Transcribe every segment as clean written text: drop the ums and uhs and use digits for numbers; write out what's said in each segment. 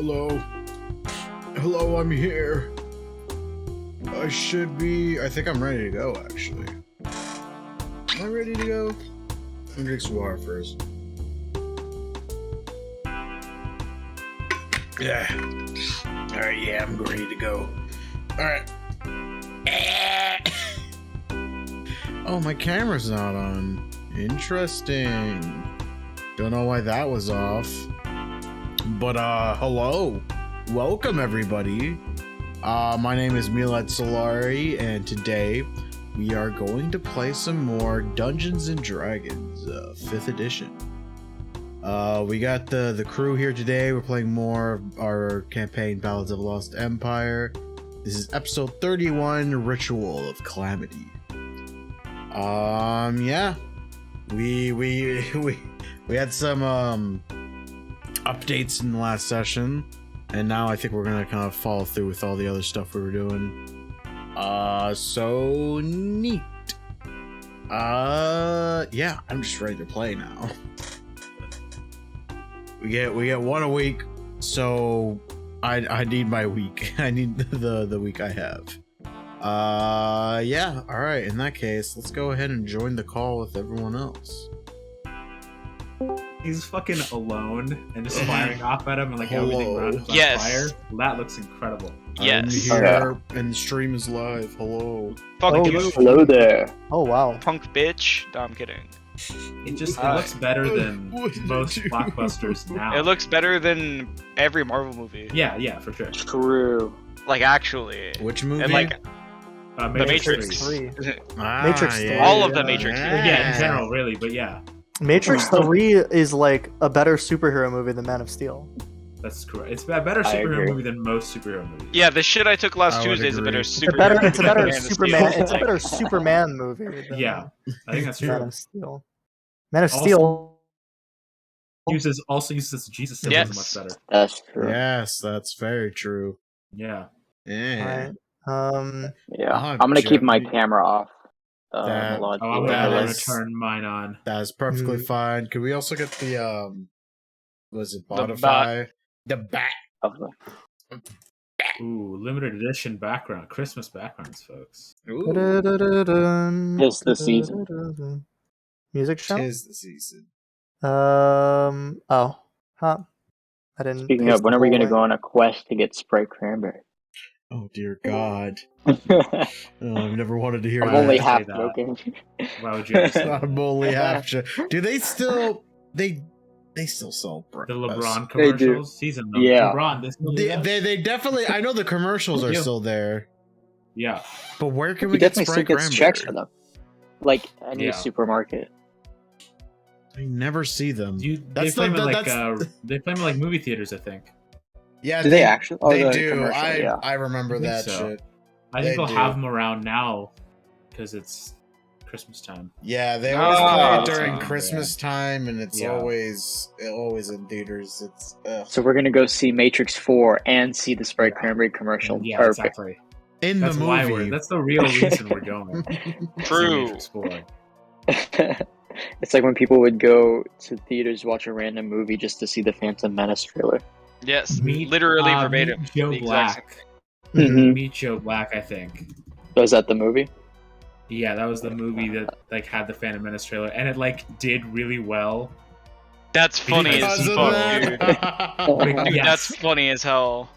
Hello. Hello, I'm here. I should be... I think I'm ready to go, actually. Am I ready to go? I'm gonna drink some water first. Yeah. Alright, yeah, I'm ready to go. Alright. Oh, my camera's not on. Interesting. Don't know why that was off. But, hello. Welcome, everybody. My name is Milad Solari, and today we are going to play some more Dungeons & Dragons, 5th edition. We got the crew here today. We're playing more of our campaign, Ballads of the Lost Empire. This is episode 31, Ritual of Calamity. Yeah. We had some, updates in the last session, and now I think we're gonna kind of follow through with all the other stuff we were doing. So neat. Yeah, I'm just ready to play now. We get one a week, so I need my week. I need the week I have. Yeah, alright, in that case, let's go ahead and join the call with everyone else. He's fucking alone and just firing off at him and like everything around him on fire. That looks incredible. Yes. I'm here and the stream is live. Hello. Hello there. Oh wow. Punk bitch. No, I'm kidding. It looks better than most blockbusters now. It looks better than every Marvel movie. Yeah, for sure. True. Like actually. Which movie? And like The Matrix 3. Matrix 3. All of the Matrix movies. Yeah, in general, really, but yeah. Matrix 3 is like a better superhero movie than Man of Steel. That's correct. It's a better superhero movie than most superhero movies. Yeah, the shit I took last Tuesday is a better It's superhero a better movie than Man of Superman. Steel. It's a better Superman movie. Than Yeah, I think that's Man true. of Steel. Man of Steel Also uses Jesus symbols much better. That's true. Yes, that's very true. Yeah. Yeah. Right. Yeah. I'm gonna keep my camera off. I'm Logically. gonna turn mine on. That's perfectly fine. Could we also get the was it Spotify? The bat. Ooh, limited edition background, Christmas backgrounds, folks. Ooh. It's the season. Music show? Tis the season. Oh. Huh. I didn't. Speaking of, when are we gonna go on a quest to get Sprite Cranberry? Oh dear God. Oh, I've never wanted to hear I'm that. only half joking. Why would you ever say that? I'm only half sure. Do they still they still sell The LeBron They do. commercials? Season them. Yeah. LeBron, this they definitely, I know the commercials are still there. Yeah. But where can He we get definitely Sprite still gets Cranberry? checks for them. Like any Yeah. supermarket. I never see them. They That's play them the- in that's- they play them in like movie theaters, I think. Yeah, Do they actually? Oh, They the do. commercial, yeah. I remember I think that so. shit. I They think they'll do. have them around now because it's Christmas time. Yeah, they Oh, always play it that's during fine, Christmas time, and it's Yeah. always in theaters. It's So we're gonna go see Matrix 4 and see the Sprite Cranberry commercial. Yeah, Perfect. exactly. in That's the why movie. that's the real reason we're going. True. Matrix 4. It's like when people would go to theaters to watch a random movie just to see the Phantom Menace trailer. Yes, Meet- literally uh, verbatim. Meet Joe The exact Black. Mhm. Meet Joe Black, I think. Was that the movie? Yeah, that was the movie that like had the Phantom Menace trailer, and it like did really well. That's funny Because as of fuck, dude. Dude, Yes. that's funny as hell.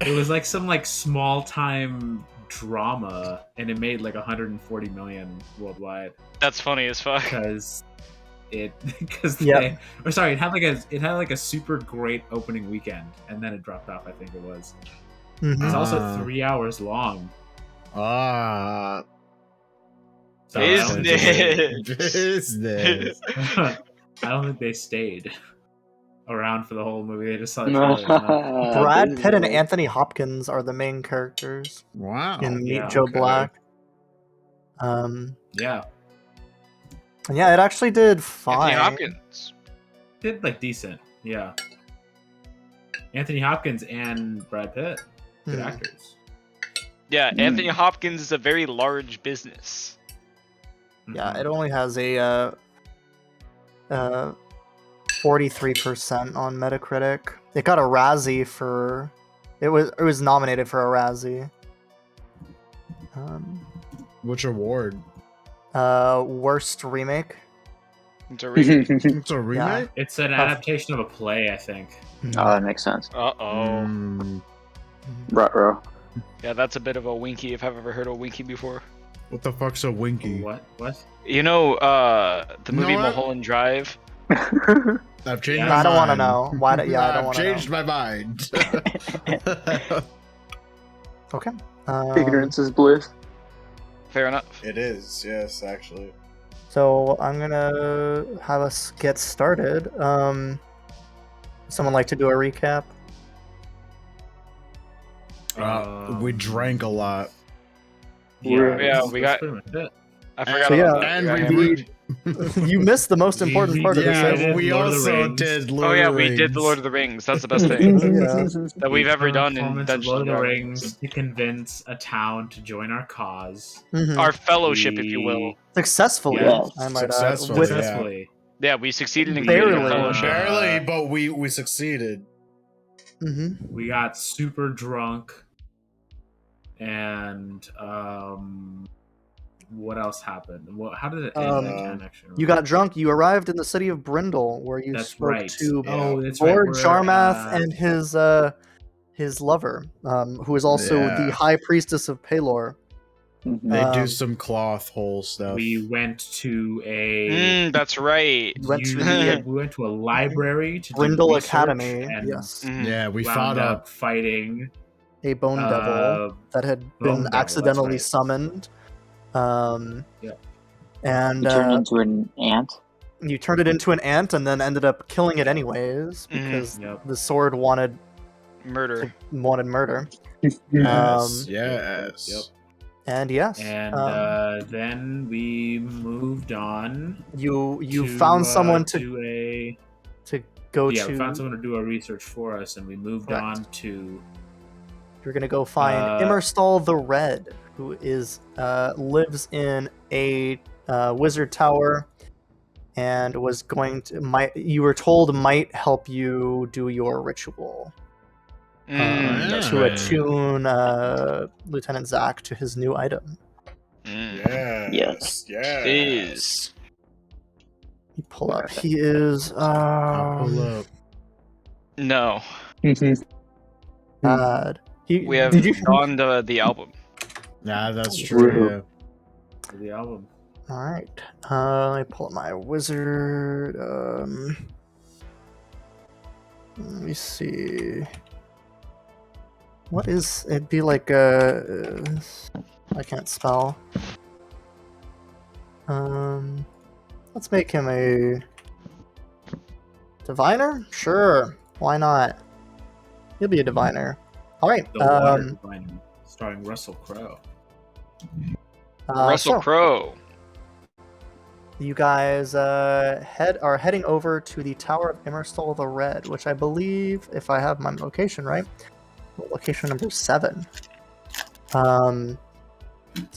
It was like some like small time drama, and it made like 140 million worldwide That's funny as fuck. because it Yeah. it had like a super great opening weekend, and then it dropped off. I think it was. Mhm. It's also Ah. 3 hours long. Ah, So I don't think business. I don't think they stayed around for the whole movie. They just saw it. Brad Pitt and Anthony Hopkins are the main characters Wow. in Meet yeah, Joe okay. Black. Yeah, Yeah, it actually did fine. Anthony Hopkins. did like decent. Yeah, Anthony Hopkins and Brad Pitt, good Hmm. actors. Yeah, Anthony Hopkins is a very large business. Yeah, it only has a 43% on Metacritic. It got a Razzie for. It was nominated for a Razzie. Which award? Worst remake. It's a remake. It's a remake? It's an adaptation of a play, I think. Oh, that makes sense. Uh-oh. Ruh-roh. Yeah, that's a bit of a winky if I've ever heard a winky before. What the fuck's a winky? What? You know, the You know movie what? Mulholland Drive? I've changed Yeah, my I don't want to mind. know. Why? I don't I've want to know. changed my mind. Okay. Ignorance is bliss. Fair enough. It is, yes, actually. So I'm gonna have us get started. Someone like to do a recap? We drank a lot. Yeah, we got- that's pretty much it. I forgot So, about yeah, that. And Yeah. You missed the most important part of the Yeah, show. we Lord of the also Rings. did Oh Lord yeah, of the we did the Rings. Lord of the Rings. That's the best thing that we've ever done in Performance of Dungeons Lord and of the Dragons. Rings to convince a town to join our cause. Mhm. Our fellowship, if you will. Successfully, Yes. I might add. Successfully, With yeah. Successfully. Yeah, we succeeded in Barely. creating a fellowship. Barely, but we succeeded. Mhm. We got super drunk, and what else happened? How did it end? I can't actually remember. You got drunk. You arrived in the city of Brindle, where you That's spoke right. to Oh, that's right. Lord We're, Jarmath and his lover, who is also Yeah. the High Priestess of Pelor. They do Um, some cloth hole stuff. we went to a That's right. You went to the we went to a library to do Brindle research, Academy. and Yes, Mhm. Yeah, we wound fought up up. fighting a bone devil that had Bone been Devil, that's accidentally right. summoned. Yep. And You turned into an ant. you turned it into an ant, and then ended up killing it anyways because Yep. the sword wanted Murder. murder. Yes, Um, yes. Yep. And yes, And then we moved on. you to, found someone to do a go yeah. to. We found someone to do our research for us, and we moved Correct. on to You're gonna go find Immerstal the Red, who is lives in a wizard tower, and was going to you were told might help you do your ritual That's to right. attune Lieutenant Zack to his new item. Yes. Yes. Yes. Is. You pull up. He is I'll pull up. No. bad. We have Did you? gone to the album. Nah, that's true. the album. All right. Let me pull up my wizard. Let me see. What is it'd be like I can't spell. Let's make him a diviner? Sure. Why not? He'll be a diviner. All right. The Water Diviner, starring Russell Crowe. Russell so Crowe. you guys are heading over to the Tower of Immerstal the Red, which I believe, if I have my location right, location number 7. So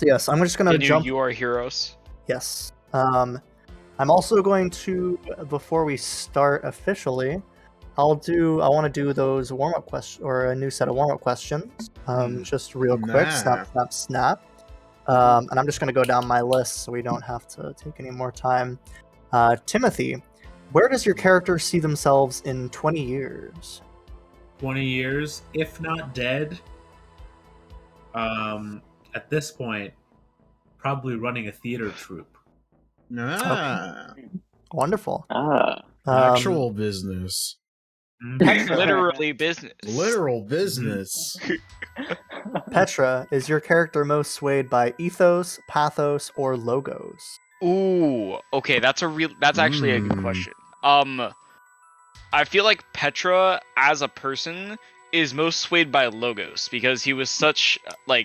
yes, I'm just gonna jump. You are heroes. Yes. I'm also going to, before we start officially, I want to do those warm-up questions, or a new set of warm-up questions. Just real quick, Nah. snap. And I'm just going to go down my list so we don't have to take any more time. Timothy, where does your character see themselves in 20 years? 20 years, if not dead. At this point, probably running a theater troupe. Ah, Wonderful. actual business. Literally business. Literal business. Petra, is your character most swayed by ethos, pathos, or logos? Ooh, okay, that's actually a good question. I feel like Petra as a person is most swayed by logos because he was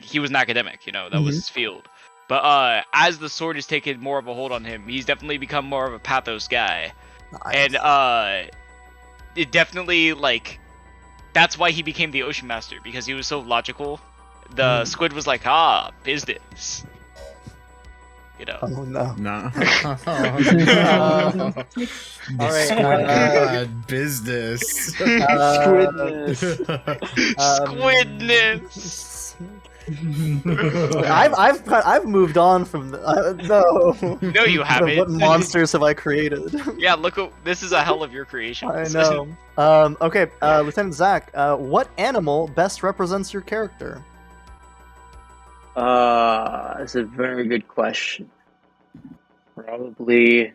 he was an academic, that was his field. But as the sword has taken more of a hold on him, he's definitely become more of a pathos guy. Nice. And it definitely that's why he became the Ocean Master, because he was so logical. The squid was like, business. you know. Oh no. No. All right, God, business. Squidness. Squidness. I've moved on from no. No, you haven't. What monsters have I created? Yeah, look, this is a hell of your creation. I know. Okay, Lieutenant Zach, what animal best represents your character? That's a very good question. Probably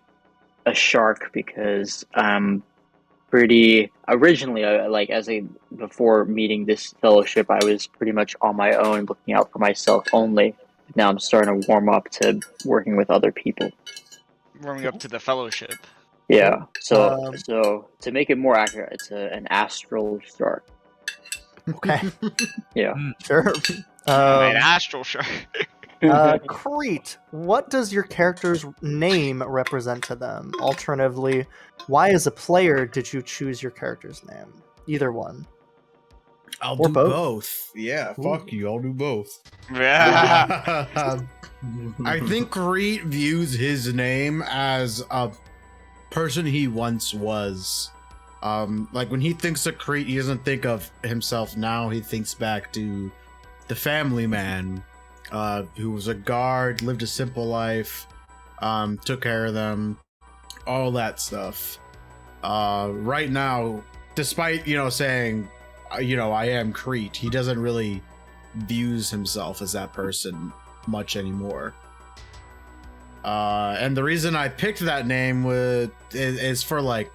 a shark because I'm pretty originally before meeting this fellowship, I was pretty much on my own, looking out for myself only. Now I'm starting to warm up to working with other people. Warming up to the fellowship. Yeah. So to make it more accurate, it's an astral shark. Okay, Yeah. sure. An astral shark. Crete, what does your character's name represent to them? Alternatively, why as a player did you choose your character's name? Either one. I'll Or do both. both. Yeah, fuck you. I'll do both. Yeah. I think Crete views his name as a person he once was. Like when he thinks of Crete, he doesn't think of himself now. He thinks back to the family man, who was a guard, lived a simple life, took care of them, all that stuff. Right now, despite, saying, I am Crete, he doesn't really views himself as that person much anymore. And the reason I picked that name is for, like,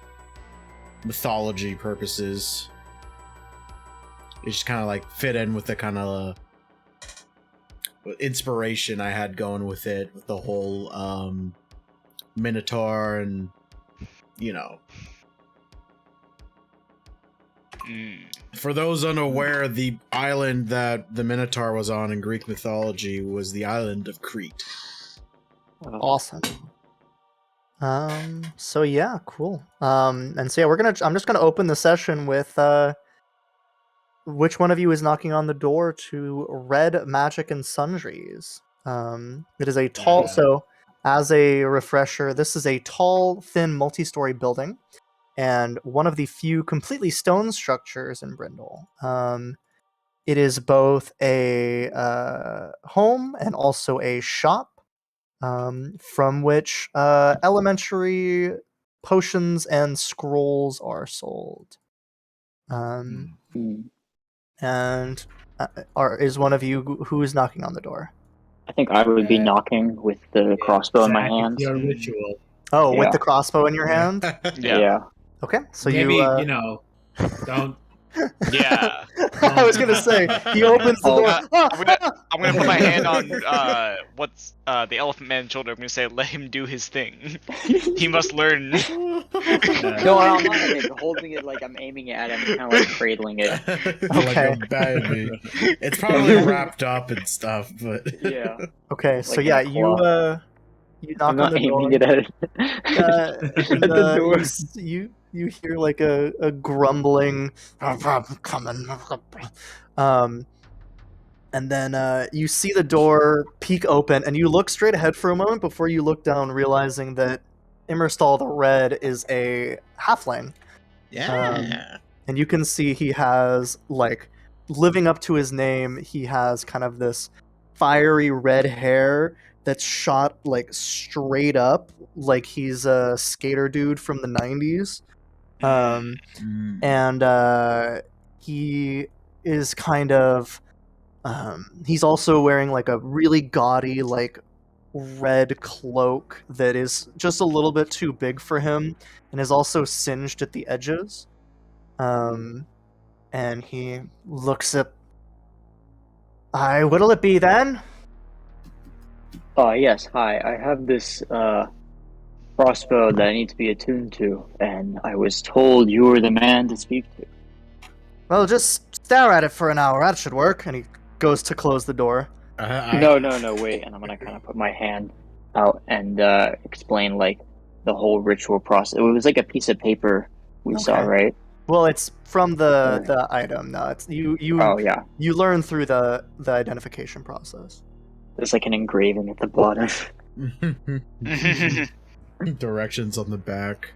mythology purposes. It just kind of, like, fit in with the kind of inspiration I had going with it, with the whole Minotaur and For those unaware, the island that the Minotaur was on in Greek mythology was the island of Crete. Awesome. So yeah, cool. And so yeah, I'm just gonna open the session with which one of you is knocking on the door to Red Magic and Sundries? It is a tall, Yeah. so as a refresher, this is a tall, thin, multi-story building, and one of the few completely stone structures in Brindle. It is both a home and also a shop, from which elementary potions and scrolls are sold. And is one of you who is knocking on the door? I think I would be knocking with the crossbow in my Zach, it's hands. your ritual. Oh, with Yeah. the crossbow in your hand? Yeah. Okay, so Maybe, you... don't. Yeah. I was gonna say, he opens the door. I'm gonna put my hand on what's the elephant man's shoulder. I'm gonna say, let him do his thing. He must learn. No, I'm not like holding it like I'm aiming it at him, kind of like cradling it. Like a baby. It's probably wrapped up and stuff, but Yeah. Okay, so Like yeah, a claw. you knock I'm on not the door. aiming it at it. And, At the door. you hear like a grumbling, coming, and then you see the door peek open, and you look straight ahead for a moment before you look down, realizing that Immerstal the Red is a halfling. yeah. And you can see he has, like, living up to his name, he has kind of this fiery red hair that's shot, like, straight up, like he's a skater dude from the 90s. And he is kind of... he's also wearing, like, a really gaudy, like, red cloak that is just a little bit too big for him and is also singed at the edges. And he looks up. What'll it be then? Yes, hi. I have this crossbow that I need to be attuned to, and I was told you were the man to speak to. Well, just stare at it for an hour. That should work. And he goes to close the door. No, wait. And I'm gonna kind of put my hand out and explain like the whole ritual process. It was like a piece of paper we saw, Okay. right? Well, it's from the item. No, it's you. Oh yeah, You learn through the identification process. there's like an engraving at the bottom. Directions on the back.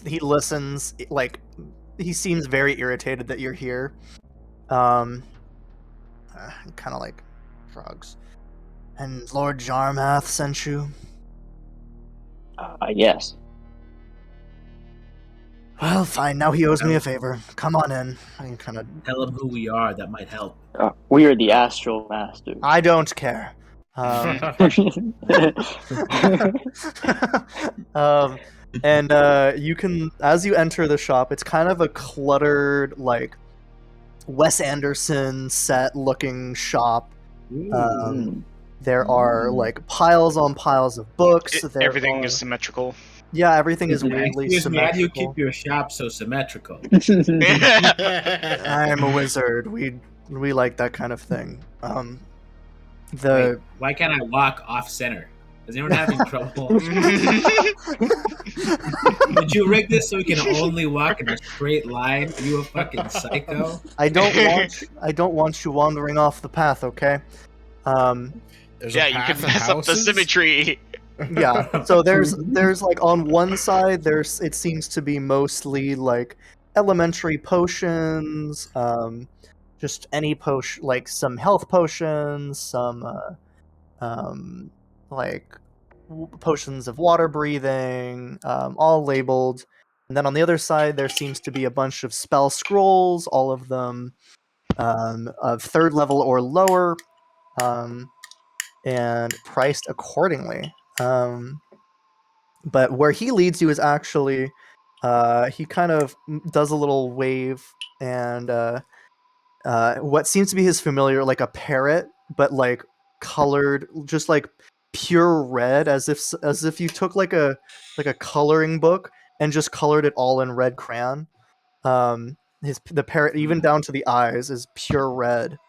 He listens, like, he seems very irritated that you're here. Kind of like shrugs. And Lord Jarmath sent you? Yes. Well, fine. Now he owes me a favor. Come on in. I kind of. Tell him who we are. That might help. We are the Astral Masters. I don't care. And you can, as you enter the shop, it's kind of a cluttered, like Wes Anderson set-looking shop. There are like piles on piles of books. Everything is symmetrical. Yeah, everything is weirdly Why do you symmetrical. keep your shop so symmetrical? I'm a wizard. We like that kind of thing. Wait, why can't I walk off center? Is anyone having trouble? Did you rig this so we can only walk in a straight line? You a fucking psycho? I don't want you wandering off the path, okay? Yeah, you can mess up the symmetry. Yeah. So there's like on one side it seems to be mostly like elementary potions, just any potion, like some health potions, some like potions of water breathing, all labeled. And then on the other side there seems to be a bunch of spell scrolls, all of them of 3rd level or lower, and priced accordingly. But where he leads you is actually, he kind of does a little wave, and what seems to be his familiar, like a parrot, but like colored, just like pure red, as if you took like a coloring book and just colored it all in red crayon. The parrot, even down to the eyes, is pure red.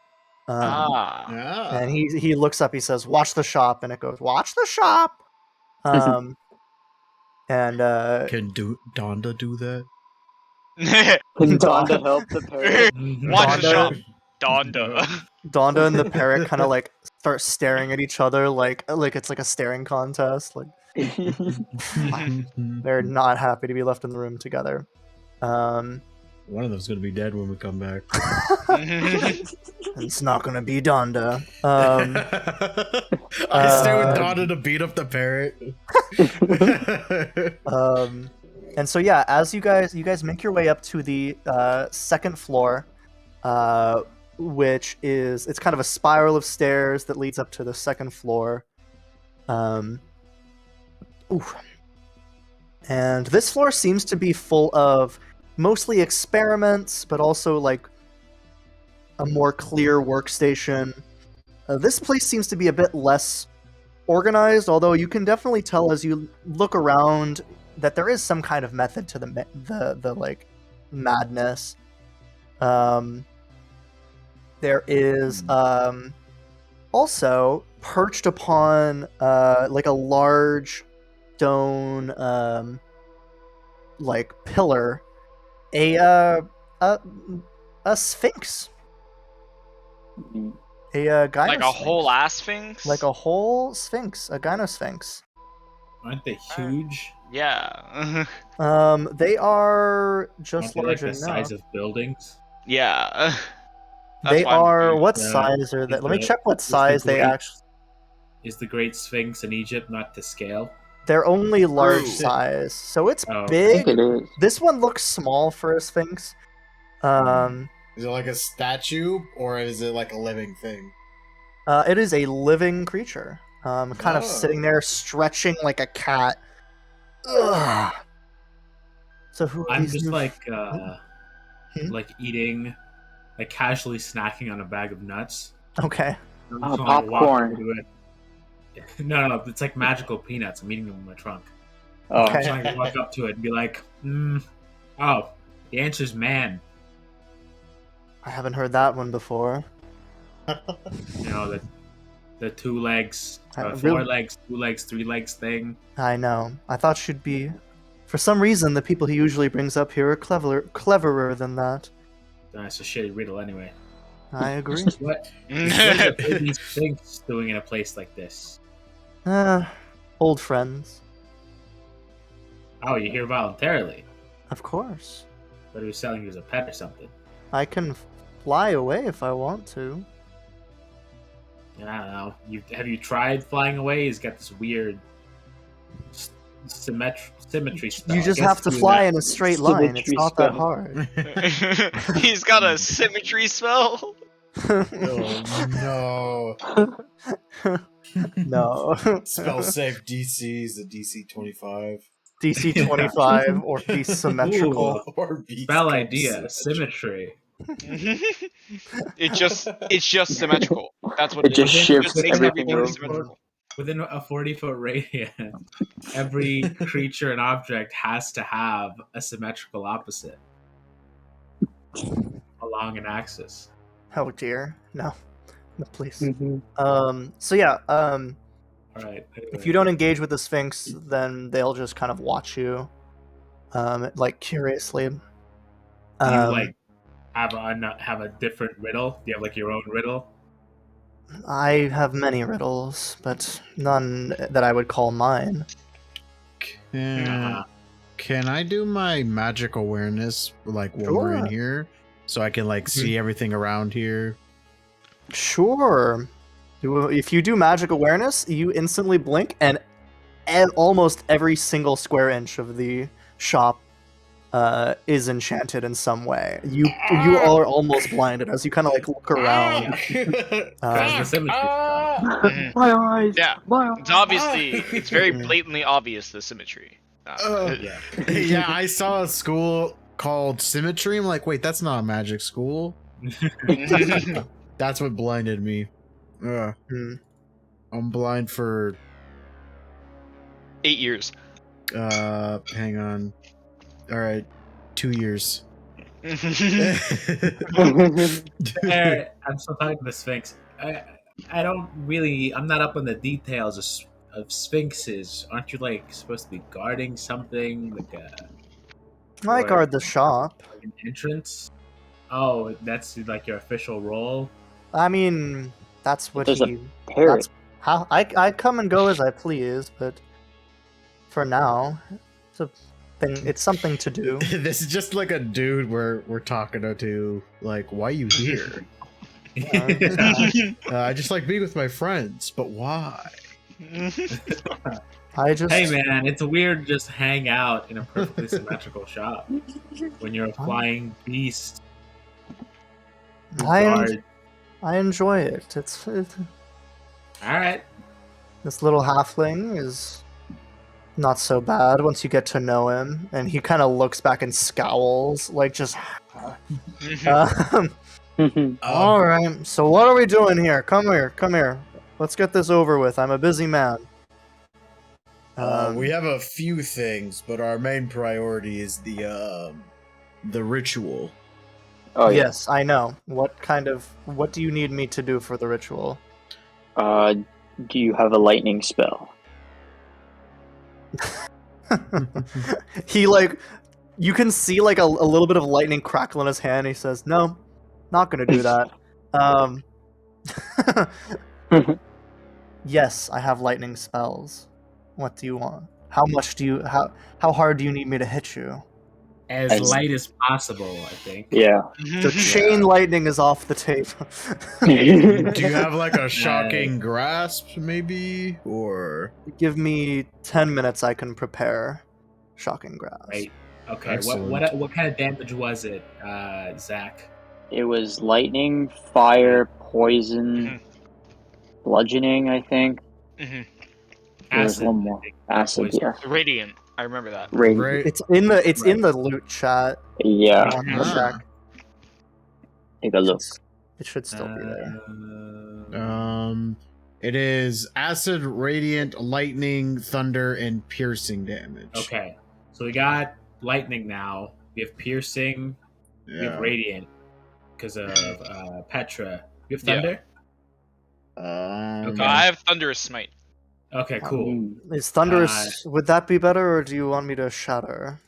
And he looks up, he says, "Watch the shop," and it goes, "Watch the shop." And Can Donda do that? Can Donda help the parrot? Watch the shop, Donda. Donda and the parrot kind of like start staring at each other like it's like a staring contest. Like they're not happy to be left in the room together. One of them's gonna be dead when we come back. It's not gonna be Donda. I stay with Donda to beat up the parrot. And so yeah, as you guys make your way up to the 2nd floor, which is, it's kind of a spiral of stairs that leads up to the 2nd floor. And this floor seems to be full of mostly experiments, but also like a more clear workstation. This place seems to be a bit less organized, although you can definitely tell as you look around that there is some kind of method to the like madness. There is also perched upon like a large stone like pillar, a sphinx. A gynosphinx. Like a whole ass sphinx? Like a whole sphinx, a gynosphinx. Aren't they huge? Yeah. They are just Aren't they large like the enough. size of buildings? Yeah. They are. What Yeah. size are they? Is Let me the- check what is the size they great- actually. Is the Great Sphinx in Egypt not to scale? They're only large Ooh. size, so it's Oh. I think big. it is. This one looks small for a sphinx. Is it like a statue or is it like a living thing? It is a living creature, kind of Oh. sitting there, stretching like a cat. Ugh. So who are I'm these just new- like eating, like casually snacking on a bag of nuts. Okay. I'm Oh, just gonna walk popcorn. over to it. No, it's like magical peanuts. I'm eating them in my trunk. Oh, Okay. I'm trying to walk up to it and be like, oh, the answer's man. I haven't heard that one before. You know, the 2 legs, 4 really- legs, 2 legs, 3 legs thing. I know. I thought she'd be. For some reason, the people he usually brings up here are cleverer than that. It's a shitty riddle anyway. I agree. What is a baby Sphinx doing in a place like this? Old friends, Oh, you're here voluntarily. of course. But he was selling you as a pet or something. I can fly away if I want to. I don't know. Have you tried flying away? He's got this weird symmetry spell. You I just guess have to you fly would- in a straight line. It's Symmetry not that spell. hard. He's got a symmetry spell. Oh no. No. Spell safe DC is a DC 25. DC 25 or be symmetrical. Ooh. Or be Spell idea, symmetry. It's just symmetrical. That's what It just is. shifts It makes everything everything over. symmetrical. Within a 40-foot radius, every creature and object has to have a symmetrical opposite along an axis. Oh dear. No. No, please. Mhm. So yeah, All right. if you don't engage with the Sphinx, then they'll just kind of watch you, like curiously. Do you like have a different riddle? Do you have like your own riddle? I have many riddles, but none that I would call mine. Can I do my magic awareness like when we're in Sure. here? So I can like see everything around here? Sure. If you do magic awareness, you instantly blink, and almost every single square inch of the shop is enchanted in some way. You are almost blinded as you kind of like look around. That's the symmetry spell. Mhm. My eyes. Yeah. My eyes. It's obviously, it's very blatantly obvious, the symmetry. Yeah. Yeah, I saw a school called Symmetry. I'm like, wait, that's not a magic school. That's what blinded me. Ugh. Hmm. I'm blind for 8 years. hang on. All right, 2 years. I'm still talking to the Sphinx. I don't really. I'm not up on the details of sphinxes. Aren't you like supposed to be guarding something I Or- guard the shop. like an entrance? Oh, that's like your official role. I mean, that's what There's a he. Parrot. That's how I come and go as I please, but for now, it's a thing. It's something to do. This is just like a dude we're talking to. Like, why you here? I just like being with my friends, but why? I just. Hey man, it's weird to just hang out in a perfectly symmetrical shop when you're a flying beast. Guard. I enjoy it. All right. This little halfling is not so bad once you get to know him, and he kind of looks back and scowls, like just. All right. So what are we doing here? Come here. Come here. Let's get this over with. I'm a busy man. We have a few things, but our main priority is the ritual. Oh yeah. Yes, I know. What do you need me to do for the ritual? Do you have a lightning spell? He like, you can see like a little bit of lightning crackle in his hand. He says, "No, not gonna do that." Yes, I have lightning spells. What do you want? How hard do you need me to hit you? As light as possible, I think. Yeah. The chain lightning is off the table. Do you have like a shocking grasp, maybe, or Give me 10 minutes. I can prepare shocking grasp. Right. Okay. Excellent. What kind of damage was it, Zach? It was lightning, fire, poison, bludgeoning, I think. Mhm. There's Acid. one more. Acid, Poison. yeah. Radiant. I remember that. Radiant. right? It's in the loot chat. Yeah. On the Ah. track. Take a look. It should still be there. It is acid, radiant, lightning, thunder, and piercing damage. Okay. So we got lightning now. We have piercing. We have Yeah. radiant because of Petra. You have Yeah. thunder. Okay. I have Thunderous Smite. Okay. Cool. Is thunderous? Would that be better, or do you want me to shatter?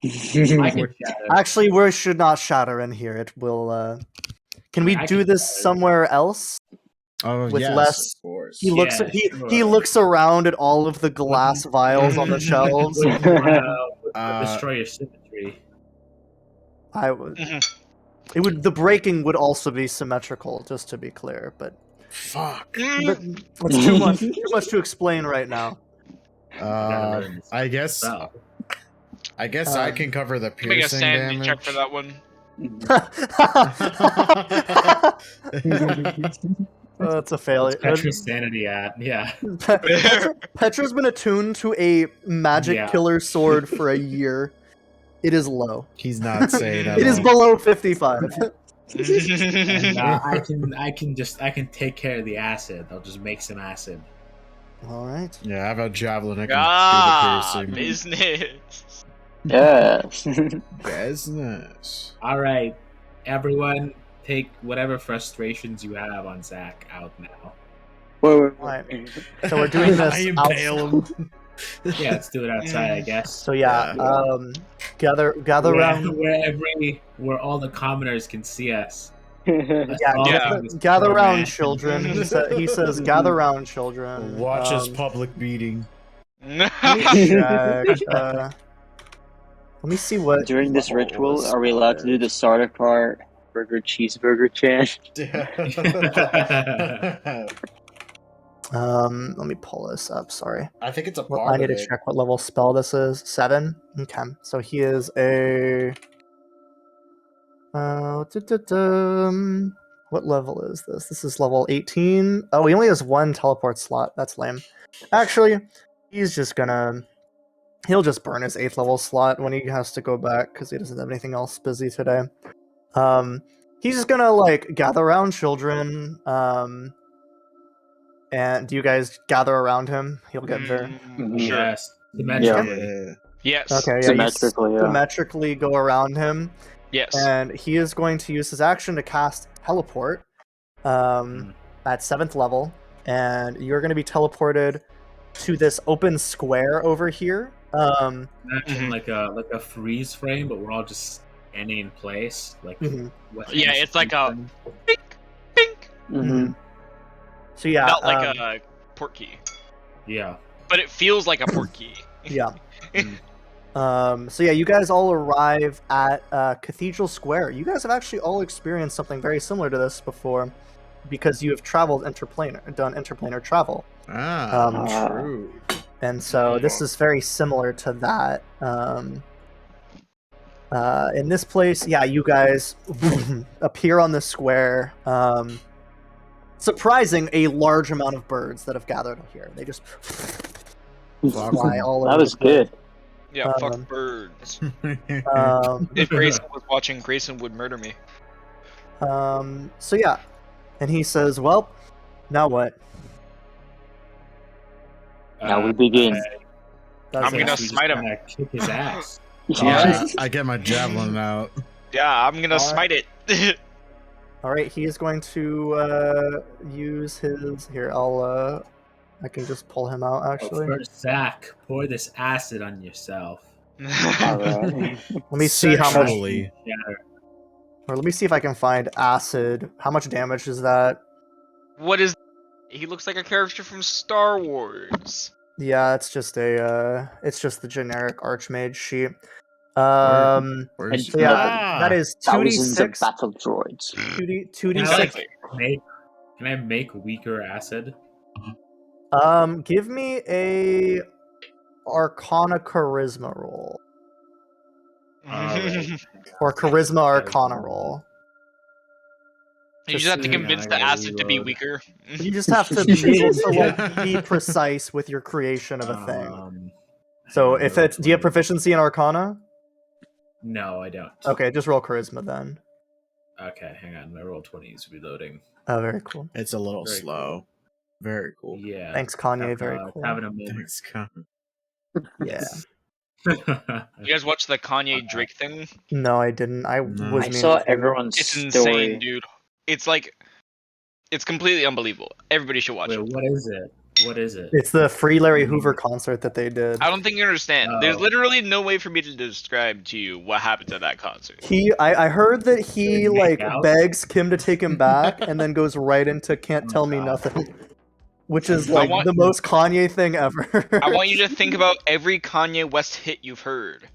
I can shatter. Actually, we should not shatter in here. It will Can we I do can this try it. somewhere else? Oh, With yes, less- of course. He looks Yeah, he sure. looks around at all of the glass vials on the shelves. Wouldn't destroy your symmetry. I would. Mhm. It would. The breaking would also be symmetrical, just to be clear. But Fuck. it's too much. Too much to explain right now. gotta learn this I guess. spell. I guess I Um, can cover the Make a piercing sanity damage. check for that one. That's a failure. Petra's sanity at, yeah. Petra's been attuned to a magic Yeah. killer sword for a year. It is low. He's not saying at It is all. below 55. And I can take care of the acid. I'll just make some acid. All right. Yeah, I have a javelin. I can Ah, do the piercing. business. Yes. Business. All right, everyone, take whatever frustrations you have on Zach out now. Alright. So we're doing this. I impale him. Yeah, let's do it outside, I guess. So yeah, gather around. Where all the commoners can see us. Yeah, Yeah. gather around, children. He says, gather around, children. Watch his public beating. Let me check. Let me see what. During this ritual, are we allowed to do the starter cart burger cheeseburger chant? Let me pull this up. Sorry. I think it's a Well, part I need of to it. check what level spell this is. 7. Okay, so he is a. What level is this? This is level 18. Oh, he only has 1 teleport slot. That's lame. Actually, he's just gonna. He'll just burn his 8th level slot when he has to go back because he doesn't have anything else busy today. He's just gonna like gather around, children. And do you guys gather around him? He'll get there. Mhm. Sure. Yes, symmetrically. Yeah. Yes. Okay, yeah, Symmetrically, you yeah. symmetrically go around him, Yes. and he is going to use his action to cast teleport at 7th level, and you're going to be teleported to this open square over here. Imagine like a freeze frame, but we're all just standing in place. Like what- Yeah, it's like a bink, bink. Mhm. So yeah, Not like a port key, Yeah. but it feels like a port key. yeah. So yeah, you guys all arrive at Cathedral Square. You guys have actually all experienced something very similar to this before, because you have traveled done interplanar travel, True. and so this is very similar to that. In this place, yeah, you guys appear on the square. Surprising a large amount of birds that have gathered here. They just fly all over. That was the place. good. Yeah, fuck Um, birds. Um, If Grayson was watching, Grayson would murder me. So yeah, and he says, "Well, now what?" Now we begin. That's I'm it. gonna We just smite him. kinda Kick his ass. Yeah, I get my javelin out. Yeah, I'm gonna Alright. smite it. All right, he is going to use his. Here, I can just pull him out. Actually, First, Zach, pour this acid on yourself. Alright. let me see how much. Sexually. Or let me see if I can find acid. How much damage is that? What is? He looks like a character from Star Wars. Yeah, it's just the generic Archmage sheet. Where's So yeah, that is Thousands of 2d6. battle droids. 2d6. Exactly. Can I make weaker acid? Give me a Arcana Charisma roll Alright. or Charisma Arcana roll. You just have to Hang on, convince I the gotta acid to be reload. weaker. You just have to be able to like be precise with your creation of a thing. So if it's, do you have proficiency in Arcana? No, I don't. Okay, just roll Charisma then. Okay, hang on. My roll 20 is reloading. Oh, very cool. It's a little Very slow. Very cool. Yeah. Thanks, Kanye. Very cool. Having a moment. Thanks, Con. Yeah. You guys watch the Kanye Drake thing? No, I didn't. I No. was. I meaning saw to. everyone's It's story. insane, dude. It's like, it's completely unbelievable. Everybody should watch Wait, it. what is it? What is it? It's the Free Larry Hoover concert that they did. I don't think you understand. There's Oh. literally no way for me to describe to you what happened at that concert. I heard that he They make like out? begs Kim to take him back, and then goes right into "Can't Oh, Tell Me God. Nothing," which is I like want- the most Kanye thing ever. I want you to think about every Kanye West hit you've heard.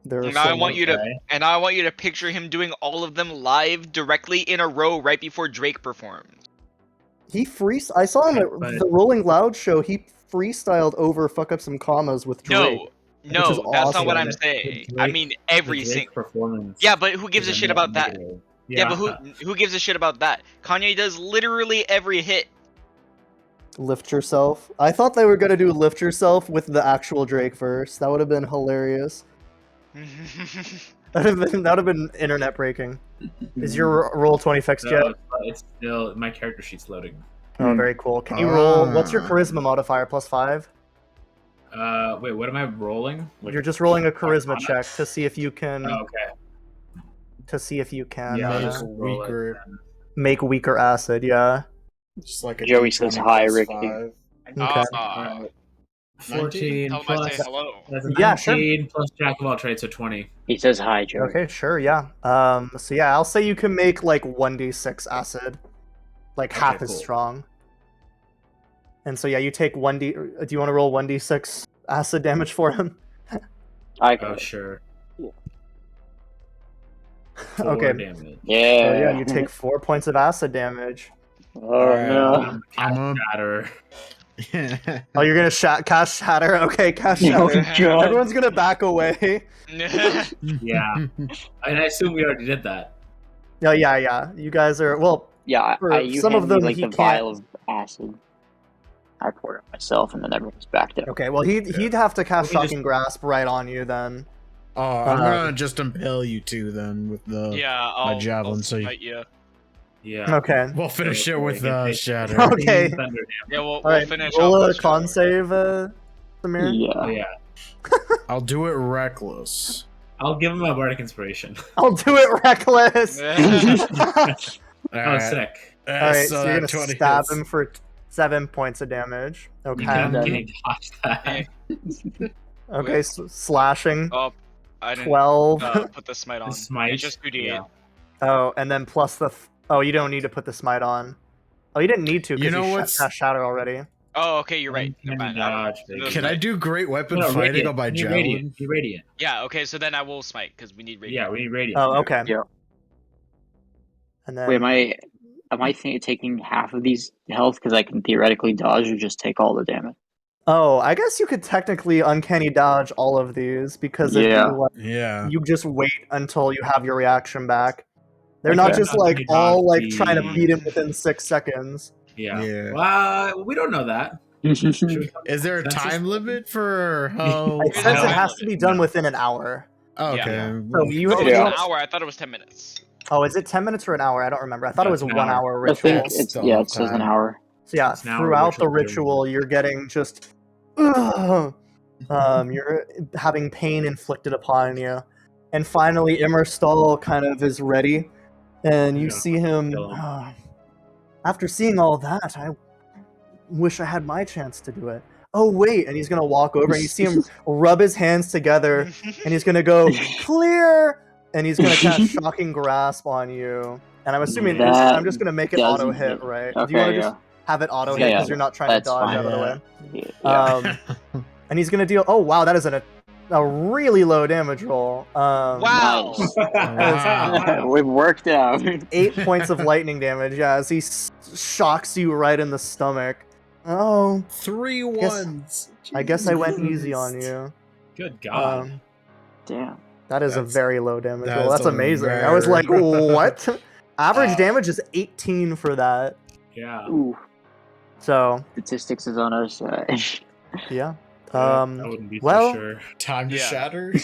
There are And so I want many. you to picture him doing all of them live directly in a row right before Drake performed. I saw him at But- the Rolling Loud show. He freestyled over "Fuck Up Some Commas" with Drake. No, is that's not what awesome. I'm saying. The I Drake- mean The every Drake single. performance. Yeah, but who gives a is shit net about that? negative. Yeah, but who gives a shit about that? Kanye does literally every hit. Lift Yourself. I thought they were gonna do "Lift Yourself" with the actual Drake verse. That would have been hilarious. That would have been internet breaking. Is your roll 20 fixed yet? No, it's still my character sheet's loading. Oh, very cool. Can you roll? What's your charisma modifier? +5. Wait, what am I rolling? Like, You're just rolling a charisma check to see if you can. oh, okay. To see if you can Yeah, I'll Make just roll it weaker. then. make weaker acid. Yeah. Just like a Joey says D20 hi, plus Ricky. 5. Okay. Alright. 14 Tell him I plus say hello. that's Yeah, sure. 19 plus jack of all trades, so 20. He says hi, Joey. Okay, sure, yeah. So yeah, I'll say you can make like 1d6 acid, like half Okay, as cool. strong. And so yeah, you take 1d. Do you want to roll 1d6 acid damage for him? I Oh, got it. sure. Yeah. 4 Okay. damage. So Yeah. yeah, you take 4 points of acid damage. Oh no. I'm Shatter. Oh, you're gonna cast shatter. Okay, cast Oh, shatter. God. Everyone's gonna back away. Yeah. And I assume we already did that. Oh yeah. You guys are well. Yeah, For you some hand of me, them, like he the can't- vial of acid. I poured it myself, and then everyone's backed up. Okay, well he'd have to cast Well, he shocking grasp right on you then. Oh, I'm gonna just impale you two then with the. Yeah, I'll javelin, so you- smite you. Yeah. Okay. We'll finish it with Okay. shatter. Okay. Thunder damage. Yeah, we'll All right. finish Roll off a with con Shatter. save, Samir. Oh, Yeah. yeah. I'll do it reckless. I'll give him a bardic inspiration. I'll do it reckless. Oh, sick. All right, so you're gonna 20 stab hits. him for 7 points of damage. Okay. You can Done. dodge that. Okay, slashing. Oh, I didn't 12. put the smite on. The smite, It's just 2d8. yeah. Oh, and then plus the. Oh, you don't need to put the smite on. Oh, you didn't need to You because know you what's- cast shatter already. Oh, okay, you're right. Never Uncanny mind. dodge, baby. No, Can I do great weapon No, fighting radiant. on my You need javelin? radiant. You radiant. Yeah, okay, so then I will smite because we need radiant. Yeah, we need radiant. Oh, okay. Yeah. And then. Wait, am I taking half of these health because I can theoretically dodge, or just take all the damage? Oh, I guess you could technically uncanny dodge all of these because if Yeah. you, like, Yeah. you just wait until you have your reaction back. They're Okay. not just like Uncanny all like dodge trying to the- beat him within 6 seconds. Yeah. Yeah. Well, we don't know that. Should we come Is there a Census? time limit for how? It There's says no it time has to limit. be done within an hour. Okay. Yeah. So you, Oh, you it's Yeah. an hour. I thought it was 10 minutes. Oh, is it 10 minutes or an hour? I don't remember. I thought it was a It's an 1 hour. hour I ritual. think It's it's still yeah. enough It says an time. hour. So yeah, It's an hour throughout the ritual. ritual, you're getting just you're having pain inflicted upon you. And finally Immerstal kind of is ready, and you Yeah, see him kill him. after seeing all that, I wish I had my chance to do it. Oh wait, and he's gonna walk over and you see him rub his hands together and he's gonna go clear, and he's gonna cast shocking grasp on you. And I'm assuming That I'm just gonna make it doesn't auto hit, hit. right? Do Okay, you want to yeah. just have it auto Yeah, hit yeah, because you're not trying to that's dodge fine. out of the way? Yeah. And he's gonna deal. Oh wow, that is a really low damage roll. Wow. Wow. We've worked out. 8 points of lightning damage. Yeah, as he shocks you right in the stomach. Oh, 3 Guess- ones. I guess I went easy Jesus on you. Good God. Damn. That is a That's- very low damage that roll. is That's a amazing. I was very- like, what? Average damage is 18 for that. Yeah. Ooh. So Statistics is on our side. yeah. I wouldn't be well- so sure. Time to Yeah. shatter.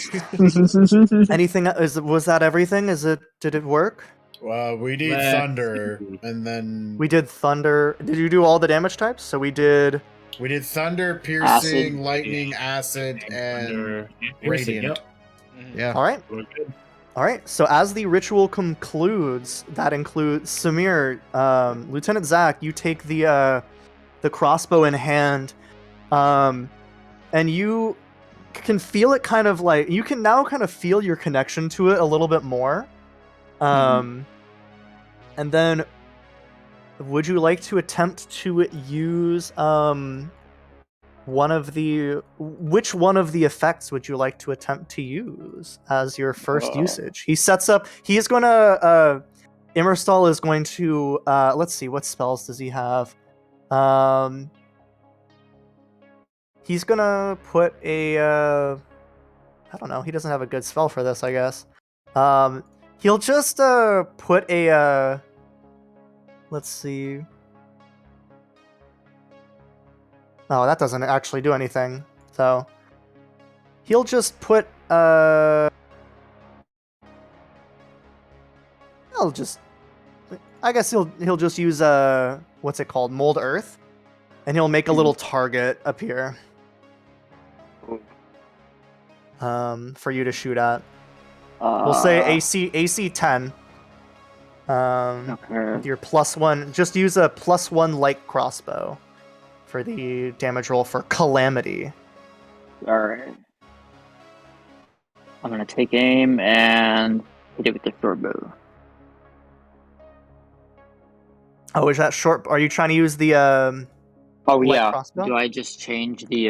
Anything? Was that everything? Did it work? We need Let's thunder, see. and then We did thunder. Did you do all the damage types? So we did. we did thunder, piercing, Acid. lightning, acid, and Thunder, piercing, radiant. Yep. Mhm. yeah. All right. We're good. All right, so as the ritual concludes, that includes Samir, Lieutenant Zach. You take the the crossbow in hand, and you can feel it kind of like you can now kind of feel your connection to it a little bit more. And then would you like to attempt to use which one of the effects would you like to attempt to use as your first usage? He sets up, he's going to, Immerstal is going to, let's see, what spells does he have? He's going to put I don't know, he doesn't have a good spell for this, I guess. He'll just, put let's see. Oh, that doesn't actually do anything. So he'll just put I guess he'll just use what's it called? Mold Earth. And he'll make a little target appear. For you to shoot at. We'll say AC 10. With your +1, just use a +1 light crossbow for the damage roll for Calamity. Alright. I'm gonna take aim and hit it with the short bow. Oh, is that short? Are you trying to use the Oh light yeah. crossbow? Do I just change the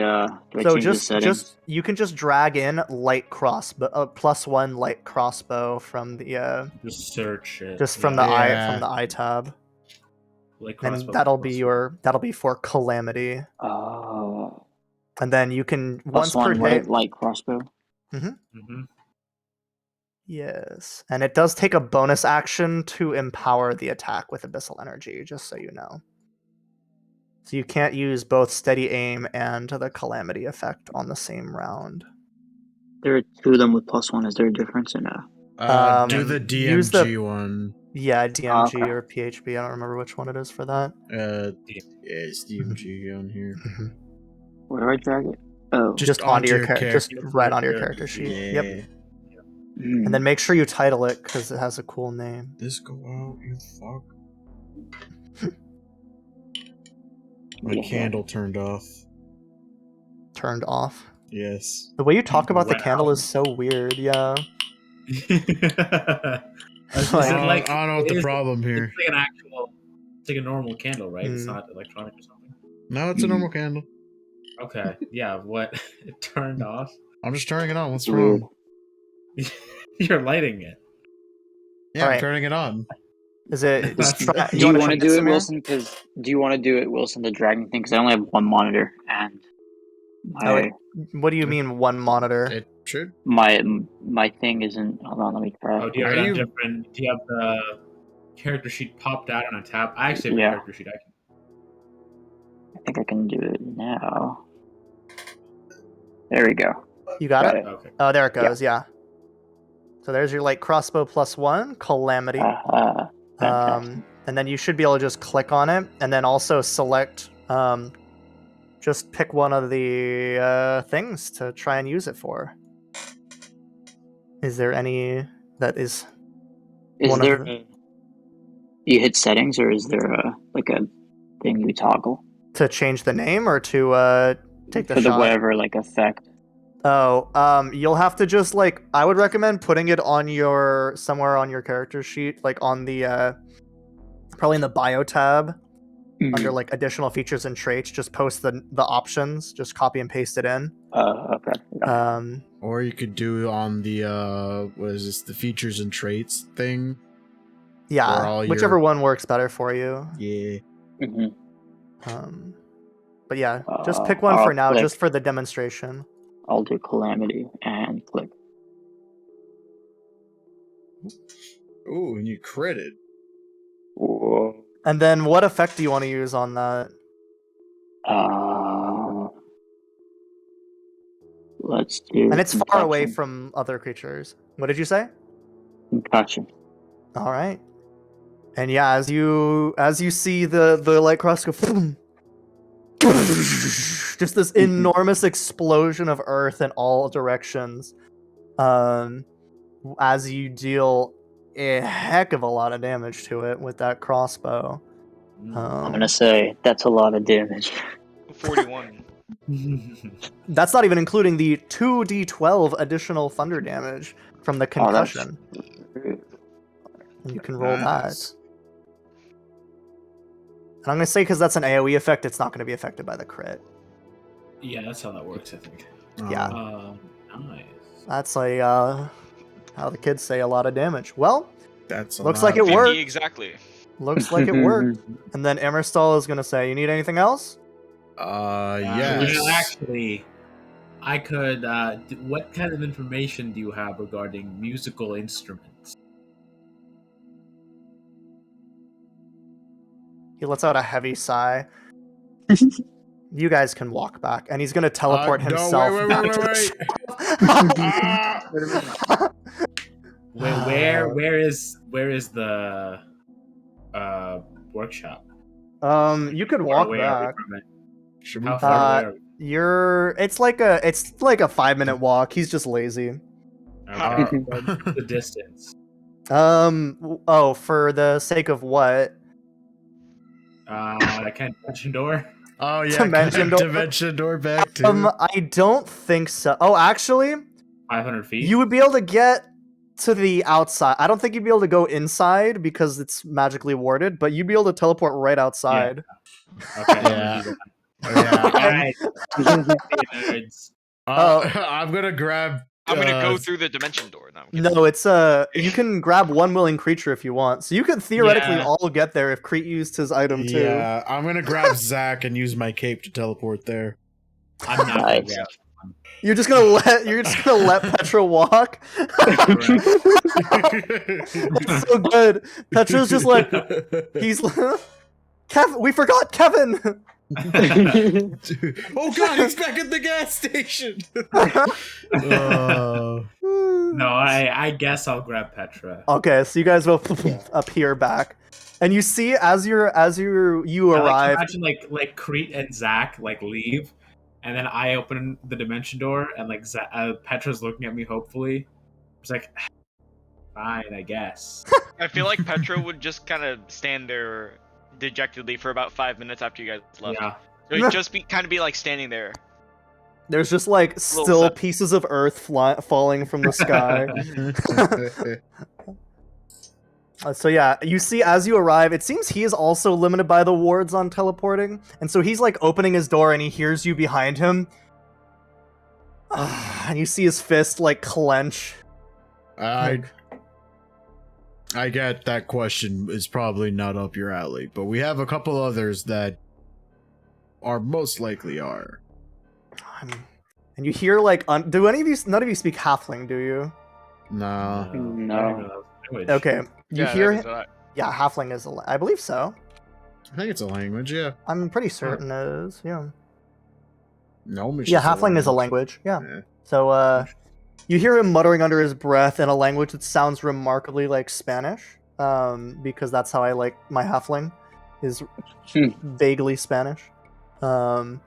the settings? just you can just drag in light crossbow, +1 light crossbow from the Just search it. just from the eye tab. Like And crossbow that'll plus be for Calamity. Oh. And then you can once +1 per day. light crossbow. Mm-hmm. Yes, and it does take a bonus action to empower the attack with Abyssal Energy, just so you know. So you can't use both Steady Aim and the Calamity effect on the same round. There are two of them with +1. Is there a difference in Do the DMG use the- one. Yeah, DMG Okay. or PHB, I don't remember which one it is for that. Yeah, it's DMG on here. Where do I drag it? Oh. Just onto your character, just character. right onto your character sheet. Yeah. Yep. And then make sure you title it, because it has a cool name. This go out, you fuck. My candle turned off. Turned off. Yes. The way you talk about the Wow. candle is so weird, yeah. Is it I don't know what the problem here. It's like an actual, it's like a normal candle, right? It's Mm. not electronic or something. No, it's a normal candle. Okay, yeah. What? It turned off. I'm just turning it on. What's Weird. wrong? You're lighting it. Yeah, Alright. I'm turning it on. Is it? Do you want to do it, Samir? Wilson? Do you want to do it, Wilson, the dragon thing? Because I only have one monitor and What do you mean one monitor? It should. my thing isn't. Hold on, let me try. Oh, do you Are have you- different? Do you have the character sheet popped out on a tab? I actually have a Yeah. character sheet. I think I can do it now. There we go. You got it? Okay. Oh, there it goes. Yeah. So there's your light crossbow +1 Calamity. Fantastic. And then you should be able to just click on it, and then also select. Just pick one of the things to try and use it for. Is there any that is? Is one of there? the- You hit settings, or is there a thing you toggle To change the name or to take the for the shot? whatever effect? Oh, you'll have to just I would recommend putting it on somewhere on your character sheet, on the probably in the bio tab under additional features and traits. Just post the options, just copy and paste it in. Okay. Yeah. Or you could do on the what is this? The features and traits thing. For Yeah, all whichever your- one works better for you. Yeah. But yeah, just pick one I'll for now, click. just for the demonstration. I'll do Calamity and click. Ooh, and you critted. Whoa. And then what effect do you want to use on that? Let's do. And it's far away concussion. from other creatures. What did you say? Concussion. All right. And yeah, as you see the light cross go, just this enormous explosion of earth in all directions, as you deal a heck of a lot of damage to it with that crossbow. I'm gonna say that's a lot of damage. 41. That's not even including the 2d12 additional thunder damage from the concussion. And you can roll Nice. that. And I'm going to say because that's an AoE effect, it's not going to be affected by the crit. Yeah, that's how that works, I think. Yeah. Nice. That's how the kids say a lot of damage. Well, That's a looks lot. like it 50 worked. exactly. Looks like it worked. And then Emerstall is going to say, you need anything else? Yes. Well, actually, I could. What kind of information do you have regarding musical instruments? He lets out a heavy sigh. You guys can walk back, and he's going to teleport himself No, back wait. to the shop. Where is the workshop? You could How walk far away are we back. from it? Should we How far away are we? It's like a 5-minute walk. He's just lazy. Okay. What's the distance? For the sake of what? I can't mention door. Oh yeah, Dimension door? Dimension door back to. I don't think so. Oh, actually, 500 feet. you would be able to get to the outside. I don't think you'd be able to go inside because it's magically warded, but you'd be able to teleport right outside. Okay. Yeah. Alright. Nerds. I'm gonna grab. I'm gonna go through the dimension door now. No, it's you can grab one willing creature if you want. So you could theoretically Yeah. all get there if Crete used his item too. Yeah, I'm gonna grab Zach and use my cape to teleport there. I'm not gonna Nice. grab. You're just gonna let Petra walk. It's so good. Petra's just like he's Kevin. We forgot Kevin. Oh god, he's back at the gas station. No, I guess I'll grab Petra. Okay, so you guys will appear back, and you see as you arrive. Imagine like Crete and Zach like leave, and then I open the dimension door, and like Petra's looking at me hopefully. It's like, fine, I guess. I feel like Petra would just kind of stand there dejectedly for about 5 minutes after you guys left. Yeah. So it'd just be like standing there. There's just like still sad. pieces of earth falling from the sky. So yeah, you see as you arrive, it seems he is also limited by the wards on teleporting, and so he's like opening his door and he hears you behind him, and you see his fist like clench. I get that question is probably not up your alley, but we have a couple others that are most likely are. And you hear like, do any of you? None of you speak Halfling, do you? Nah. No. Okay, you Yeah, hear? that is a lot. Yeah, Halfling is. I believe so. I think it's a language, yeah. I'm pretty certain it is. Yeah. No, Yeah, Halfling is a language. Yeah. So, you hear him muttering under his breath in a language that sounds remarkably like Spanish, because that's how I like my Halfling, is vaguely Spanish. And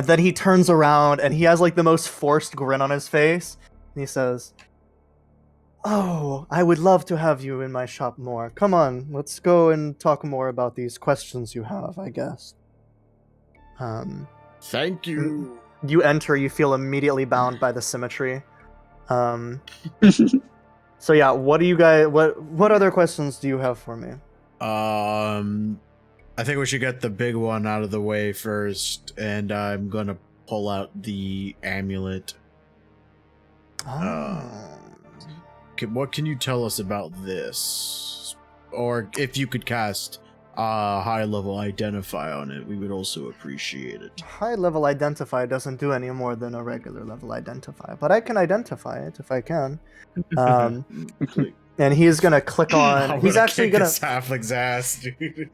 then he turns around and he has like the most forced grin on his face, and he says, "Oh, I would love to have you in my shop more. Come on, let's go and talk more about these questions you have, I guess." Thank you. You enter, you feel immediately bound by the symmetry. So yeah, what do you guys? What other questions do you have for me? I think we should get the big one out of the way first, and I'm gonna pull out the amulet. What can you tell us about this? Or if you could cast high level identify on it, we would also appreciate it. High level identify doesn't do any more than a regular level identify, but I can identify it if I can. And he's gonna click on. He's actually gonna. Halfling's ass, dude.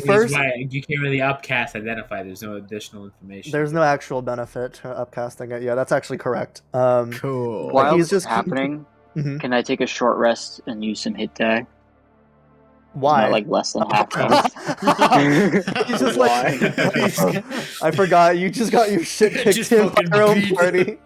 First, you can't really upcast identify. There's no additional information. there's no actual benefit to upcasting it. Yeah, that's actually correct. Cool. While he's it's just happening, Mhm. can I take a short rest and use some hit die? Why? Not like less than half health. He's just like, I forgot. You just got your shit kicked Just in by fucking your own beat. party.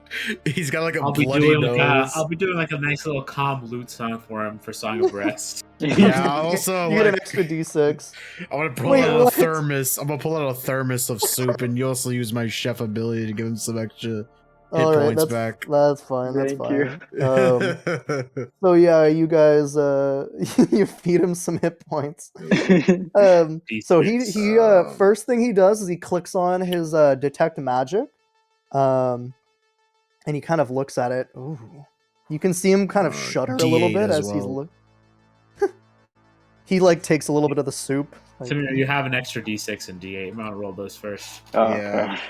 He's got like a I'll be bloody doing nose. I'll be doing like a nice little calm lute song for him for Song of Rest. Yeah, also, you get an like- extra D6. I'm gonna pull Wait, out a what? thermos. I'm gonna pull out a thermos of soup, and you also use my chef ability to give him some extra hit All right, points that's back. that's fine. That's Thank you. fine. So yeah, you guys, you feed him some hit points. So he first thing he does is he clicks on his detect magic, and he kind of looks at it. Ooh, you can see him kind of shudder a little D8 bit as as he's well. look. He like takes a little bit of the soup. Like, So you have an extra D6 and D8. I'm gonna roll those first Oh, Yeah. okay.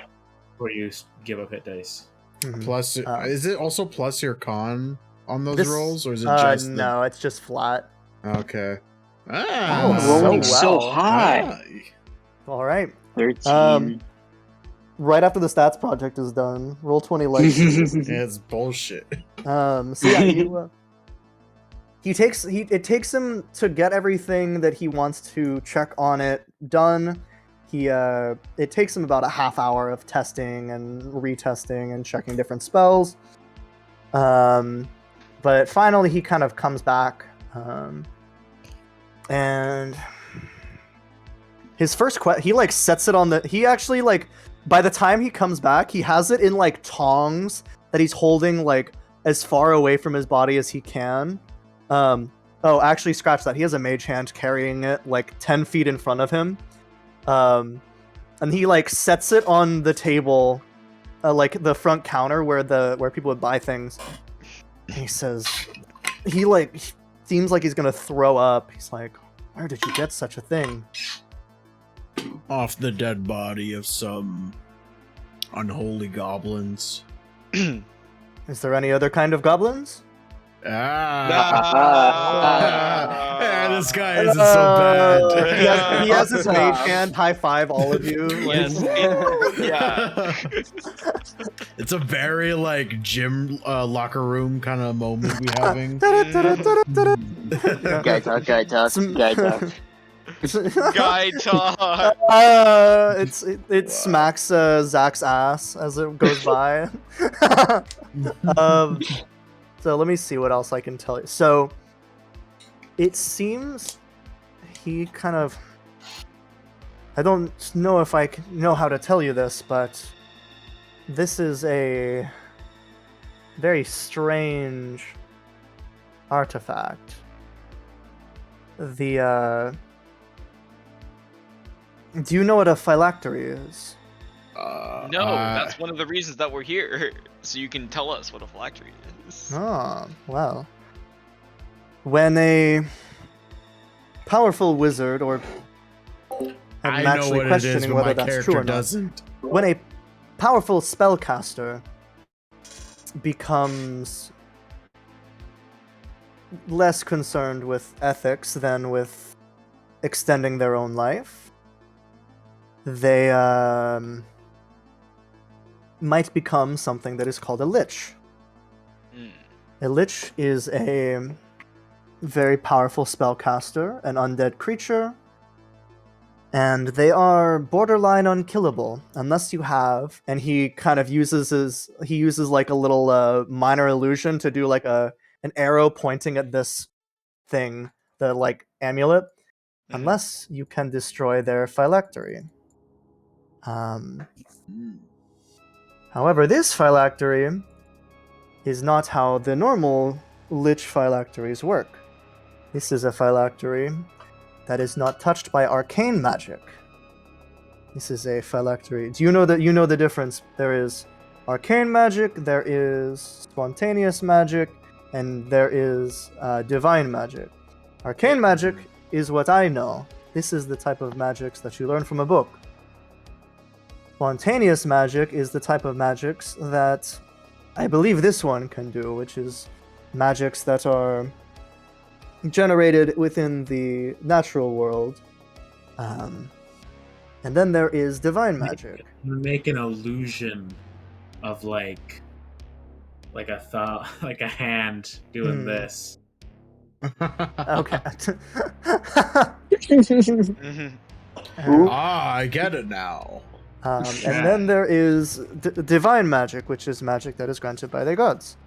before you give up hit dice. mhm. Plus, is it also plus your con on those This- rolls, or is it just the- no, it's just flat. Okay. Oh, Ah, rolling so so well. high. All right. 13. Right after the stats project is done, roll 20 like. It's bullshit. So yeah, you, it takes him to get everything that he wants to check on it done. It takes him about a half hour of testing and retesting and checking different spells. But finally he kind of comes back, and his first he like sets it on he actually like, by the time he comes back, he has it in like tongs that he's holding like as far away from his body as he can. Oh, actually, scratch that. He has a mage hand carrying it like 10 feet in front of him. And he like sets it on the table, like the front counter where people would buy things. And he says, he seems like he's gonna throw up. He's like, "Where did you get such a thing?" Off the dead body of some unholy goblins. Is there any other kind of goblins? Yeah, this guy isn't so bad. He has his mage hand high five all of you. like- Yes. Yeah. It's a very like gym locker room kind of moment we having. Guy talk, guy talk, Some- guy talk. Guy talk. It smacks Zach's ass as it goes by. So let me see what else I can tell you. So it seems he kind of, I don't know if I know how to tell you this, but this is a very strange artifact. Do you know what a phylactery is? No, that's one of the reasons that we're here, so you can tell us what a phylactery is. Oh, well. When a powerful wizard, or I'm I know actually what it is, questioning but whether my that's character true or not. doesn't. When a powerful spellcaster becomes less concerned with ethics than with extending their own life, they might become something that is called a lich. Hmm. A lich is a very powerful spellcaster, an undead creature, and they are borderline unkillable unless you have. And he kind of uses like a little minor illusion to do like an arrow pointing at this thing, the like amulet, unless you can destroy their phylactery. However, this phylactery is not how the normal lich phylacteries work. This is a phylactery that is not touched by arcane magic. This is a phylactery. Do you know the difference? There is arcane magic, there is spontaneous magic, and there is divine magic. Arcane magic is what I know. This is the type of magics that you learn from a book. Spontaneous magic is the type of magics that I believe this one can do, which is magics that are generated within the natural world. And then there is divine magic. Make an illusion of like a thought, like a hand doing this. Okay. Mhm. Ooh. Ah, I get it now. And then there is divine magic, which is magic that is granted by the gods.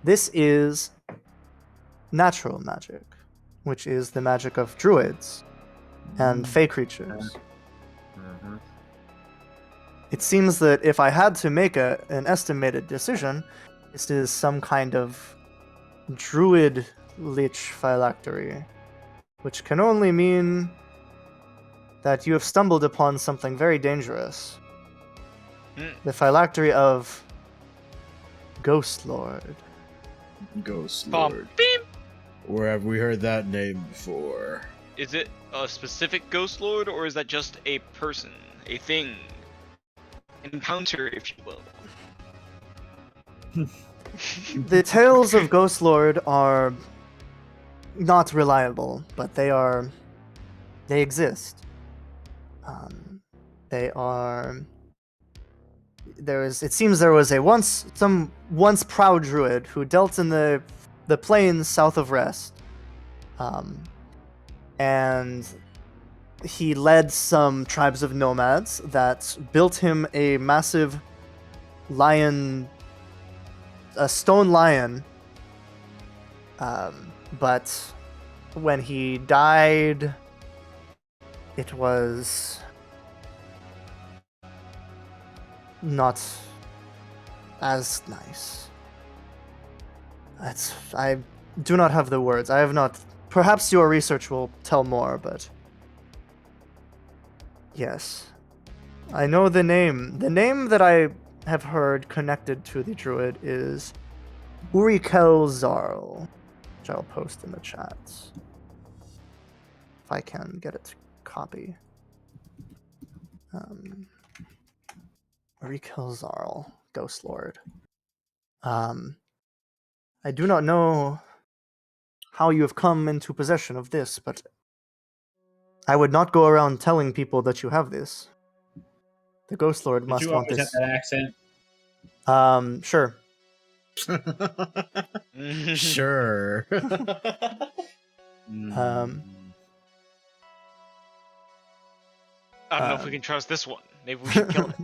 This is natural magic, which is the magic of druids and fey creatures. It seems that if I had to make an estimated decision, this is some kind of druid lich phylactery, which can only mean that you have stumbled upon something very dangerous. The phylactery of Ghost Lord. Ghost Bum. Lord. Beep. Where have we heard that name before? Is it a specific ghost lord, or is that just a person, a thing, encounter, if you will? The tales of Ghost Lord are not reliable, but they exist. They are. It seems there was some once proud druid who dealt in the plains south of Rest, and he led some tribes of nomads that built him a massive lion, a stone lion. But when he died, it was not as nice. I do not have the words. I have not. Perhaps your research will tell more, but yes, I know the name. The name that I have heard connected to the druid is Urikel Zarl, which I'll post in the chat if I can get it to copy. Urikel Zarl, Ghost Lord. I do not know how you have come into possession of this, but I would not go around telling people that you have this. The Ghost Lord Did must you want always have this. that accent? Sure. Sure. I don't know if we can trust this one. Maybe we should kill it.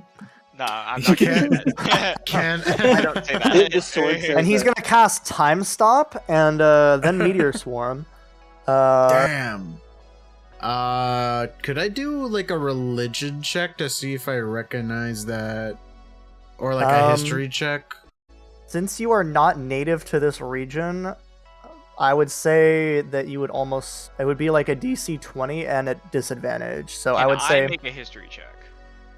Nah, I'm not gonna say that. I don't say that. The sword says And he's that. gonna cast Time Stop and then Meteor Swarm. Damn. Could I do like a religion check to see if I recognize that, or like a history check? Since you are not native to this region, I would say that you would almost. It would be like a DC 20 and at disadvantage. So I would say, make a history check.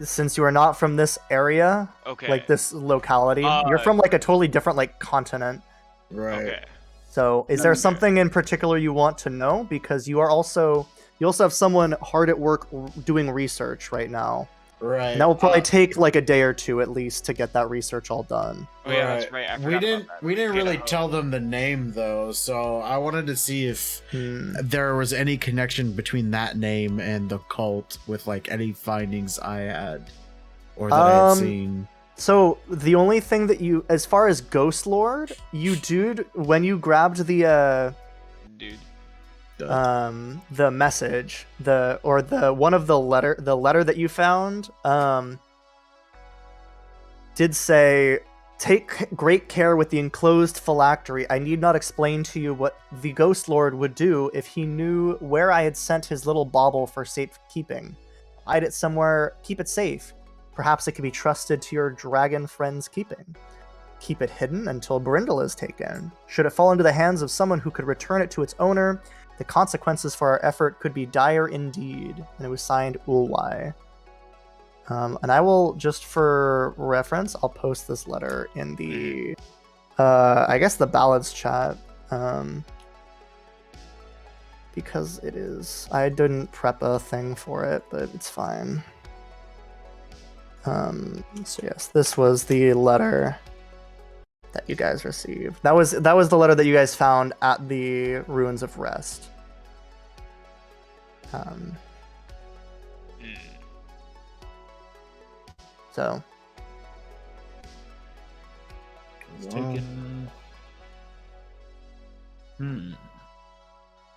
since you are not from this area, Okay. like this locality, you're from like a totally different like continent. Right. Okay. So is there Okay. something in particular you want to know? Because you also have someone hard at work doing research right now. Right. And that will probably take like a day or two at least to get that research all done. Oh yeah, that's right. I We forgot didn't. about that. We didn't Okay, really no. tell them the name though, so I wanted to see if there was any connection between that name and the cult, with like any findings I had or that I had seen. So the only thing that you, as far as Ghost Lord, when you grabbed the the message, the letter that you found, did say, "Take great care with the enclosed phylactery. I need not explain to you what the Ghost Lord would do if he knew where I had sent his little bauble for safekeeping. Hide it somewhere, keep it safe. Perhaps it could be trusted to your dragon friend's keeping. Keep it hidden until Brindle is taken. Should it fall into the hands of someone who could return it to its owner, the consequences for our effort could be dire indeed." And it was signed Ulwai. And I will, just for reference, I'll post this letter in the, I guess the Ballads chat, because it is, I didn't prep a thing for it, but it's fine. So yes, this was the letter that you guys received. That was the letter that you guys found at the Ruins of Rest. So.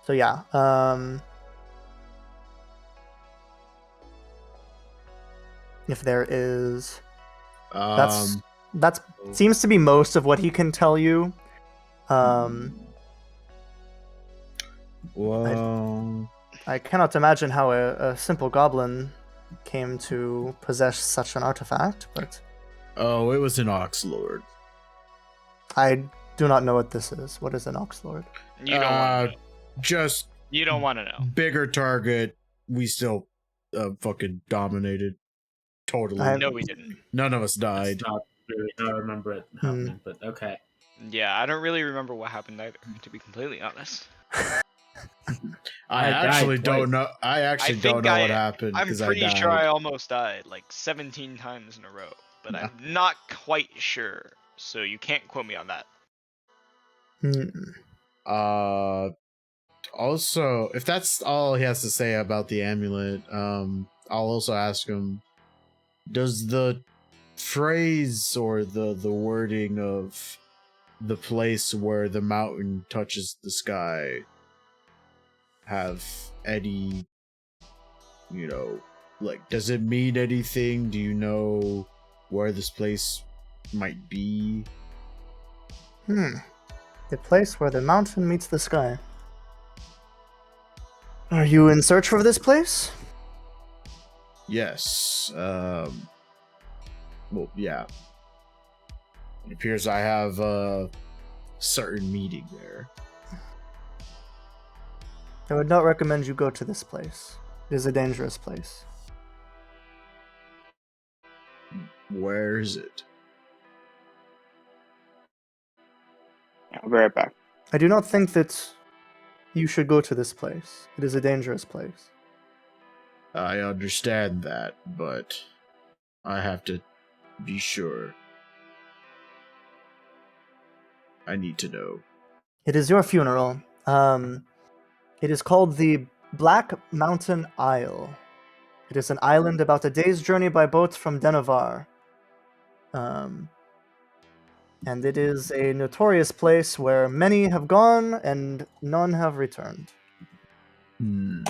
So yeah. If there is, Um, that's seems to be most of what he can tell you. well, I cannot imagine how a simple goblin came to possess such an artifact, but oh, it was an Ox Lord. I do not know what this is. What is an Oxlord? You don't want to know. Just You don't want to know. bigger target. We still fucking dominated. Totally. No, we didn't. None of us That's died. not really how I remember it happening, but okay. Yeah, I don't really remember what happened either, to be completely honest. I died actually twice. don't know. I actually don't know what happened I'm because I pretty died. sure I almost died like 17 times in a row, but I'm not quite sure. So you can't quote me on that. Also, if that's all he has to say about the amulet, I'll also ask him, does the phrase or the wording of the place where the mountain touches the sky have any, like, does it mean anything? Do you know where this place might be? The place where the mountain meets the sky. Are you in search for this place? Yes. Well, yeah. It appears I have a certain meeting there. I would not recommend you go to this place. It is a dangerous place. Where is it? I'll be right back. I do not think that you should go to this place. It is a dangerous place. I understand that, but I have to be sure. I need to know. It is your funeral. It is called the Black Mountain Isle. It is an island about a day's journey by boat from Denovar. And it is a notorious place where many have gone and none have returned. And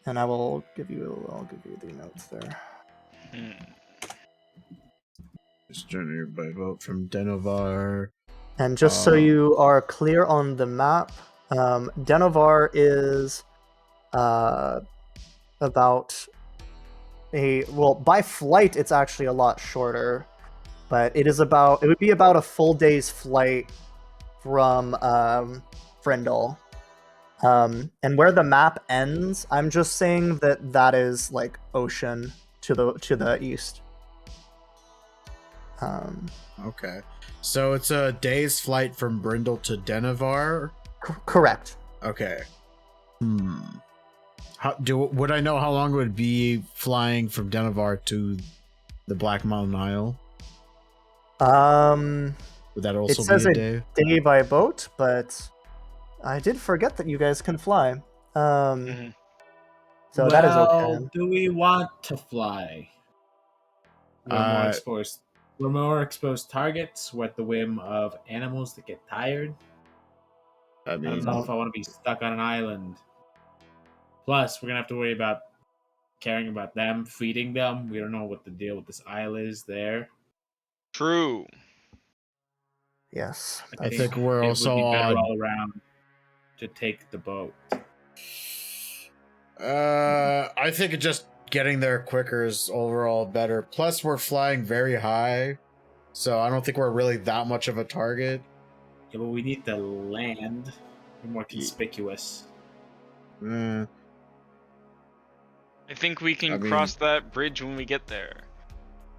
I'll give you the notes there. This journey by boat from Denovar. And just so you are clear on the map, Denovar is about by flight it's actually a lot shorter, but it would be about a full day's flight from Frindle. And where the map ends, I'm just saying that is like ocean to the east. Okay. So it's a day's flight from Brindle to Denovar? Correct. Okay. Would I know how long it would be flying from Denovar to the Black Mountain Isle? Would that also it says be a day by boat, but I did forget that you guys can fly. So that is okay. Do we want to fly? We're more exposed targets. We're at the whim of animals that get tired. I don't know if I want to be stuck on an island. Plus, we're going to have to worry about caring about them, feeding them. We don't know what the deal with this isle is there. True. Yes. I think we're also would be better on all around to take the boat. I think just getting there quicker is overall better. Plus, we're flying very high, so I don't think we're really that much of a target. Yeah, but we need to land. Be more conspicuous. I think we can cross that bridge when we get there.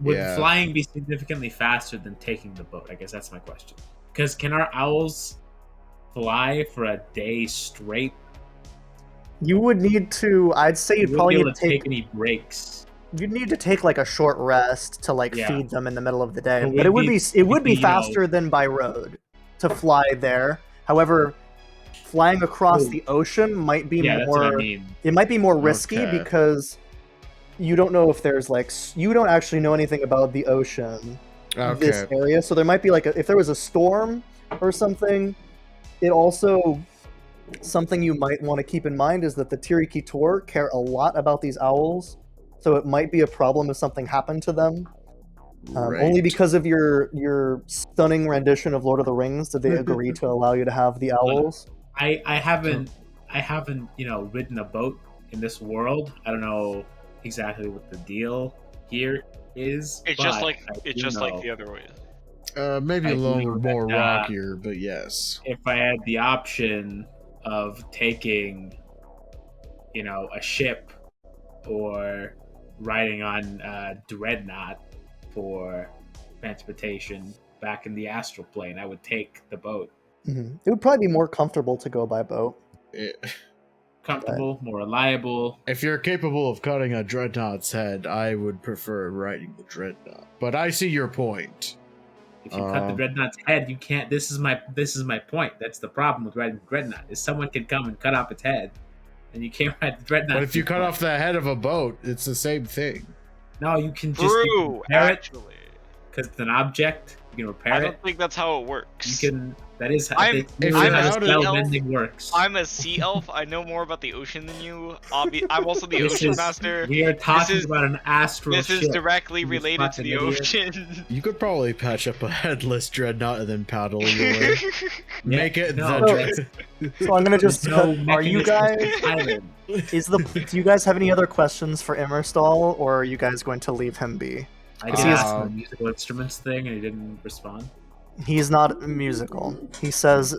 Would flying be significantly faster than taking the boat? I guess that's my question. Because can our owls fly for a day straight? You would need to. I'd say you'd probably need to take any breaks. You'd need to take like a short rest to feed them in the middle of the day. But it would be faster than by road to fly there. However, flying across the ocean might be more. That's what I mean. It might be more risky because you don't know if there's you don't actually know anything about the ocean, this area. So there might be if there was a storm or something. It also. Something you might want to keep in mind is that the Tiriki Tor care a lot about these owls, so it might be a problem if something happened to them. Right. Only because of your stunning rendition of Lord of the Rings did they agree to allow you to have the owls. I haven't ridden a boat in this world. I don't know exactly what the deal here is. It's just like the other way. Maybe a little more that, rockier, but yes. If I had the option of taking, a ship or riding on Dreadnought for transportation back in the astral plane, I would take the boat. Mm-hmm. It would probably be more comfortable to go by boat. Comfortable, more reliable. If you're capable of cutting a dreadnought's head, I would prefer riding the dreadnought. But I see your point. If you cut the dreadnought's head, you can't. This is my point. That's the problem with riding the dreadnought. Is someone can come and cut off its head, and you can't ride the dreadnought. But if you cut off the head of a boat, it's the same thing. No, you can just repair it because it's an object. You can repair it. I don't think that's how it works. You can. That is how I'm spellbending works. I'm a sea elf. I know more about the ocean than you. I'm also the ocean master. We are talking about an astral This ship. is directly related to the ocean. You could probably patch up a headless dreadnought and then paddle away. Make it So I'm gonna just. Are you guys? Do you guys have any other questions for Immerstall, or are you guys going to leave him be? I did ask the musical instruments thing, and he didn't respond. He's not musical. He says,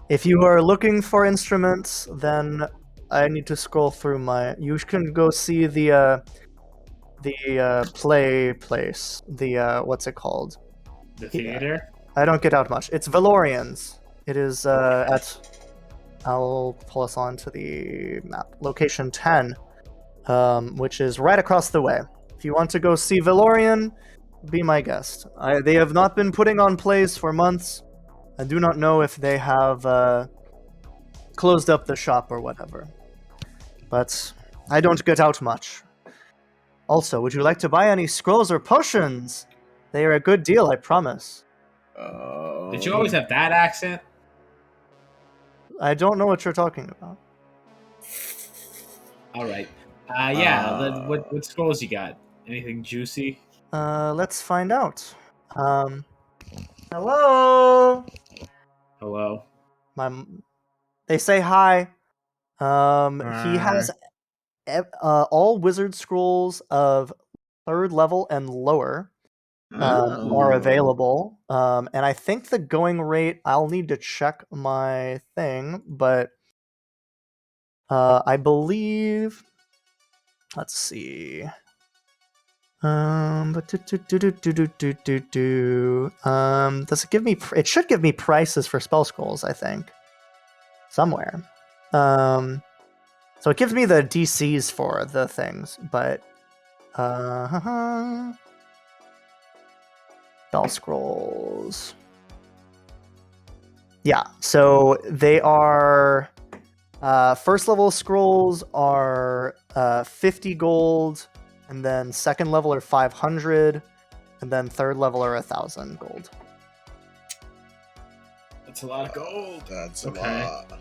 if you are looking for instruments, then I need to scroll through my... You can go see the play place. What's it called? The theater? I don't get out much. It's Valorian's. It is at... I'll pull us on to the map. Location 10, which is right across the way. If you want to go see Valorian, be my guest. They have not been putting on plays for months. I do not know if they have closed up the shop or whatever. But I don't get out much. Also, would you like to buy any scrolls or potions? They are a good deal, I promise. Did you always have that accent? I don't know what you're talking about. All right. What scrolls you got? Anything juicy? Let's find out. Hello. Hello. They say hi. He has all wizard scrolls of 3rd level and lower are available. And I think the going rate, I'll need to check my thing, but I believe, let's see. Does it give me? It should give me prices for spell scrolls, I think, somewhere. So it gives me the DCs for the things, but spell scrolls. Yeah, so they are 1st level scrolls are 50 gold. And then 2nd level are 500, and then 3rd level are 1,000 gold. That's a lot of gold. That's a lot.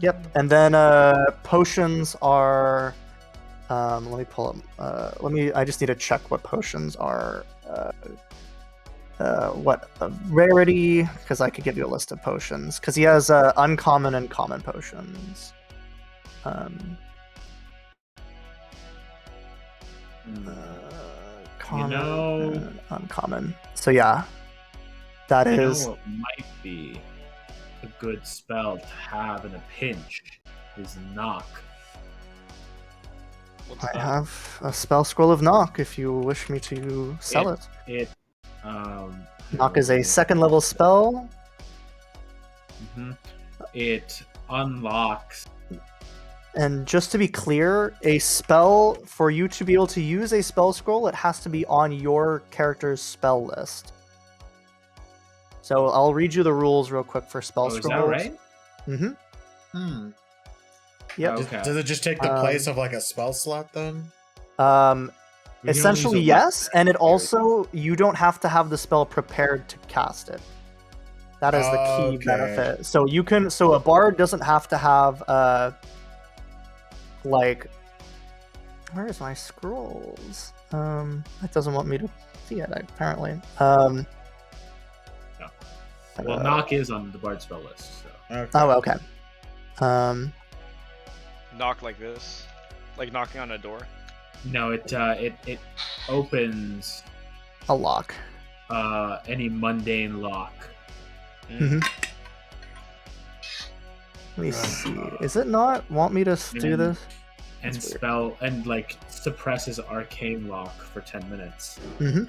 Yep. And then potions are. Let me pull up. I just need to check what potions are. What rarity? Because I could give you a list of potions. Because he has uncommon and common potions. Common, uncommon. So yeah, that is. What might be a good spell to have in a pinch is knock. I have a spell scroll of knock if you wish me to sell it. Knock is a 2nd level spell. Mm-hmm. It unlocks. And just to be clear, a spell, for you to be able to use a spell scroll, it has to be on your character's spell list. So I'll read you the rules real quick for spell scrolls. Is that right? Mm-hmm. Yep. Okay. Does it just take the place of like a spell slot then? Essentially, yes. And it also, you don't have to have the spell prepared to cast it. That is the key benefit. So a bard doesn't have to have like, where is my scrolls? It doesn't want me to see it apparently. No. Well, knock is on the bard spell list. So. Okay. Oh, okay. Knock like this, like knocking on a door. No, it opens A lock. any mundane lock. Mm-hmm. Let me see. Is it not want me to do this? And That's weird. spell and like suppresses arcane lock for 10 minutes. Mm-hmm.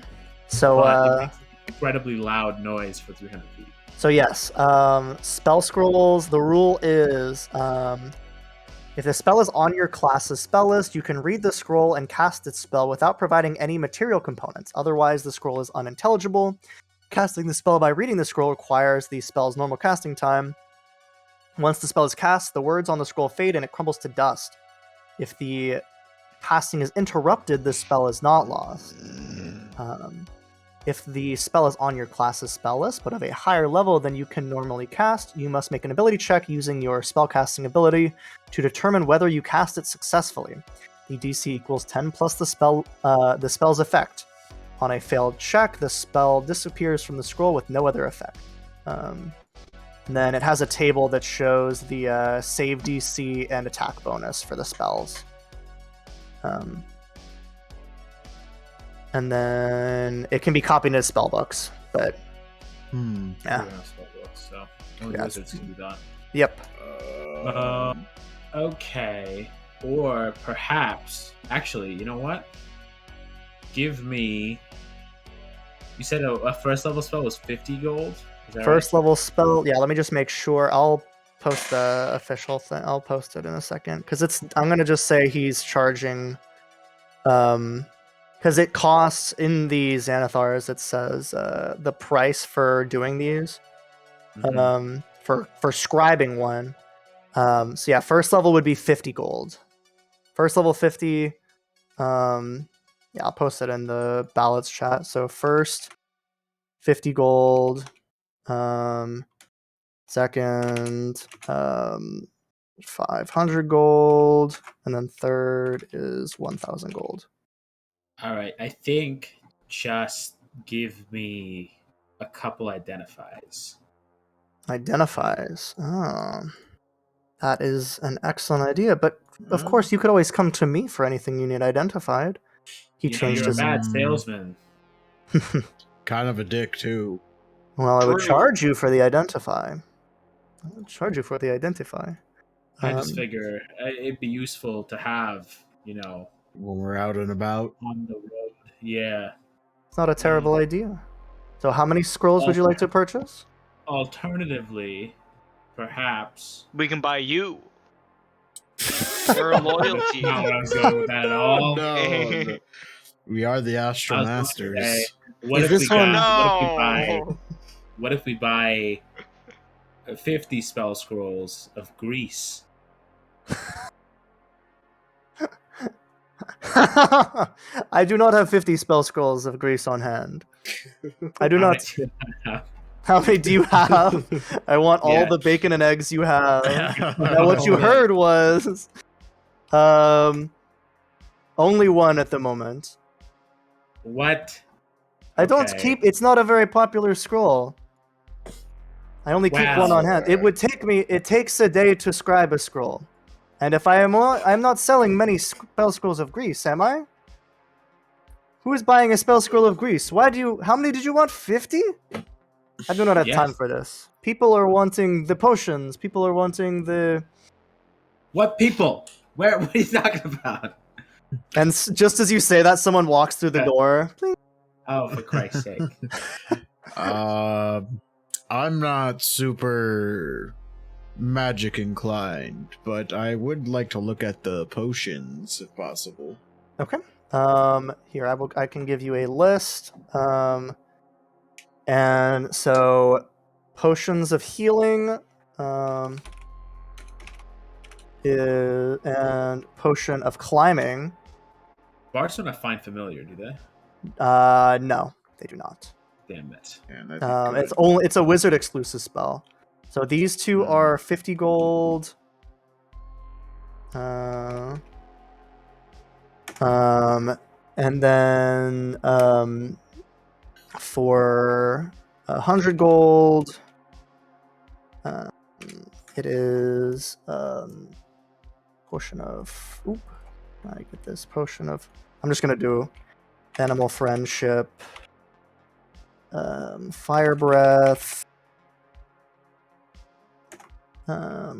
So But it makes incredibly loud noise for 300 feet. So yes, spell scrolls, the rule is if the spell is on your class's spell list, you can read the scroll and cast its spell without providing any material components. Otherwise, the scroll is unintelligible. Casting the spell by reading the scroll requires the spell's normal casting time. Once the spell is cast, the words on the scroll fade and it crumbles to dust. If the casting is interrupted, the spell is not lost. If the spell is on your class's spell list, but of a higher level than you can normally cast, you must make an ability check using your spellcasting ability to determine whether you cast it successfully. The DC equals 10 plus the spell's effect. On a failed check, the spell disappears from the scroll with no other effect. And then it has a table that shows the save DC and attack bonus for the spells. And then it can be copied into spell books, but yeah. So only Yeah. wizards can do that. Yep. Okay. Or perhaps, actually, you know what? Give me. You said a first level spell was 50 gold? Is that First level spell. Yeah, let me just make sure. I'll post the official thing. I'll post it in a second because I'm gonna just say he's charging. Because it costs in the Xanathars, it says the price for doing these, for scribing one. So yeah, first level would be 50 gold. First level 50. Yeah, I'll post it in the Ballads chat. So first 50 gold. Second 500 gold, and then third is 1,000 gold. All right, I think just give me a couple identifies. Identifies. Oh, that is an excellent idea. But of course, you could always come to me for anything you need identified. He changed You're his. a bad salesman. Kind of a dick too. Well, I would True. charge you for the identify. I would charge you for the identify. I just figure it'd be useful to have, When we're out and about. on the road. Yeah. It's not a terrible idea. So, how many scrolls would you like to purchase? Alternatively, perhaps. We can buy you. For loyalty. Not what I was going with that at all. No. We are the Astral I was gonna Masters. say, What Is if we this one- What if we buy 50 spell scrolls of Greece? I do not have 50 spell scrolls of Grease on hand. I do not. How many do you have? I want all the bacon and eggs you have. Now, what you heard was only one at the moment. What? I don't Okay. keep. It's not a very popular scroll. I only keep one on hand. It would take me. It takes a day to scribe a scroll, and if I'm not selling many spell scrolls of Greece, am I? Who is buying a spell scroll of Greece? Why do you? How many did you want? 50? I do not have time for this. People are wanting the potions. People are wanting the. What people? What are you talking about? And just as you say that, someone walks through the door. Oh, for Christ's sake! I'm not super magic inclined, but I would like to look at the potions if possible. Okay. Here I can give you a list. And so potions of healing, and potion of climbing. Bards don't have find familiar, do they? No, they do not. Damn it! Yeah, It's a wizard exclusive spell. So these two are 50 gold. And then for 100 gold, it is potion of. Oop, I get this potion of. I'm just gonna do animal friendship, fire breath,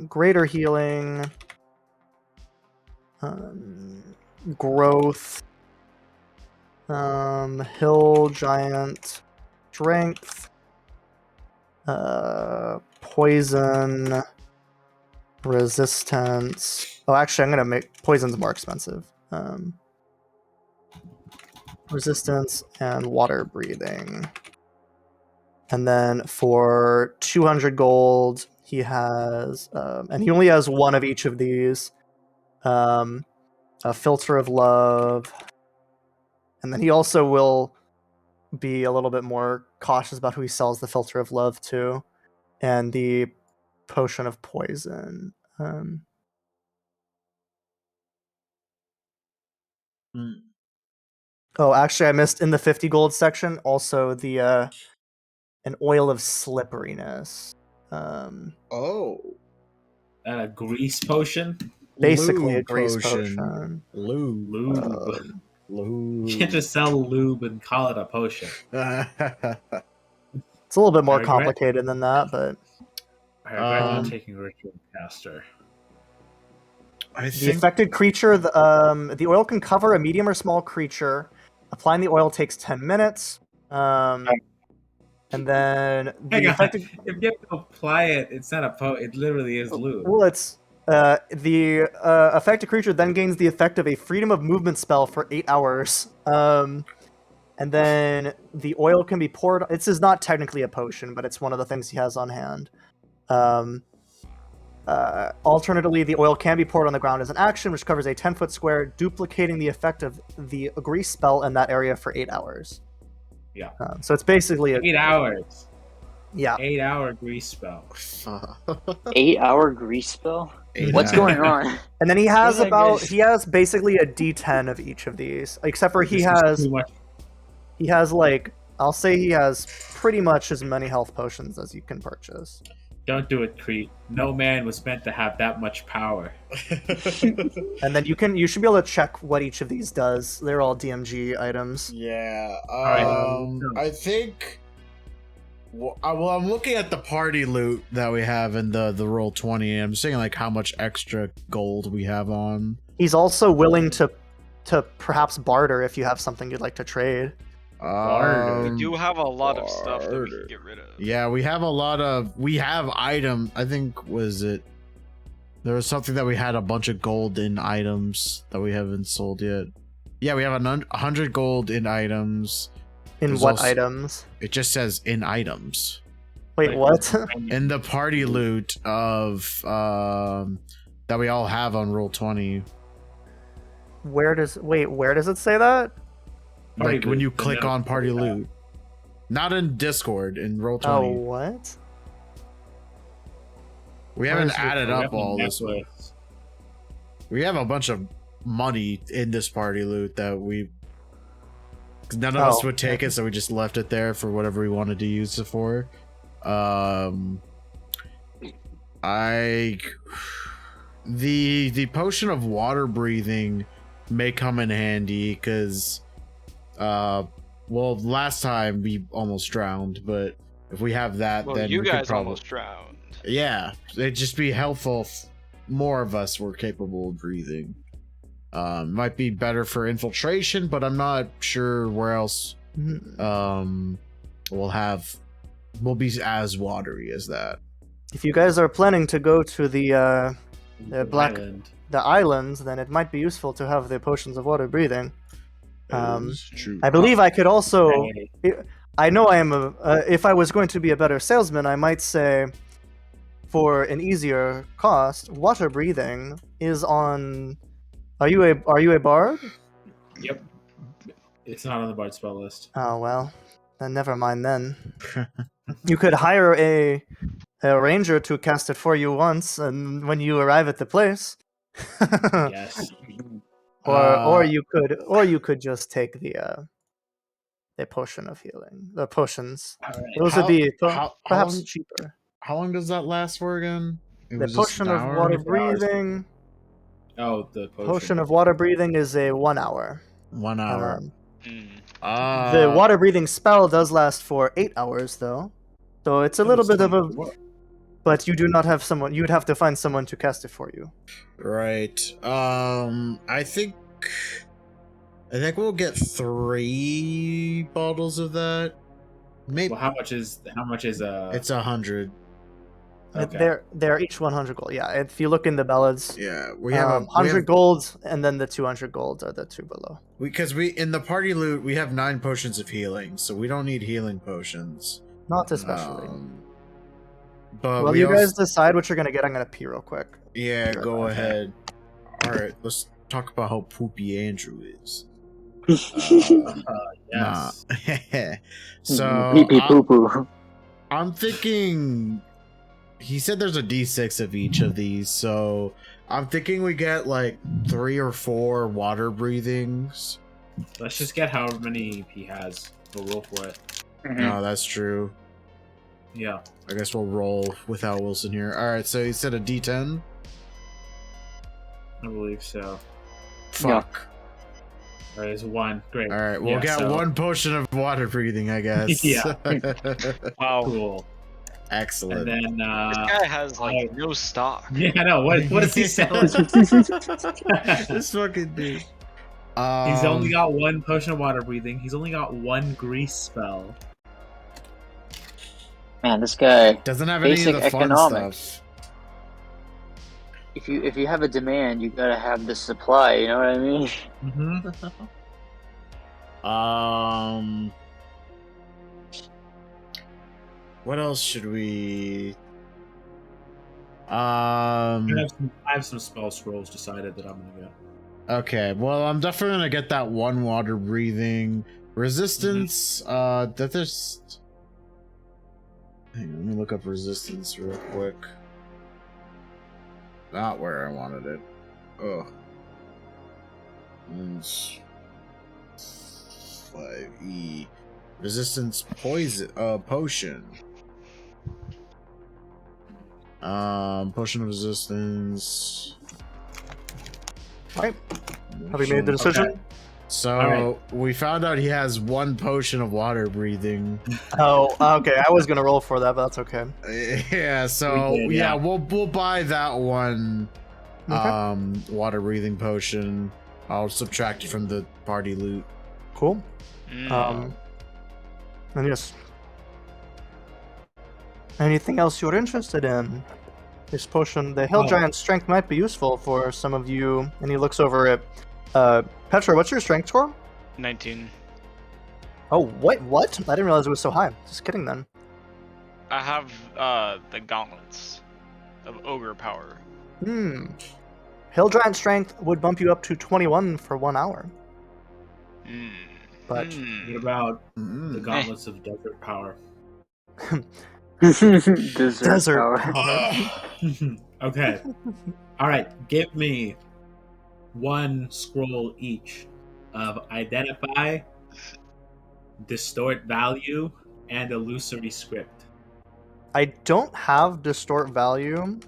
greater healing, growth, hill giant strength, poison, resistance. Oh, actually, I'm gonna make poison's more expensive. Resistance and water breathing. And then for 200 gold, he has, and he only has one of each of these. A filter of love. And then he also will be a little bit more cautious about who he sells the filter of love to. And the potion of poison. Oh, actually, I missed in the 50 gold section also the an oil of slipperiness. Oh. And a grease potion? Basically Lube a grease potion. potion. Lube. You can't just sell lube and call it a potion. It's a little bit more regret- complicated than that, but I regret not taking Ritual Caster. the affected creature, the oil can cover a medium or small creature. Applying the oil takes 10 minutes. And then the affected... If you have to apply it, it's not a it literally is lube. Well, it's the affected creature then gains the effect of a freedom of movement spell for 8 hours. And then the oil can be poured. This is not technically a potion, but it's one of the things he has on hand. Alternatively, the oil can be poured on the ground as an action, which covers a 10-foot square, duplicating the effect of the grease spell in that area for 8 hours. Yeah. So it's basically 8 hours. Yeah. 8-hour grease spell. 8-hour grease spell? What's going on? And then he has he has basically a D10 of each of these, except for he has like, I'll say he has pretty much as many health potions as you can purchase. Don't do it, Creed. No man was meant to have that much power. And then you should be able to check what each of these does. They're all DMG items. Yeah. Right. I think. Well, I'm looking at the party loot that we have in the Roll20, and I'm seeing like how much extra gold we have on. He's also willing to perhaps barter if you have something you'd like to trade. We do have a lot of stuff that we can get rid of. Yeah, we have item. I think there was something that we had a bunch of gold in items that we haven't sold yet. Yeah, we have 100 gold in items. In what items? It just says in items. Wait, what? In the party loot of that we all have on Roll20. Where does it say that? Like when you click on party loot. Not in Discord, in Roll20. Oh, what? We haven't added up all this. We have a bunch of money in this party loot that none of us would take it, so we just left it there for whatever we wanted to use it for. The potion of water breathing may come in handy because last time we almost drowned, but if we have that, then you we guys could almost drowned. Yeah, it'd just be helpful if more of us were capable of breathing. Might be better for infiltration, but I'm not sure where else we'll be as watery as that. If you guys are planning to go to the islands, then it might be useful to have the potions of water breathing. I believe I could also. I know I am if I was going to be a better salesman, I might say, for an easier cost, water breathing is on. Are you a bard? Yep. It's not on the bard spell list. Oh well, then never mind then. You could hire a ranger to cast it for you once, and when you arrive at the place. Yes. Or you could just take the potion of healing. The potions. All right. Those would be how perhaps long- cheaper. How long does that last for again? It The was just potion an of hour? water 24 hours. breathing. Oh, the Potion of water breathing is a 1 hour. 1 hour. The water breathing spell does last for 8 hours, though. So it's a little bit of a. But you do not have someone. You would have to find someone to cast it for you. Right. I think we'll get 3 bottles of that. Maybe. Well, how much is It's 100. Okay. They're each 100 gold. Yeah, if you look in the ballads, Yeah, we have 100 gold, and then the 200 gold are the two below. because we in the party loot we have 9 potions of healing, so we don't need healing potions. Not especially. But Well, we you guys also- decide what you're gonna get. I'm gonna pee real quick. Yeah, Sure, go okay. ahead. All right, let's talk about how poopy Andrew is. Yes. Nah. So Pee pee poo poo. I'm thinking he said there's a D6 of each of these, so I'm thinking we get like 3 or 4 water breathings. Let's just get however many he has. We'll roll for it. No, that's true. Yeah. I guess we'll roll without Wilson here. All right, so he said a D10. I believe so. Fuck. All right, it's 1. Great. All right, we'll Yeah, get so- 1 potion of water breathing, I guess. Yeah. Wow. Cool. Excellent. And then This guy has like no stock. yeah, I know. What is he selling? This fucking dude. He's only got 1 potion of water breathing. He's only got 1 grease spell. Man, this guy. doesn't have any basic of the fun economics. stuff. If you have a demand, you gotta have the supply. You know what I mean? Mm-hmm. What else should we? I have some spell scrolls decided that I'm gonna get. Okay, well, I'm definitely gonna get that 1 water breathing resistance. That there's. Hang on, let me look up resistance real quick. Not where I wanted it. Oh. 5E. Resistance poison potion. Potion of resistance. Right. Have we made the decision? Okay. So Alright. we found out he has 1 potion of water breathing. Oh, okay. I was gonna roll for that, but that's okay. Yeah, so We did, yeah, yeah. we'll buy that 1 Okay. water breathing potion. I'll subtract it from the party loot. Cool. Mm. And yes. Anything else you're interested in? This potion, the Hill Oh. Giant's strength might be useful for some of you. And he looks over at Petra. What's your strength score? 19. Oh, wait, what? I didn't realize it was so high. Just kidding then. I have the gauntlets of ogre power. Hill Giant strength would bump you up to 21 for 1 hour. Mm. But What about the Mm. gauntlets of desert power? Desert, power. Okay. All right. Give me 1 scroll each of identify, distort value, and illusory script. I don't have distort value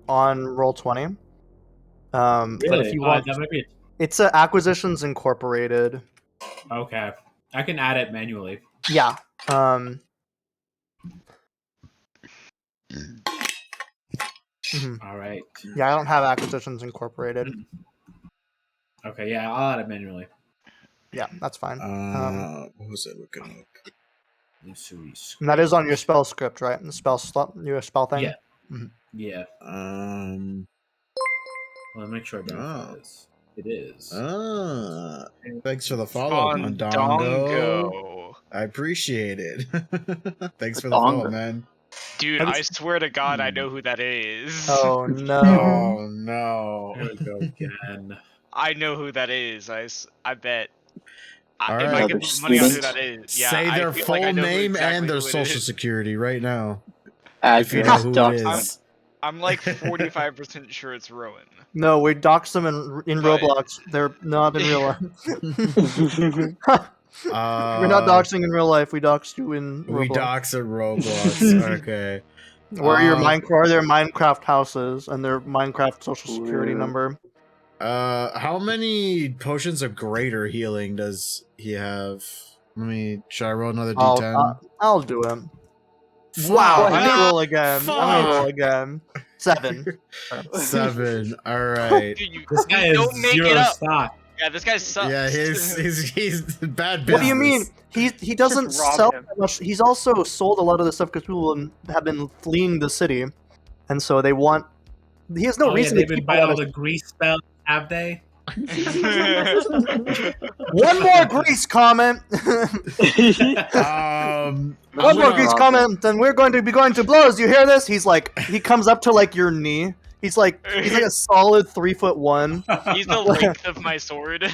on Roll20. But if you want, that might be it's Acquisitions Incorporated. okay. I can add it manually. Yeah. All right. Yeah, I don't have Acquisitions Incorporated. Okay. Yeah, I'll add it manually. Yeah, that's fine. What was I looking up? Illusory script. And that is on your spell script, right? The spell slot, your spell thing. Yeah. Yeah. Well, let me make sure I identify this. It is. Thanks for the follow, Mondongo. Mondongo. I appreciate it. Thanks for the follow, Mondongo. man. Dude, I swear to God, I know who that is. Oh no. Oh no. There we go again. I know who that is. I bet. All If right. I could put money on who that is, yeah, Say I their feel full like I know name exactly and their who it social is. security right now. If you know Address, who it document. is. I'm like 45% sure it's Rowan. No, we doxed them in But- Roblox. They're not in real life. We're We're not doxing in real life. We doxed you in Roblox. We dox at Roblox. Okay. Where your their Minecraft houses and their Minecraft social security number. How many potions of greater healing does he have? Should I roll another D10? I'll do him. Wow. I'm gonna roll again. Fuck. I'm gonna roll again. 7. 7. All right. Dude, This guy is don't make it zero up. stock. Yeah, this guy sucks. Yeah, he's bad business. What do you mean? He doesn't Just rob sell him. that much. He's also sold a lot of the stuff because people have been fleeing the city, and so they want. He has no reason they've to been keep buying all all this. the grease spells, have they? One more grease comment. One more grease comment, then we're going to be going to blows. You hear this? He's like, he comes up to like your knee. He's like a solid 3'1". He's the length of my sword.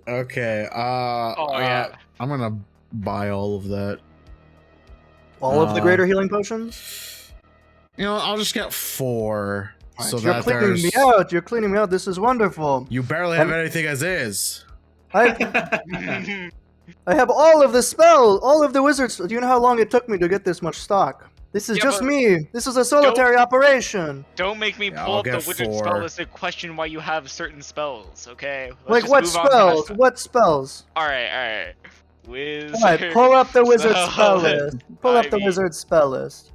Okay. Yeah. I'm gonna buy all of that. All of the greater healing potions. I'll just get 4. So You're that cleaning there's. me out. You're cleaning me out. This is wonderful. You barely have anything as is. I have all of the spells, all of the wizards. Do you know how long it took me to get this much stock? This is Yeah, just but- me. This is a solitary operation. Don't make me Yeah, pull I'll up the get wizard 4. spell list and question why you have certain spells, okay? Like Let's just what move on past spells? that. What spells? Alright. Wizard. Alright, pull up the wizard spell spell list. Pull up the Ivy. wizard spell list.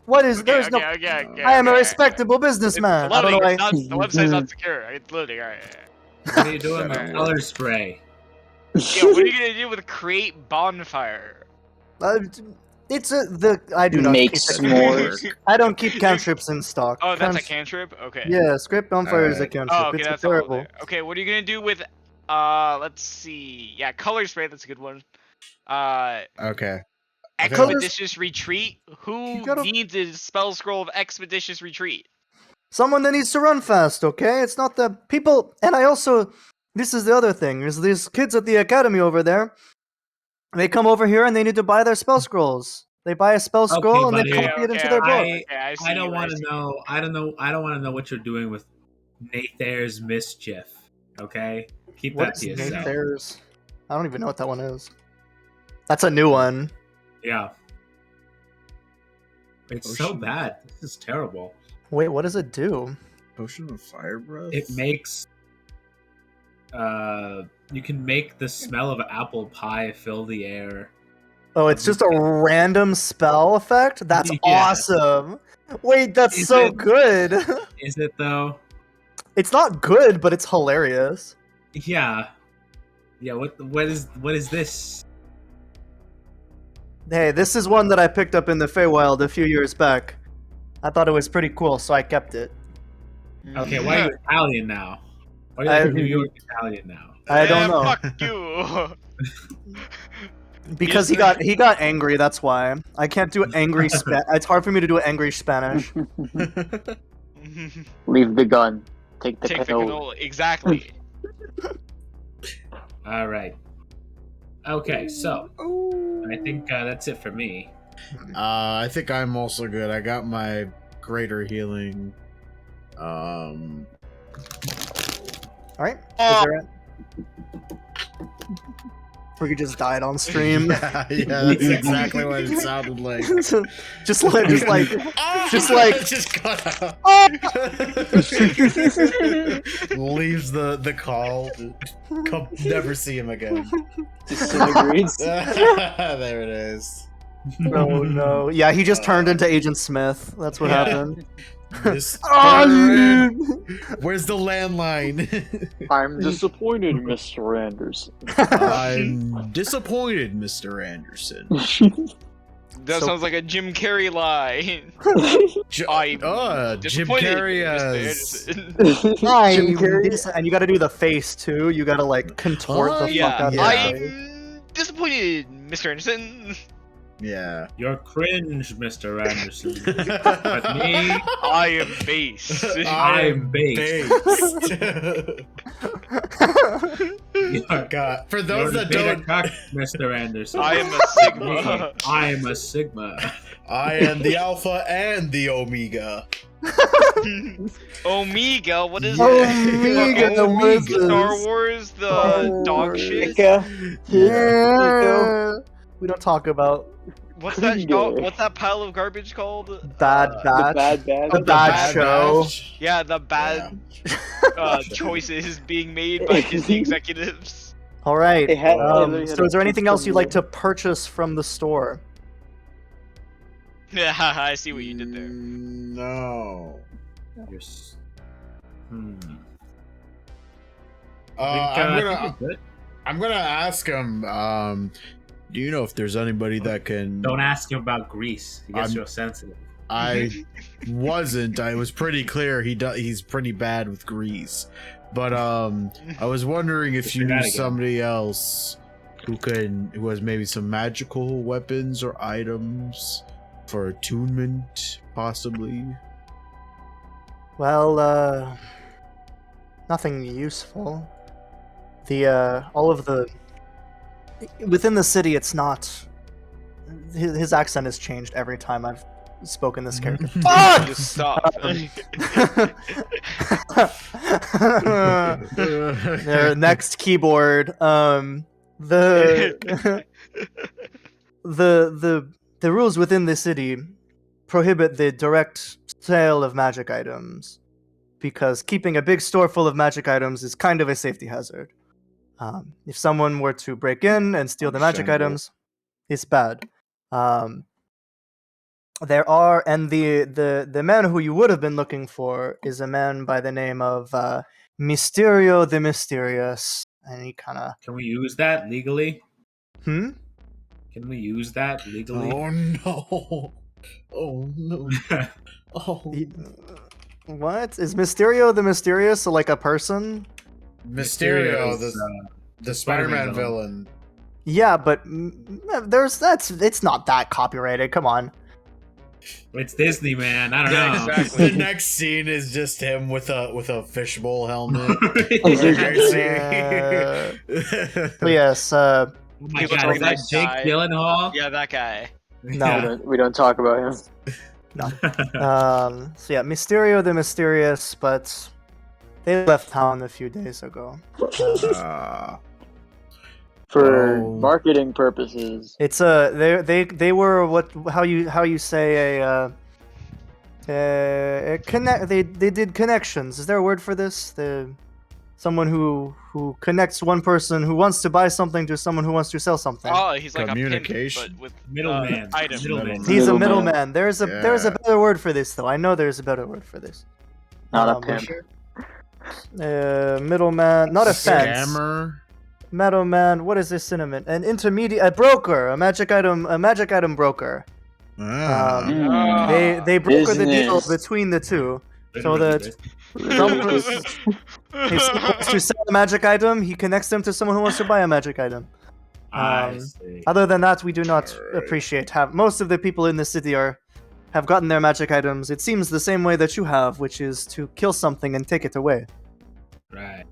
What is? There's no. Okay, I am a okay. respectable businessman. It's I don't know loading. why. It's not, the website's not secure. It's loading. Alright. What are you doing with color spray? Yeah, what are you gonna do with create bonfire? I do not Make keep s'mores. I don't keep cantrips in stock. Oh, that's a cantrip? Okay. Yeah, script bonfire is a Alright. cantrip. Oh, okay, it's that's all terrible. there. Okay, what are you gonna do with let's see. Yeah, color spray, that's a good one. Okay. Expeditious retreat. Who You gotta- needs a spell scroll of expeditious retreat? Someone that needs to run fast, okay? It's not the people. And I also, this is the other thing. Is these kids at the academy over there? They come over here and they need to buy their spell scrolls. They buy a spell scroll and they buddy. copy it into their book. I don't want to know. I don't want to know what you're doing with Nathair's mischief. Okay, keep What that is to yourself. Nathair's? I don't even know what that one is. That's a new one. Yeah, it's so bad. This is terrible. Wait, what does it do? Potion of fire breath. It makes. You can make the smell of apple pie fill the air. Oh, it's just a random spell effect? That's Yeah. awesome. Wait, that's Is so it? good. Is it though? It's not good, but it's hilarious. Yeah. Yeah. What is this? Hey, this is one that I picked up in the Feywild a few years back. I thought it was pretty cool, so I kept it. Okay, why are you Italian now? Why are you like a New York Italian now? I don't know. Fuck you. Because he got angry, that's why. I can't do angry It's hard for me to do angry Spanish. Leave the gun. Take the Take the canola. canola. Exactly. All right. Okay, so I think that's it for me. I think I'm also good. I got my greater healing. Alright. Or you just died on stream. Yeah, that's exactly what it sounded like. just like just cut out. oh! Leaves the call. Never see him again. Disintegrates. There it is. Oh no. Yeah, he just turned into Agent Smith. That's what Yeah. happened. Mr. Where's the landline? I'm disappointed, Mr. Anderson. I'm disappointed, Mr. Anderson. That So- sounds like a Jim Carrey line. I'm Jim disappointed, Carrey Mr. as... Anderson. Jim Carrey? And you gotta do the face too. You gotta like contort the fuck Yeah, out of yeah. the face. I'm disappointed, Mr. Anderson. Yeah. You're cringe, Mr. Anderson. But me, I am base. I'm based. God. For You're those the that beta don't... cuck, Mr. Anderson. I am a Sigma. I am a Sigma. I am the Alpha and the Omega. Omega, what is Omega, that? what is Star this? Wars, the Star dog Wars. shit. Yeah. We don't talk about What's that? Good. What's that pile of garbage called? Bad The Batch. Bad Batch. A bad show. Batch. Yeah, the bad choices being made by Disney executives. All right. They literally had So, a is there anything else you'd like to premiere. purchase from the store? Yeah, I see what you did there. No. I'm gonna ask him. Do you know if there's anybody that can? Don't ask him about Greece. He gets real sensitive. I wasn't. I was pretty clear. He's pretty bad with grease. But I was wondering if you knew somebody else who has maybe some magical weapons or items for attunement, possibly. Well, nothing useful. All of the within the city, it's not. His accent has changed every time I've spoken this character. Fuck! Just stop. Their next keyboard. The rules within the city prohibit the direct sale of magic items because keeping a big store full of magic items is kind of a safety hazard. If someone were to break in and steal the magic items, it's bad. There are, and the man who you would have been looking for is a man by the name of Mysterio the Mysterious, and he kind of. Can we use that legally? Hmm. Can we use that legally? Oh no! Oh no! Oh. What is Mysterio the Mysterious? Like a person? Mysterio, is, the Spider-Man villain. Yeah, but it's not that copyrighted. Come on. It's Disney, man. I don't Yeah, know. exactly. The next scene is just him with a fishbowl helmet. Yes. Oh my People god, told is that me Jake die. Gyllenhaal? Yeah, that guy. No. We don't talk about him. So yeah, Mysterio the Mysterious, but they left town a few days ago. For marketing purposes. It's they were how you say they did connections. Is there a word for this? Someone who connects one person who wants to buy something to someone who wants to sell something. Oh, he's like Communication. a pimp, but with Middleman. items. Middleman. He's a Middleman. middleman. There's a better word for this though. I know there's a better word for this. Not a pimp. Middleman, not a fence. Scammer. Middleman. What is this synonym? An intermediate, a broker, a magic item broker. They broker the deal Business. between the two, so that someone if someone wants to sell a magic item, he connects them to someone who wants to buy a magic item. I see. Other than that, we do not appreciate. Most of the people in the city have gotten their magic items. It seems the same way that you have, which is to kill something and take it away. Right.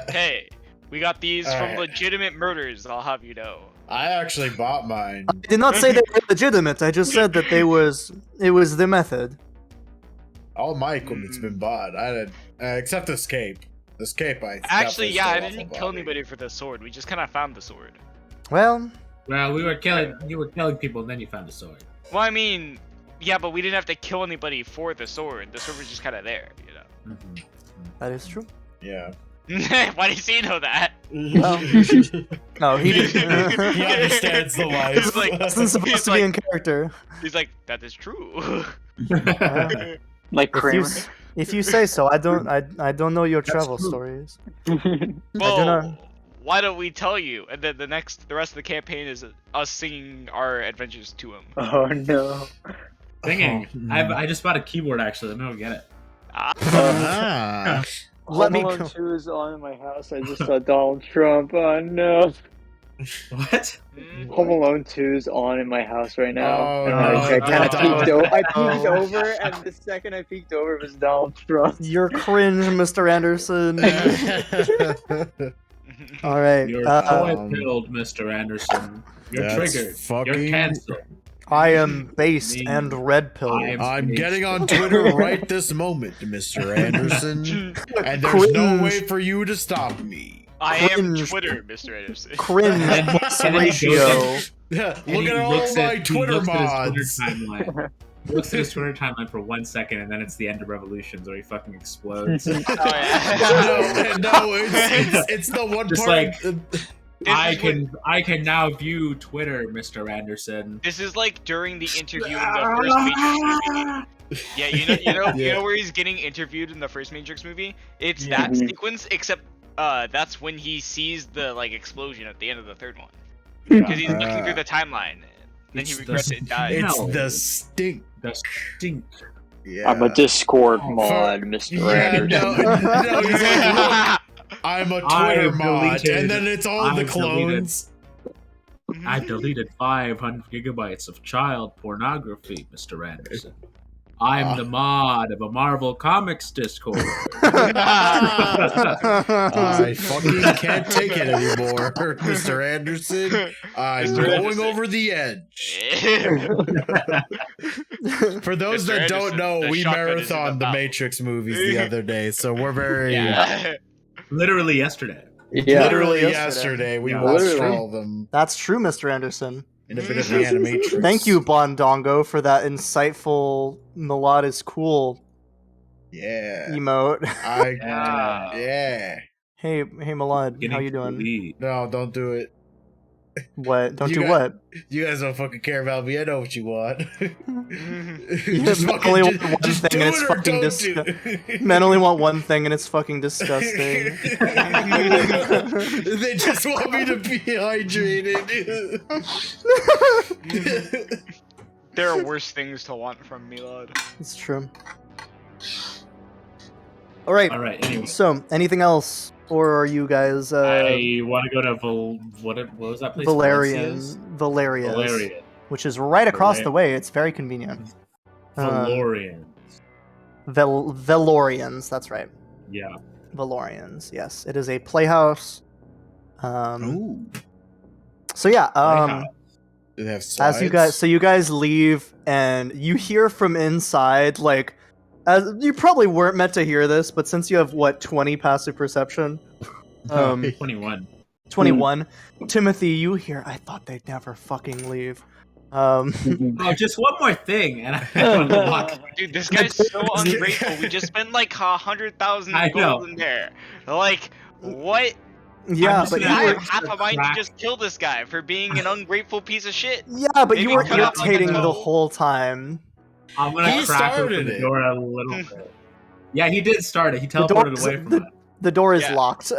Hey, we got these from Alright. legitimate murders, I'll have you know. I actually bought mine. I did not say they were legitimate. I just said that it was the method. All my equipment's been bought. I did, except this cape. This cape, Actually, yeah, I definitely stole didn't off a kill body. anybody for the sword. We just kind of found the sword. Well, Well, you were killing people, and then you found the sword. Well, I mean, yeah, but we didn't have to kill anybody for the sword. The sword was just kind of there, you know. that is true. Yeah. Why does he know that? No, he didn't. He understands the life. He's like- Wasn't supposed He's to be like- in character. He's like, that is true. Like If Kramer. if you say so, I don't know your travel true. stories. Well, why don't we tell you? And then the rest of the campaign is us singing our adventures to him. Oh no. Singing. Oh, I just bought a keyboard actually. Let me go get it. Ah. Let me Home Alone go. 2 is on in my house. I just saw Donald Trump. Oh no. What? Mm. Home Alone 2 is on in my house right now. Oh, And no. I God. peeked over, and the second I peeked over, it was Donald Trump. You're cringe, Mr. Anderson. All right. You're Um, toy pilled, Mr. Anderson. You're That's triggered. fucking- You're canceled. I am based and red pilled. I'm getting on Twitter right this moment, Mr. Anderson, and there's no way for you to stop me. I am Twitter, Mr. Anderson. Cringe ratio. Yeah, look at all my Twitter mods. He looks at his Twitter timeline for 1 second, and then it's the end of Revolutions, where he fucking explodes. No, it's the one just part. Like, I can now view Twitter, Mr. Anderson. This is like during the interview in the first Matrix movie. Yeah, you know where he's getting interviewed in the first Matrix movie? It's that sequence, except that's when he sees the like explosion at the end of the third one. Because he's looking through the timeline. Then he regrets it and dies. It's the stink. The stink. Yeah. I'm a Discord mod, Mr. Anderson. No, he's like, look, I'm a Twitter mod, and then it's all the clones. I've deleted 500 gigabytes of child pornography, Mr. Anderson. I'm the mod of a Marvel Comics Discord. I fucking can't take it anymore, Mr. Anderson. I'm going over the edge. For those Mr. that Anderson, don't know, the we shotgun is in marathoned the mouth. Matrix movies the other day, so we're very... Literally yesterday. Yeah. Literally yesterday, we watched all of them. That's true, Mr. Anderson. In a bit of the animatrix. Thank you, Bondongo, for that insightful Milad is cool emote. Yeah. Hey, Milad, how you doing? No, don't do it. What? Don't do guys, what? You guys don't fucking care about me. I know what you want. Only want one thing and it's fucking disgusting. Men only want one thing and it's fucking disgusting. They just want me to be hydrated. There are worse things to want from Milad. It's true. All right. Anyway. So, anything else? Or are you guys... I want to go to what was that place? Valerian, Valerian. Which is right across the way. It's very convenient. Valorians. Valorians, that's right. Yeah. Valorians, yes. It is a playhouse. Ooh. So yeah, Do they have slides? you guys leave and you hear from inside, like, as you probably weren't meant to hear this, but since you have 20 passive perception, 21. 21. Timothy, you hear? I thought they'd never fucking leave. Oh, just one more thing, and I want to walk. Dude, this guy's so ungrateful. We just spent like 100,000 gold in there. Like, what? Yeah, but I have half a mind to just kill this guy for being an ungrateful piece of shit. Yeah, but you were cut off irritating like a the toe. whole time. I'm gonna crack open the door a little bit. Yeah, he did start it. He teleported away from it. The door is locked.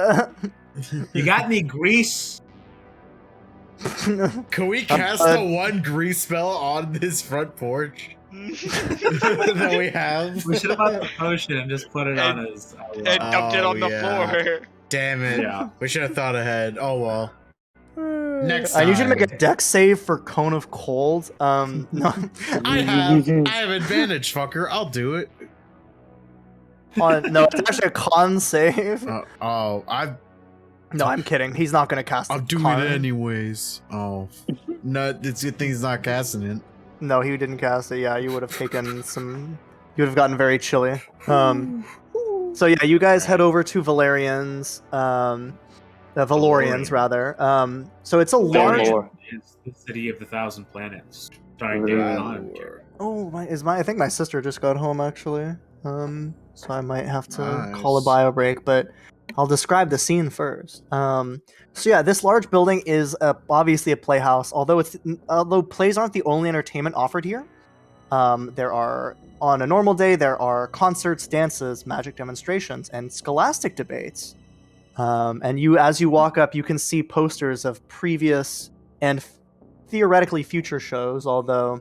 You got any grease? Can we cast the one grease spell on this front porch that we have? We should have bought the potion and just put it on his... And dumped it on the floor. Damn it. Yeah. We should have thought ahead. Oh well. Next time. I need you to make a dex save for Cone of Cold. No. I have advantage, fucker. I'll do it. No, it's actually a con save. No, I'm kidding. He's not going to cast I'll do it anyways. Oh. No, it's a good thing he's not casting it. No, he didn't cast it. Yeah, you would have taken some... You would have gotten very chilly. So yeah, you guys head over to Valerian's... Valorians, rather. So it's a large... It's the city of the 1,000 planets. Starring David Bond. Oh, I think my sister just got home, actually. So I might have to call a bio break, but I'll describe the scene first. So yeah, this large building is obviously a playhouse, although plays aren't the only entertainment offered here. There are, on a normal day, there are concerts, dances, magic demonstrations, and scholastic debates. And as you walk up, you can see posters of previous and theoretically future shows, although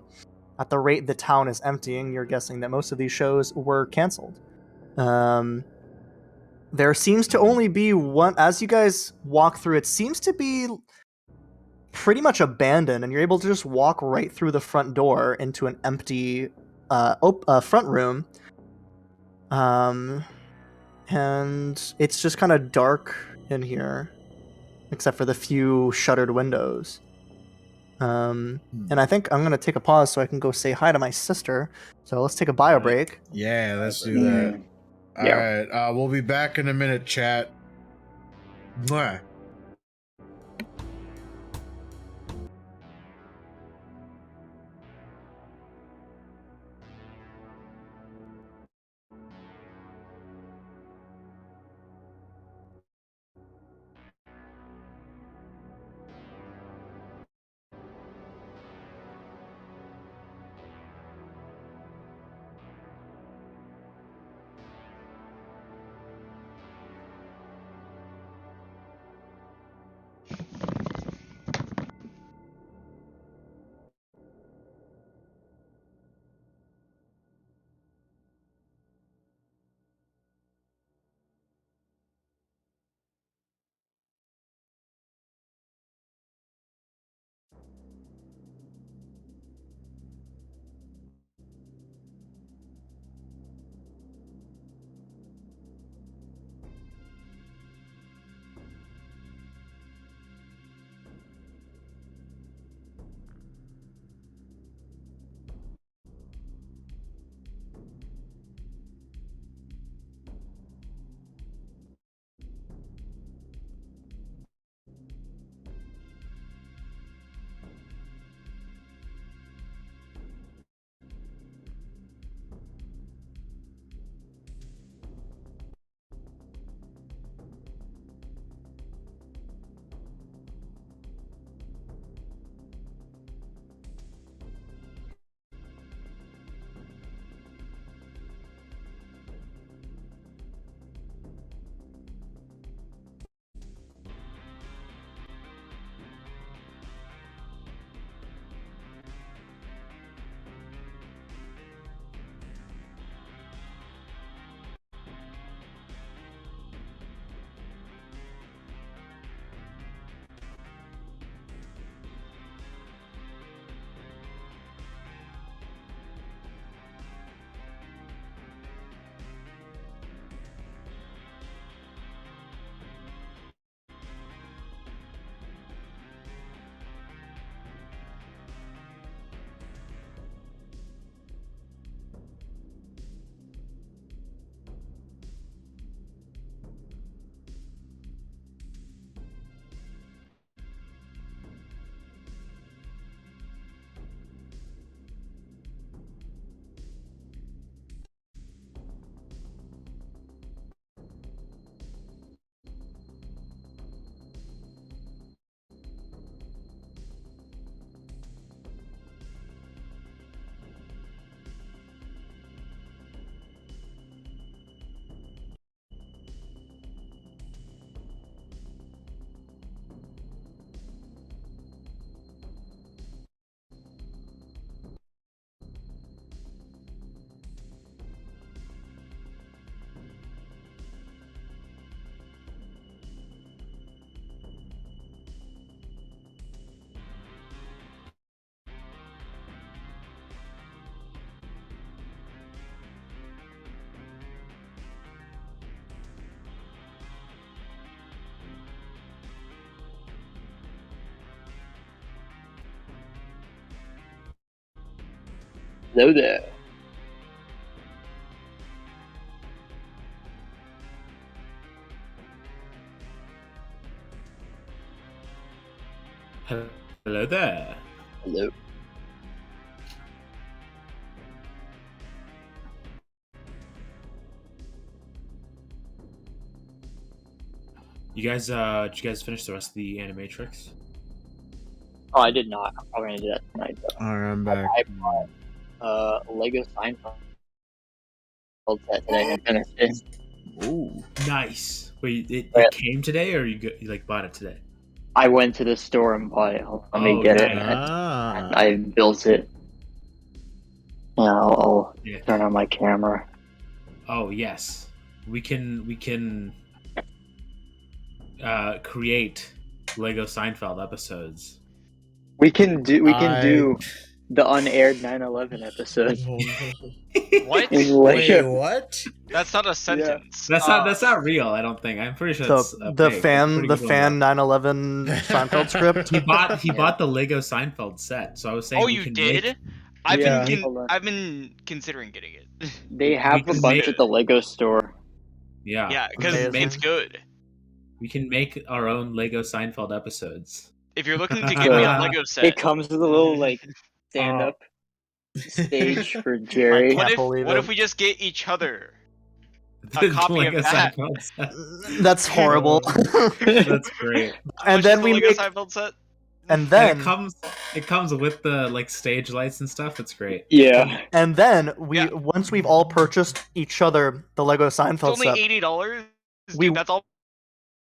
at the rate the town is emptying, you're guessing that most of these shows were canceled. There seems to only be one, as you guys walk through, it seems to be pretty much abandoned, and you're able to just walk right through the front door into an empty front room. And it's just kind of dark in here, except for the few shuttered windows. And I think I'm gonna take a pause so I can go say hi to my sister. So let's take a bio break. Yeah, let's do that. All right, we'll be back in a minute, chat. Mwah. Hello there. Hello there. Hello. Did you guys finish the rest of the Animatrix? Oh, I did not. I'm probably gonna do that tonight though. All right, I'm back. I bought Lego Seinfeld set today and finished it. Ooh. Nice. Wait, it came today, or you like bought it today? I went to the store and bought it. Let me get it. And I built it. Yeah, I'll turn on my camera. Oh yes, we can create Lego Seinfeld episodes. We can do the unaired 9/11 episode. What? Wait, what? That's not a sentence. That's not real. I don't think. I'm pretty sure that's the fake. fan Pretty good one, 9/11 Seinfeld script. He bought the Lego Seinfeld set. So I was saying. Oh, you did? I've been considering getting it. They have a bunch at the Lego store. Yeah. Yeah, because it's good. We can make our own Lego Seinfeld episodes. If you're looking to get me a Lego set, it comes with a little stand-up stage for Jerry. What if we just get each other a copy of that? That's horrible. That's great. And then we Lego Seinfeld set. And then it comes with the stage lights and stuff. It's great. Yeah. And then once we've all purchased each other the Lego Seinfeld set, it's only $80. That's all.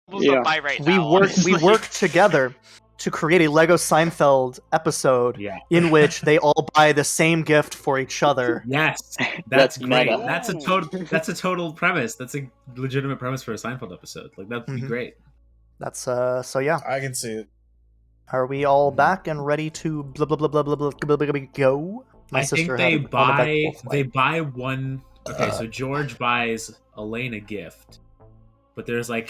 Buy right now. We work together to create a Lego Seinfeld episode in which they all buy the same gift for each other. Yes, that's great. Meta. That's a total premise. That's a legitimate premise for a Seinfeld episode. That'd be great. That's so yeah. I can see it. Are we all back and ready to blah blah blah blah blah blah blah blah go? I think they buy one. Okay, so George buys Elaine a gift, but there's the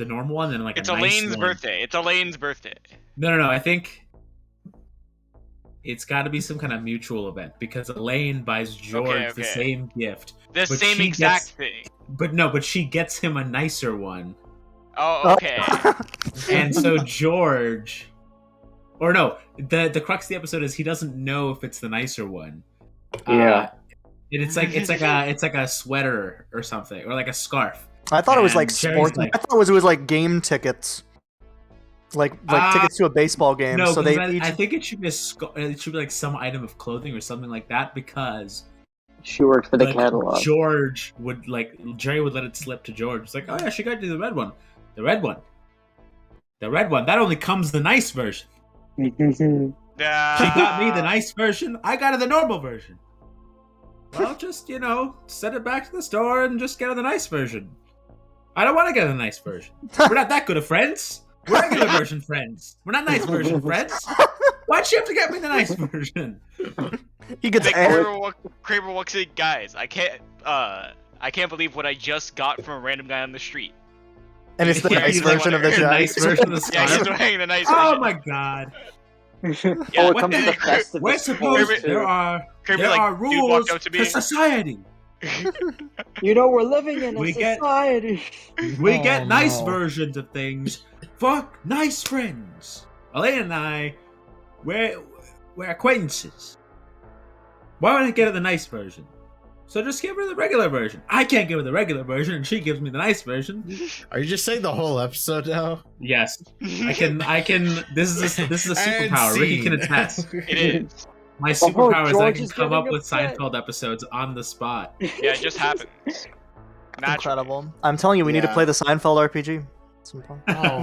normal one and it's a nice Elaine's one. birthday. It's Elaine's birthday. No. I think it's got to be some kind of mutual event because Elaine buys George the same gift, the same exact thing. But she gets him a nicer one. Oh, okay. And so George, or no, the crux of the episode is he doesn't know if it's the nicer one. Yeah. And it's like a sweater or something, or like a scarf. I thought it was like sports. I thought it was like game tickets, like tickets to a baseball game. No, so I think it should be like some item of clothing or something like that because she worked for the catalog. Jerry would let it slip to George. It's like, oh yeah, she got you the red one. The red one. That only comes the nice version. She got me the nice version. I got her the normal version. Well, just send it back to the store and just get her the nice version. I don't want to get her the nice version. We're not that good of friends. We're regular version friends. We're not nice version friends. Why'd she have to get me the nice version? He gets Kramer walks in, guys. I can't believe what I just got from a random guy on the street. And it's the nice version of the jacket. Nice version of the Yeah, he's wearing the nice version. Oh my god. Yeah, it comes with the festive. We're supposed there are rules to society. We're living in a society. We get nice versions of things for nice friends. Elaine and I, we're acquaintances. Why would I get her the nice version? So just give her the regular version. I can't give her the regular version, and she gives me the nice version. Are you just saying the whole episode now? Yes, I can. This is a superpower. Ricky can attest. It is. My superpower is that I can come up with Seinfeld episodes on the spot. Yeah, it just happens. Incredible. I'm telling you, we need to play the Seinfeld RPG.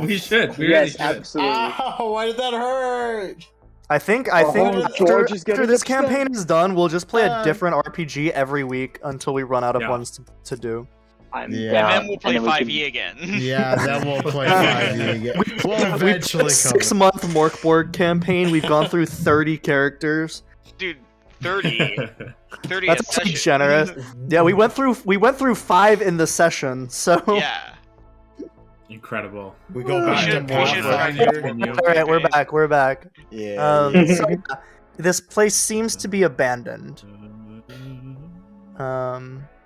We should. We really should. Absolutely. Ow, why did that hurt? I think after this campaign is done, we'll just play a different RPG every week until we run out of ones to do. And then we'll play 5e again. Yeah, then we'll play 5e again. We'll eventually come. 6-month Morkborg campaign. We've gone through 30 characters. Dude, 30. 30. That's pretty generous. Yeah, we went through 5 in the session. So yeah. Incredible. We go back to Morkborg. All right, we're back. Yeah. So, this place seems to be abandoned.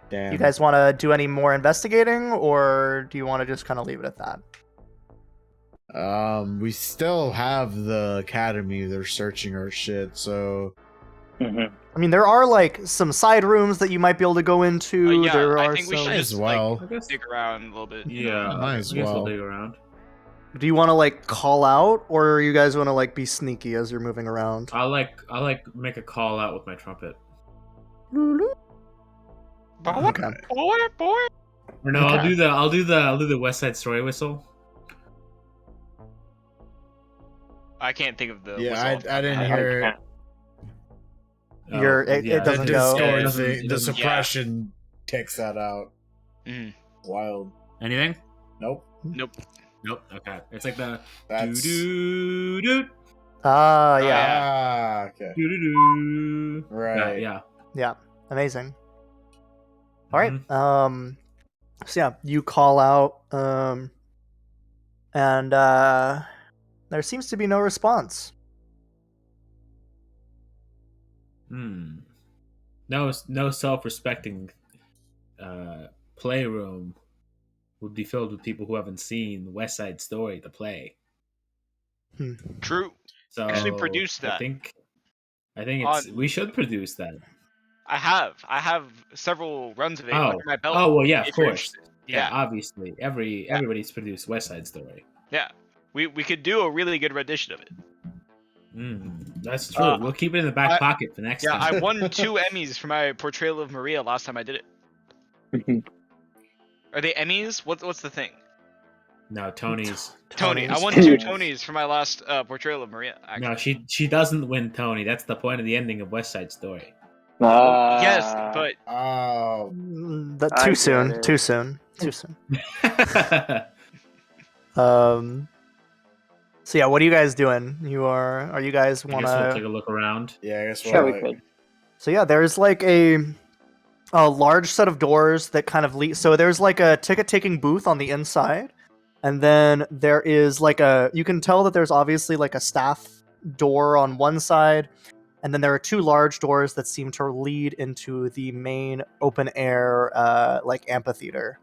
Damn. You guys want to do any more investigating, or do you want to just kind of leave it at that? We still have the academy. They're searching our shit, so. Mm-hmm. I mean, there are some side rooms that you might be able to go into. I think we should as well dig around a little bit. Yeah, might as well dig around. Do you want to call out, or are you guys want to be sneaky as you're moving around? I make a call out with my trumpet. Okay. Or no, okay. I'll do the West Side Story whistle. I can't think of the whistle. I didn't hear it. It doesn't go. The suppression takes that out. Mm. Wild. Anything? Nope. Okay. It's like the that's... doo doo doo. Yeah. Okay. Doo doo doo. Right. Yeah. Yeah. Amazing. All right. So yeah, you call out, and there seems to be no response. No self-respecting playroom would be filled with people who haven't seen West Side Story, the play. True. So actually produced that. I think we should produce that. I have several runs of it under my belt. Oh well, yeah, of course. Yeah, obviously, everybody's produced West Side Story. Yeah, we could do a really good rendition of it. That's true. We'll keep it in the back pocket for next time. Yeah, I won 2 Emmys for my portrayal of Maria last time I did it. Are they Emmys? What's the thing? No, Tony's. Tony. I won 2 Tonys for my last portrayal of Maria. Actually. No, she doesn't win Tony. That's the point of the ending of West Side Story. Yes, but too soon. Too soon. So yeah, what are you guys doing? Are you guys want to we'll take a look around? Yeah, I guess we could. So yeah, there's like a large set of doors that kind of lead. So there's like a ticket taking booth on the inside, and then there is like you can tell that there's obviously like a staff door on one side, and then there are 2 large doors that seem to lead into the main open air like amphitheater.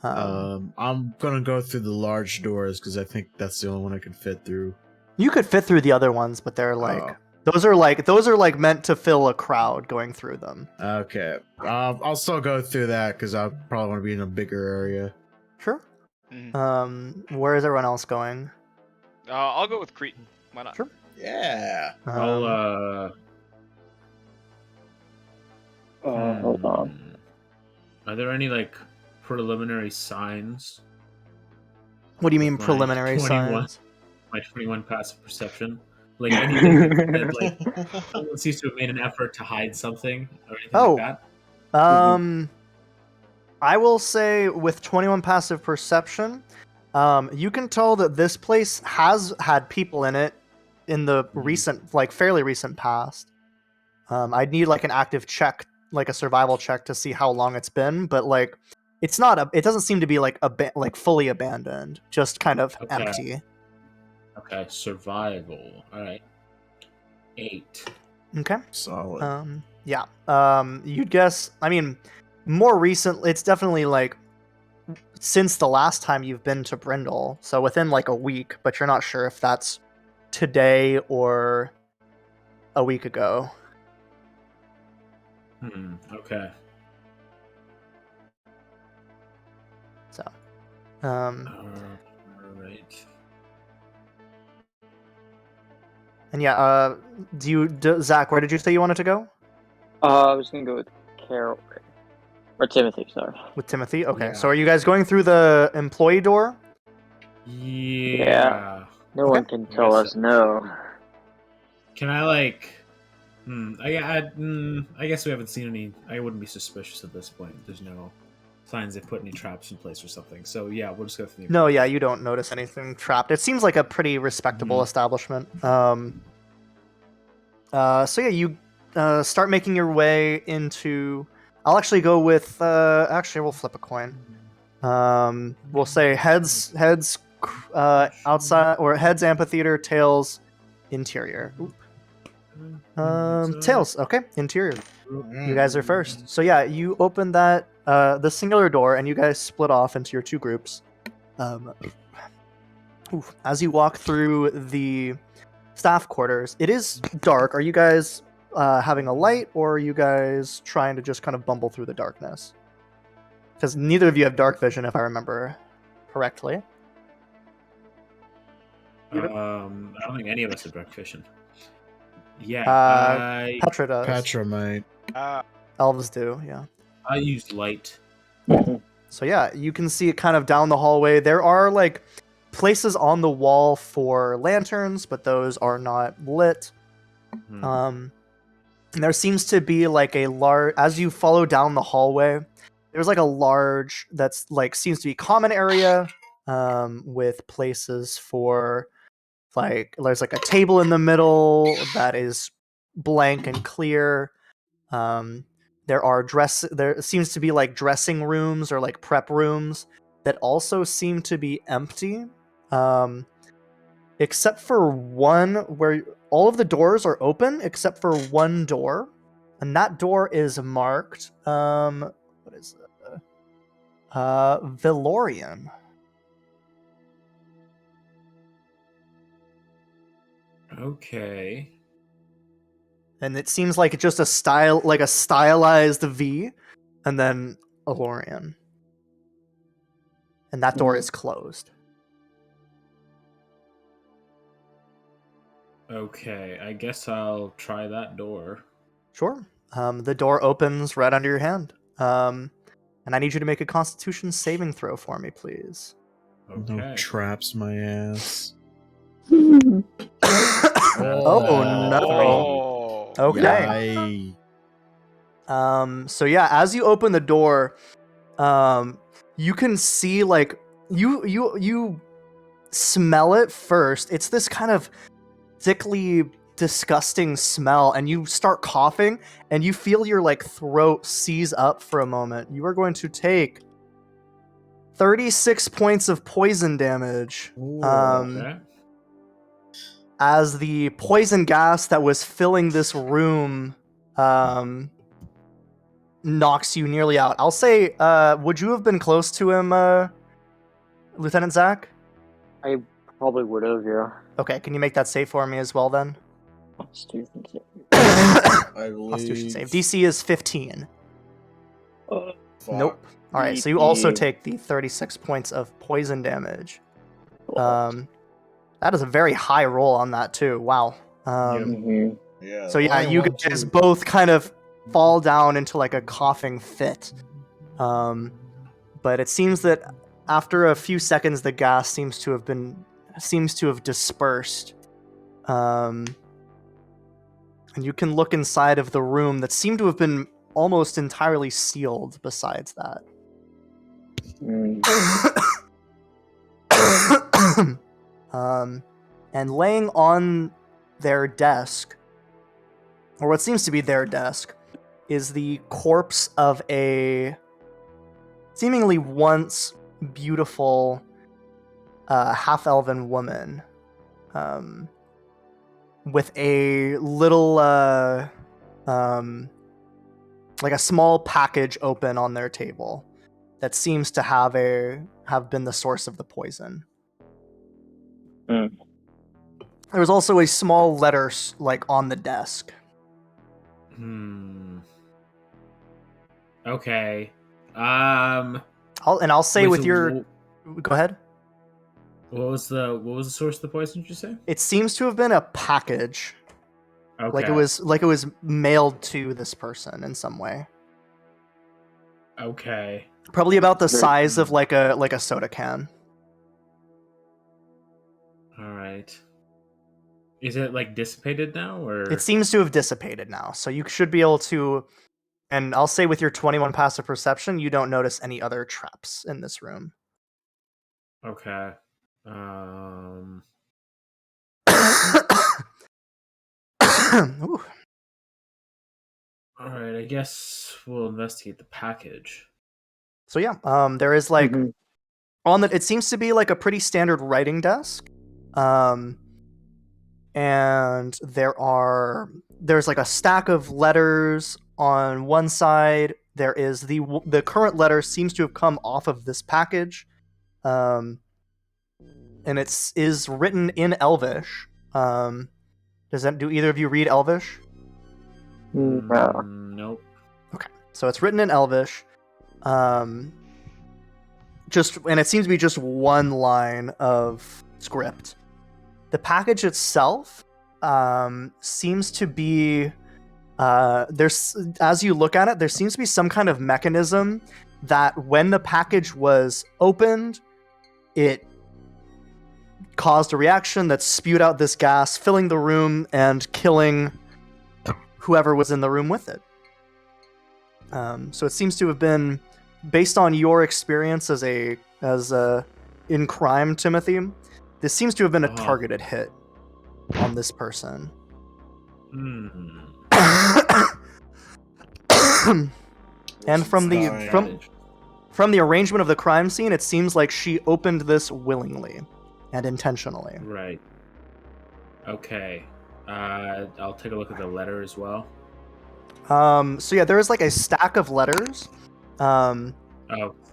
I'm gonna go through the large doors because I think that's the only one I can fit through. You could fit through the other ones, but they're like those are like meant to fill a crowd going through them. Okay, I'll still go through that because I probably want to be in a bigger area. Sure. Where is everyone else going? I'll go with Crete. Why not? Sure. Yeah. Hold on. Are there any like preliminary signs? What do you mean preliminary signs? My 21 passive perception. Like anything that like someone seems to have made an effort to hide something or anything like that? I will say with 21 passive perception, you can tell that this place has had people in it in the recent, like fairly recent past. I'd need like an active check, like a survival check to see how long it's been, but like it doesn't seem to be like fully abandoned, just kind of empty. Okay, survival. All right. 8. Okay. Solid. Yeah. You'd guess, I mean, more recently, it's definitely like since the last time you've been to Brindle, so within like a week, but you're not sure if that's today or a week ago. Okay. So, all right. And yeah, Zach, where did you say you wanted to go? I was gonna go with Carol or Timothy. Sorry. With Timothy. Okay. Yeah. So are you guys going through the employee door? Yeah. No one can tell us no. Can I like? I guess we haven't seen any. I wouldn't be suspicious at this point. There's no signs they put any traps in place or something. So yeah, we'll just go through the. No, yeah, you don't notice anything trapped. It seems like a pretty respectable establishment. So yeah, you start making your way into. I'll actually go with. Actually, we'll flip a coin. We'll say heads outside, or heads amphitheater, tails interior. Oop. Tails. Okay, interior. You guys are first. So yeah, you open that the singular door, and you guys split off into your 2 groups. As you walk through the staff quarters, it is dark. Are you guys having a light, or are you guys trying to just kind of bumble through the darkness? Because neither of you have dark vision, if I remember correctly. I don't think any of us have dark vision. Yeah, Petra does. Petra might. Elves do, yeah. I used light. So yeah, you can see it kind of down the hallway. There are like places on the wall for lanterns, but those are not lit. And there seems to be like a large, as you follow down the hallway, there's like a large, that's like seems to be common area, with places for like, there's like a table in the middle that is blank and clear. There seems to be like dressing rooms or like prep rooms that also seem to be empty, except for one where all of the doors are open except for one door, and that door is marked. What is it? Valorian. Okay. And it seems like just a stylized V, and then Valorian. And that door is closed. Okay, I guess I'll try that door. Sure. The door opens right under your hand. And I need you to make a Constitution saving throw for me, please. Okay. No traps, my ass. Oh no. Okay. Yay. So yeah, as you open the door, you can see like you smell it first. It's this kind of thickly disgusting smell, and you start coughing, and you feel your like throat seize up for a moment. You are going to take 36 points of poison damage. Okay. As the poison gas that was filling this room knocks you nearly out. I'll say, would you have been close to him, Lieutenant Zach? I probably would have, yeah. Okay, can you make that save for me as well then? Constitution save. I believe. Constitution save. DC is 15. Fuck. Nope. Alright, so you also take the 36 points of poison damage. That is a very high roll on that too. Wow. Yeah, So yeah, you guys both kind of fall down into like a coughing fit. But it seems that after a few seconds, the gas seems to have dispersed. And you can look inside of the room that seemed to have been almost entirely sealed besides that. And laying on their desk, or what seems to be their desk, is the corpse of a seemingly once beautiful half-elven woman, with a little like a small package open on their table that seems to have been the source of the poison. There was also a small letter like on the desk. Okay. I'll say with your. Go ahead. What was the source of the poison? Did you say? It seems to have been a package. Okay. Like it was mailed to this person in some way. Okay. Probably about the size of like a soda can. All right. Is it like dissipated now, or it seems to have dissipated now? So you should be able to. And I'll say with your 21 passive perception, you don't notice any other traps in this room. Okay. Ooh. All right. I guess we'll investigate the package. So yeah, there is like on the. It seems to be like a pretty standard writing desk, and there's like a stack of letters on one side. There is the current letter seems to have come off of this package, and it is written in Elvish. Do either of you read Elvish? No. Nope. Okay, so it's written in Elvish. And it seems to be just one line of script. The package itself seems to be there's, as you look at it, there seems to be some kind of mechanism that when the package was opened, it caused a reaction that spewed out this gas, filling the room and killing whoever was in the room with it. So it seems to have been based on your experience as in crime, Timothy. This seems to have been a targeted hit on this person. And from the arrangement of the crime scene, it seems like she opened this willingly and intentionally. Right. Okay. I'll take a look at the letter as well. So yeah, there is like a stack of letters. Oh,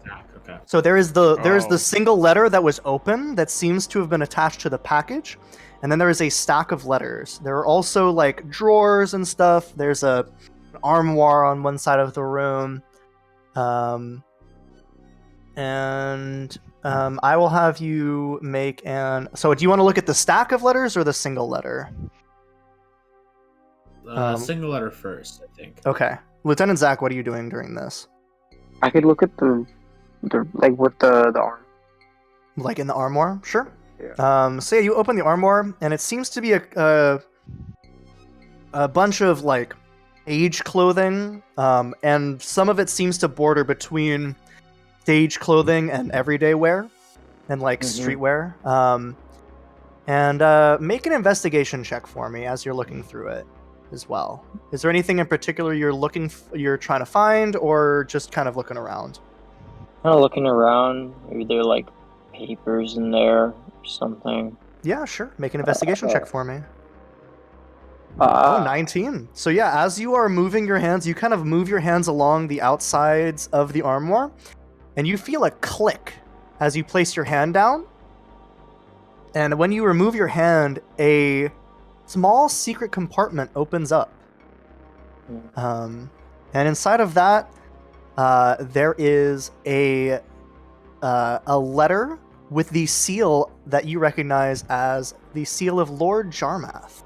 stack. Okay. So there is the single letter that was open that seems to have been attached to the package, and then there is a stack of letters. There are also like drawers and stuff. There's an armoire on one side of the room. I will have you make an... So do you want to look at the stack of letters or the single letter? Single letter first, I think. Okay. Lieutenant Zach, what are you doing during this? I could look at the like with the arm. Like in the armoire? Sure. Yeah. So yeah, you open the armoire, and it seems to be a bunch of like stage clothing, and some of it seems to border between stage clothing and everyday wear, and like streetwear. And make an investigation check for me as you're looking through it as well. Is there anything in particular you're trying to find, or just kind of looking around? Kind of looking around. Maybe there are like papers in there or something. Yeah, sure. Make an investigation check for me. 19. So yeah, as you are moving your hands, you kind of move your hands along the outsides of the armoire, and you feel a click as you place your hand down. And when you remove your hand, a small secret compartment opens up. And inside of that, there is a letter with the seal that you recognize as the seal of Lord Jarmath.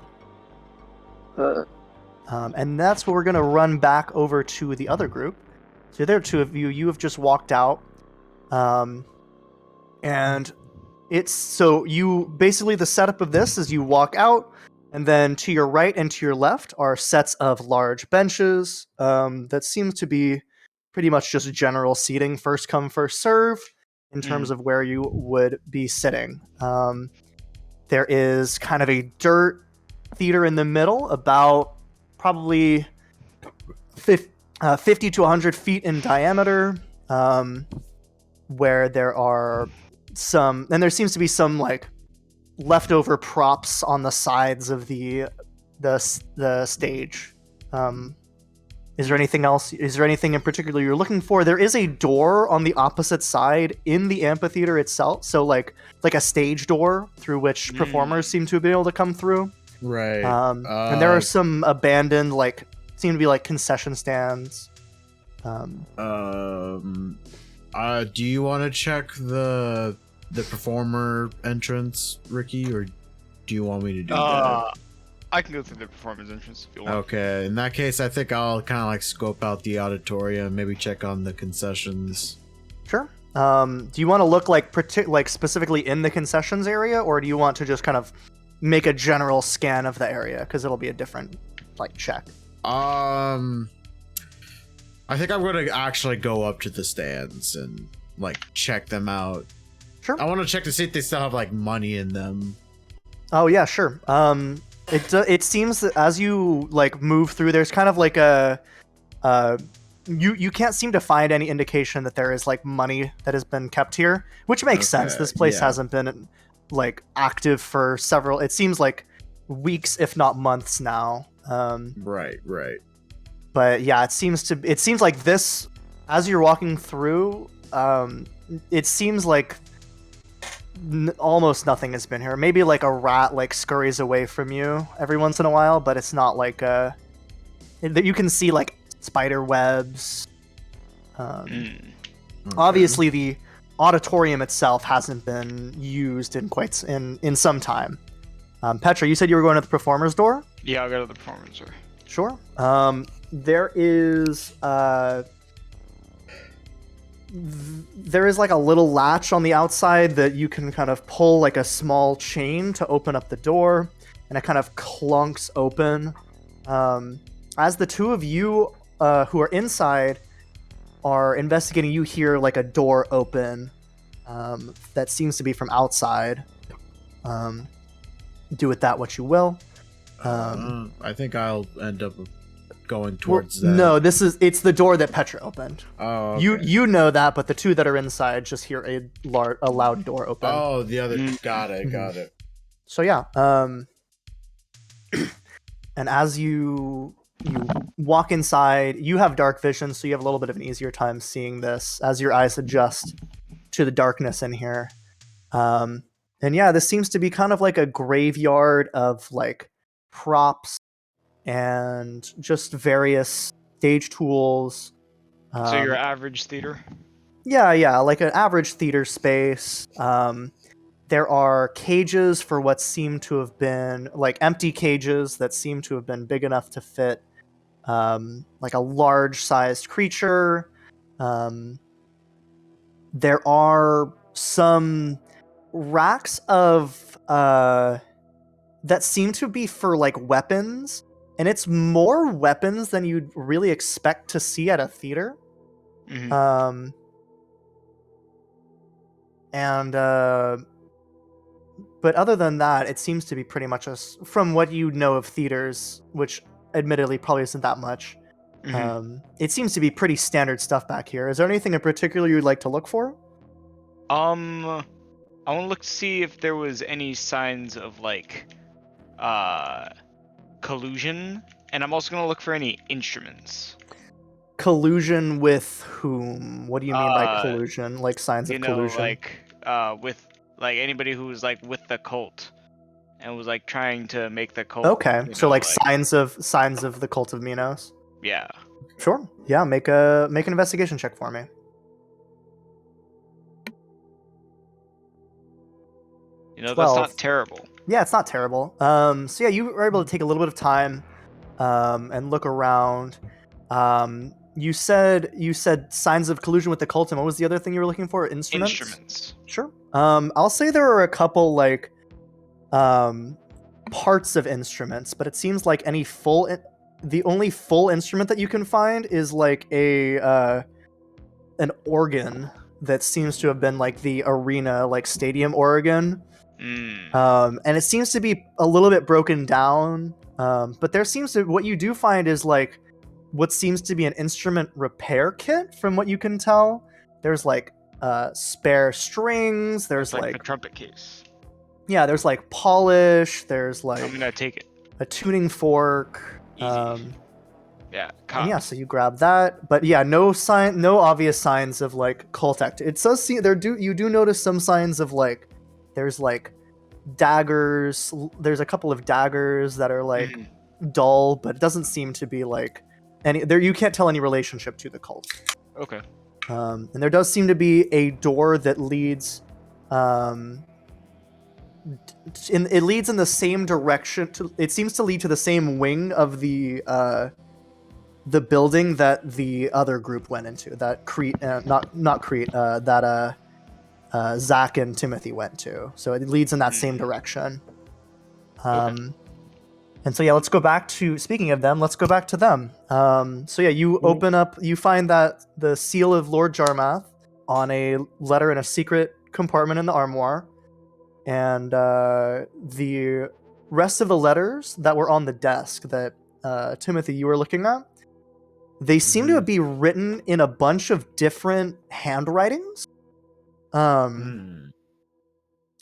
And that's where we're going to run back over to the other group. So there are two of you. You have just walked out. And it's so you basically the setup of this is you walk out, and then to your right and to your left are sets of large benches that seem to be pretty much just general seating, first come, first serve, in terms of where you would be sitting. There is kind of a dirt theater in the middle, about probably 50 to 100 feet in diameter, where there are some, and there seems to be some like leftover props on the sides of the stage. Is there anything else? Is there anything in particular you're looking for? There is a door on the opposite side in the amphitheater itself, so like a stage door through which performers seem to be able to come through. Right. And there are some abandoned, like, seem to be like concession stands. Do you want to check the performer entrance, Ricky, or do you want me to do that? I can go through the performance entrance if you want. Okay, in that case, I think I'll kind of like scope out the auditorium, maybe check on the concessions. Sure. Do you want to look like specifically in the concessions area, or do you want to just kind of make a general scan of the area, because it'll be a different like check? I think I'm gonna actually go up to the stands and like check them out. Sure. I want to check to see if they still have like money in them. Oh yeah, sure. It seems that as you like move through, there's kind of like you can't seem to find any indication that there is like money that has been kept here, which makes sense. This place hasn't been like active for several, it seems like weeks, if not months now. Right. But yeah, it seems like this, as you're walking through, it seems like almost nothing has been here. Maybe like a rat like scurries away from you every once in a while, but it's not like that you can see like spider webs. Okay. Obviously the auditorium itself hasn't been used in in some time. Petra, you said you were going to the performer's door? Yeah, I'll go to the performance door. Sure. There is like a little latch on the outside that you can kind of pull like a small chain to open up the door, and it kind of clunks open. As the two of you who are inside are investigating, you hear like a door open that seems to be from outside. Do with that what you will. I think I'll end up going towards that? No, it's the door that Petra opened. Oh, okay. You know that, but the two that are inside just hear a loud door open. Oh, the other. Got it. So yeah, and as you walk inside, you have dark vision, so you have a little bit of an easier time seeing this as your eyes adjust to the darkness in here. And yeah, this seems to be kind of like a graveyard of like props and just various stage tools. So your average theater? Yeah, like an average theater space. There are cages for what seem to have been like empty cages that seem to have been big enough to fit like a large-sized creature. There are some racks of that seem to be for like weapons, and it's more weapons than you'd really expect to see at a theater. Mm-hmm. But other than that, it seems to be pretty much from what you know of theaters, which admittedly probably isn't that much. Mm-hmm. It seems to be pretty standard stuff back here. Is there anything in particular you'd like to look for? I want to look to see if there was any signs of like collusion, and I'm also gonna look for any instruments. Collusion with whom? What do you mean by collusion? Like signs of collusion? Like with like anybody who was like with the cult and was like trying to make the cult. Okay, so like signs of the cult of Minos. Yeah. Sure. Yeah, make an investigation check for me. You know, 12. That's not terrible. Yeah, it's not terrible. So yeah, you were able to take a little bit of time and look around. You said signs of collusion with the cult, and what was the other thing you were looking for? Instruments. Sure. I'll say there are a couple like parts of instruments, but it seems like the only full instrument that you can find is like an organ that seems to have been like the arena, like stadium organ. And it seems to be a little bit broken down. But what you do find is like what seems to be an instrument repair kit from what you can tell. There's like spare strings. There's like the trumpet case. Yeah, there's like polish. There's like I'm gonna take it. A tuning fork. Easy. Yeah. And yeah, so you grab that, but yeah, no obvious signs of like cult act. It does see you do notice some signs of like there's like daggers. There's a couple of daggers that are like dull, but it doesn't seem to be like you can't tell any relationship to the cult. Okay. And there does seem to be a door that leads it leads in the same direction it seems to lead to the same wing of the building that the other group went into, that Zach and Timothy went to. So it leads in that same direction. And so yeah, let's go back to, speaking of them, let's go back to them. So yeah, you open up, you find that the seal of Lord Jarmath on a letter in a secret compartment in the armoire. And the rest of the letters that were on the desk that Timothy, you were looking at, they seem to be written in a bunch of different handwritings. And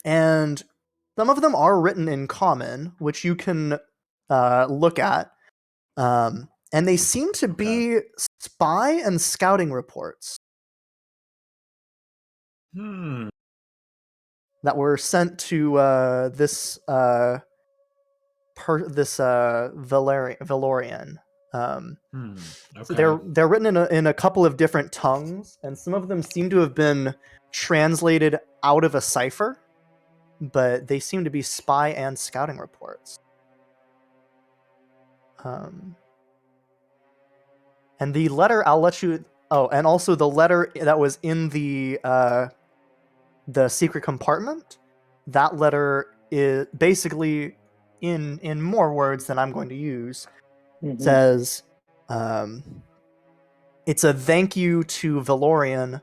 some of them are written in common, which you can look at. And they seem to be spy and scouting reports. That were sent to this Valorian. So they're written in a couple of different tongues, and some of them seem to have been translated out of a cipher, but they seem to be spy and scouting reports. And the letter I'll let you. Oh, and also the letter that was in the secret compartment. That letter is basically in more words than I'm going to use. Says, it's a thank you to Valorian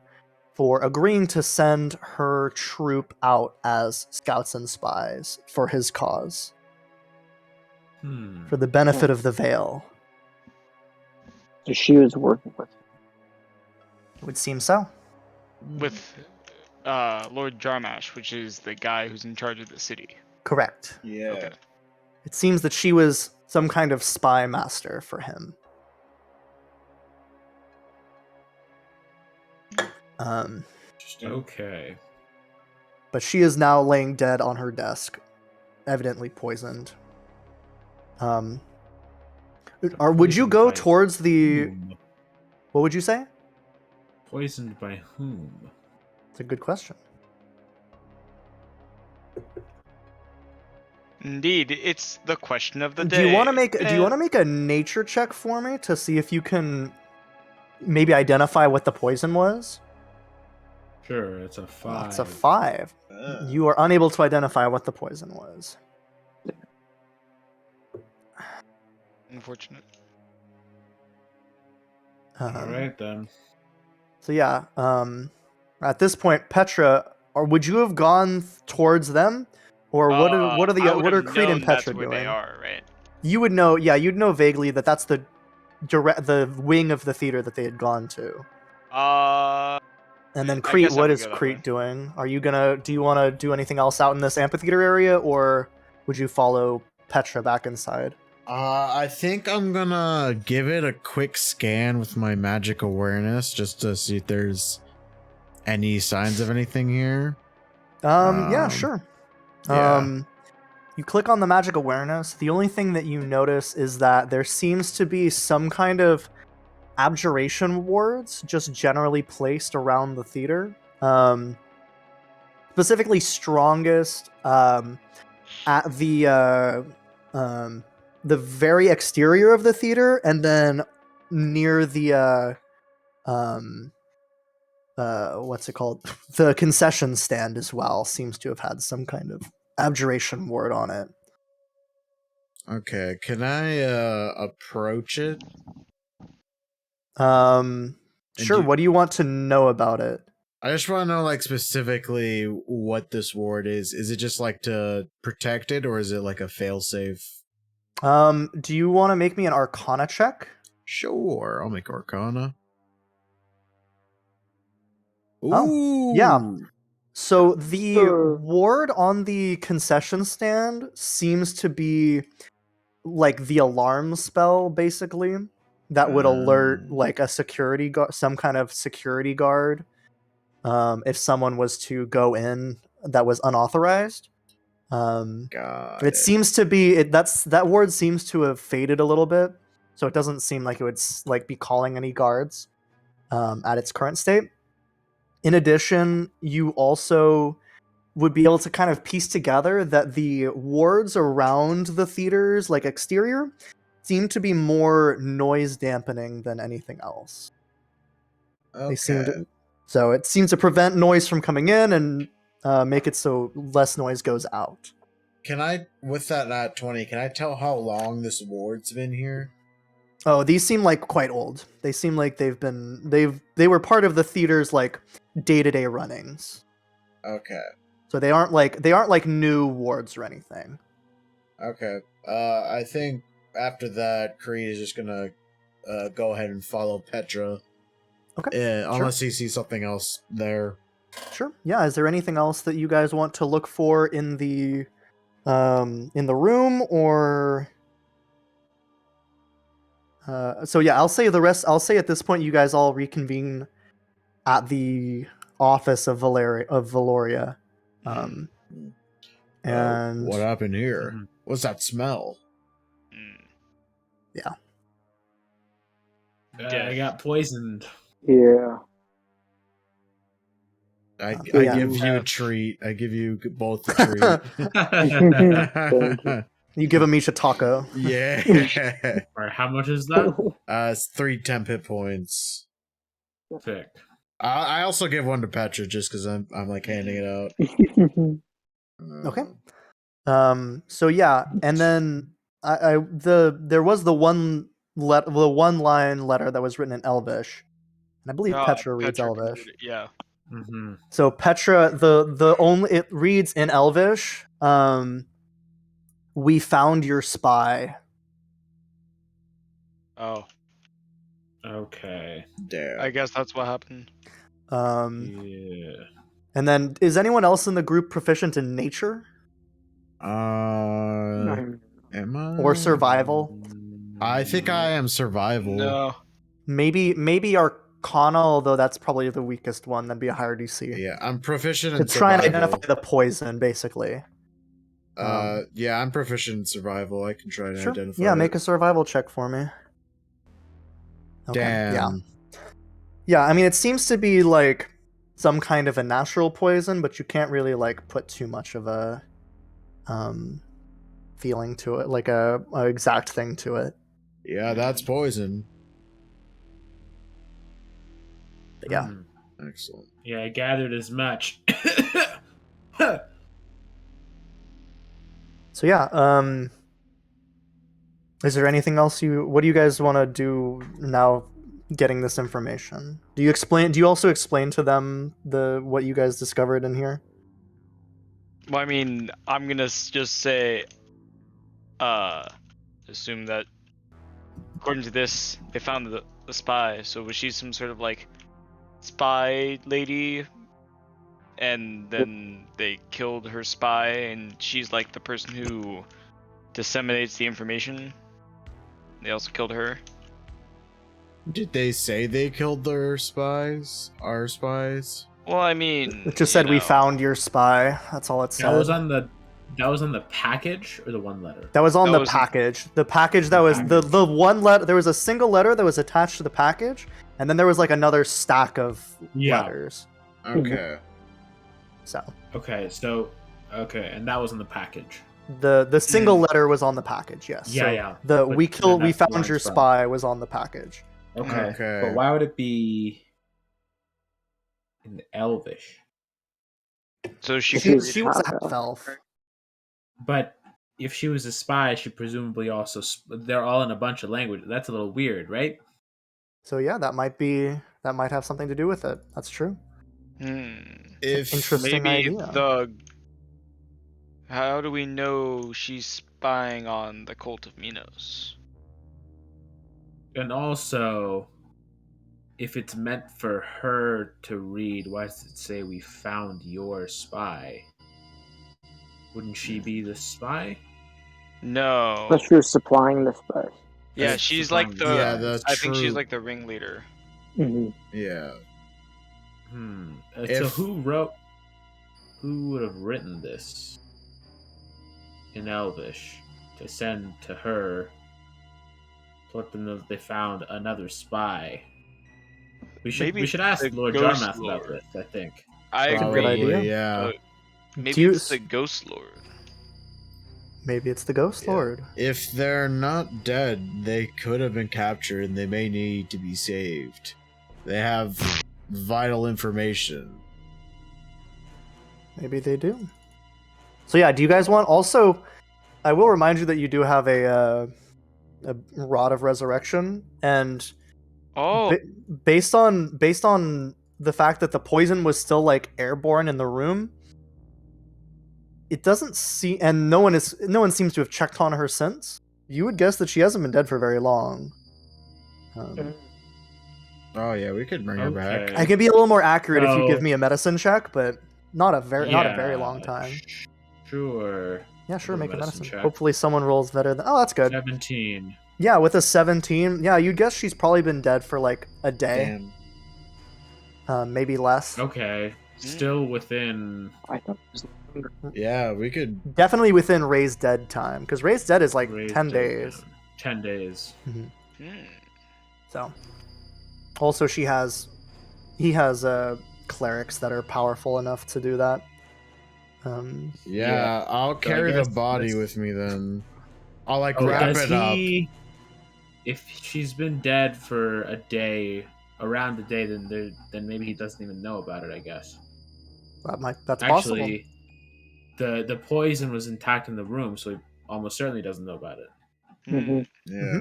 for agreeing to send her troop out as scouts and spies for his cause. For the benefit of the Vale. So she was working with him. It would seem so. With Lord Jarmash, which is the guy who's in charge of the city. Correct. Yeah. Okay. It seems that she was some kind of spy master for him. Okay. But she is now laying dead on her desk, evidently poisoned. Would you go towards the... Whom? What would you say? Poisoned by whom? It's a good question. Indeed, it's the question of the day. Do you want to make a nature check for me to see if you can maybe identify what the poison was? Sure, it's a 5. It's a 5. You are unable to identify what the poison was. Unfortunate. Alright then. So yeah, at this point, Petra, or would you have gone towards them, or what are Creed and Petra doing? They are, right? You would know, yeah, you'd know vaguely that that's the wing of the theater that they had gone to. And then Crete, what is Crete doing? Do you want to do anything else out in this amphitheater area, or would you follow Petra back inside? I think I'm gonna give it a quick scan with my magic awareness just to see if there's any signs of anything here. Yeah, sure. Yeah. You click on the magic awareness. The only thing that you notice is that there seems to be some kind of abjuration wards just generally placed around the theater. Specifically strongest at the very exterior of the theater, and then near the what's it called? The concession stand as well seems to have had some kind of abjuration ward on it. Okay, can I approach it? Sure. What do you want to know about it? I just want to know, like, specifically what this ward is. Is it just like to protect it, or is it like a failsafe? Do you want to make me an Arcana check? Sure, I'll make Arcana. Ooh. Oh, yeah. So the ward on the concession stand seems to be like the alarm spell, basically, that would alert like a security guard, some kind of security guard, if someone was to go in that was unauthorized. It seems to be that ward seems to have faded a little bit, so it doesn't seem like it would like be calling any guards at its current state. In addition, you also would be able to kind of piece together that the wards around the theater's like exterior seem to be more noise dampening than anything else. Okay. So it seems to prevent noise from coming in and make it so less noise goes out. Can I, with that nat 20, can I tell how long this ward's been here? Oh, these seem like quite old. They seem like they were part of the theater's like day-to-day runnings. Okay. So they aren't like new wards or anything. Okay. I think after that, Creed is just gonna go ahead and follow Petra. Okay. Unless he sees something else there. Sure. Yeah. Is there anything else that you guys want to look for in the room, or? So yeah, I'll say the rest. I'll say at this point, you guys all reconvene at the office of Valoria. And what happened here? What's that smell? Yeah. I got poisoned. Yeah. I give you a treat. I give you both a treat. You give them each a taco. Yeah. Alright, how much is that? It's 3 temp hit points. Sick. I also give one to Petra just because I'm like handing it out. Okay. So yeah, and then there was the one line letter that was written in Elvish, and I believe Petra reads Elvish. Yeah. Mm-hmm. So Petra, it reads in Elvish. We found your spy. Oh. Okay. Damn. I guess that's what happened. Yeah. And then, is anyone else in the group proficient in nature Am I? or survival? I think I am survival. No. Maybe Arcana, although that's probably the weakest one. That'd be a higher DC. Yeah, I'm proficient in To try and survival. identify the poison, basically. Yeah, I'm proficient in survival. I can try to Sure. identify. Yeah, it. make a survival check for me. Okay. Damn. Yeah. Yeah, I mean, it seems to be like some kind of a natural poison, but you can't really like put too much of a feeling to it, like a exact thing to it. Yeah, that's poison. But yeah. Excellent. Yeah, I gathered as much. So yeah, is there anything else what do you guys want to do now getting this information? Do you also explain to them what you guys discovered in here? Well, I mean, I'm gonna just say, assume that according to this, they found the spy. So was she some sort of like spy lady? And then they killed her spy, and she's like the person who disseminates the information. They also killed her. Did they say they killed their spies? Our spies? Well, I mean, It just said we found your spy. That's all it said. That was on the package or the one letter? That was on That the was- package. The package that was the one letter. There was a single letter that was attached to the package, and then there was like another stack of letters. Okay. So Okay, and that was in the package. the single letter was on the package. Yes. Yeah, So yeah. The But we then that's found where your it's from. spy was on the package. Okay. But why would it be in Elvish? So she She was a half elf. But if she was a spy, she presumably also they're all in a bunch of languages. That's a little weird, right? So yeah, that might have something to do with it. That's true. If Interesting maybe idea. how do we know she's spying on the cult of Minos? And also, if it's meant for her to read, why does it say we found your spy? Wouldn't she be the spy? No. But she was supplying the spies. Yeah, That's she's supplying like the the. spies. I think she's true. like the ringleader. Mm-hmm. Yeah. So who would have written this in Elvish to send to her to let them know that they found another spy? We should ask the Lord Ghost Jarmath Lord. about this, I think. I That's a agree. good idea. Yeah. Maybe it's the Ghost Lord. Maybe it's the Ghost Yeah. Lord. If they're not dead, they could have been captured and they may need to be saved. They have vital information. Maybe they do. So yeah, do you guys want also? I will remind you that you do have a rod of resurrection, and Oh, based on the fact that the poison was still like airborne in the room, it doesn't see, and no one seems to have checked on her since. You would guess that she hasn't been dead for very long. Oh yeah, we could bring her back. I can be a little more accurate if you So- give me a medicine check, but not a very long time. Sure. Yeah, sure, Give make a medicine. check. Hopefully someone rolls better than. Oh, that's good. 17. Yeah, with a 17, yeah, you'd guess she's probably been dead for like a day, maybe less. Okay. Still within I thought it was longer. Yeah, we could. Definitely within raised dead time, because raised dead is like raised 10 dead days. time. 10 days. So, also he has clerics that are powerful enough to do that. Yeah, I'll carry the guess body this- with me then. I'll like Oh, wrap does it up. If she's been dead for a day, around a day, then maybe he doesn't even know about it, I guess. That's possible. Actually, the poison was intact in the room, so he almost certainly doesn't know about it. Mhm. Yeah,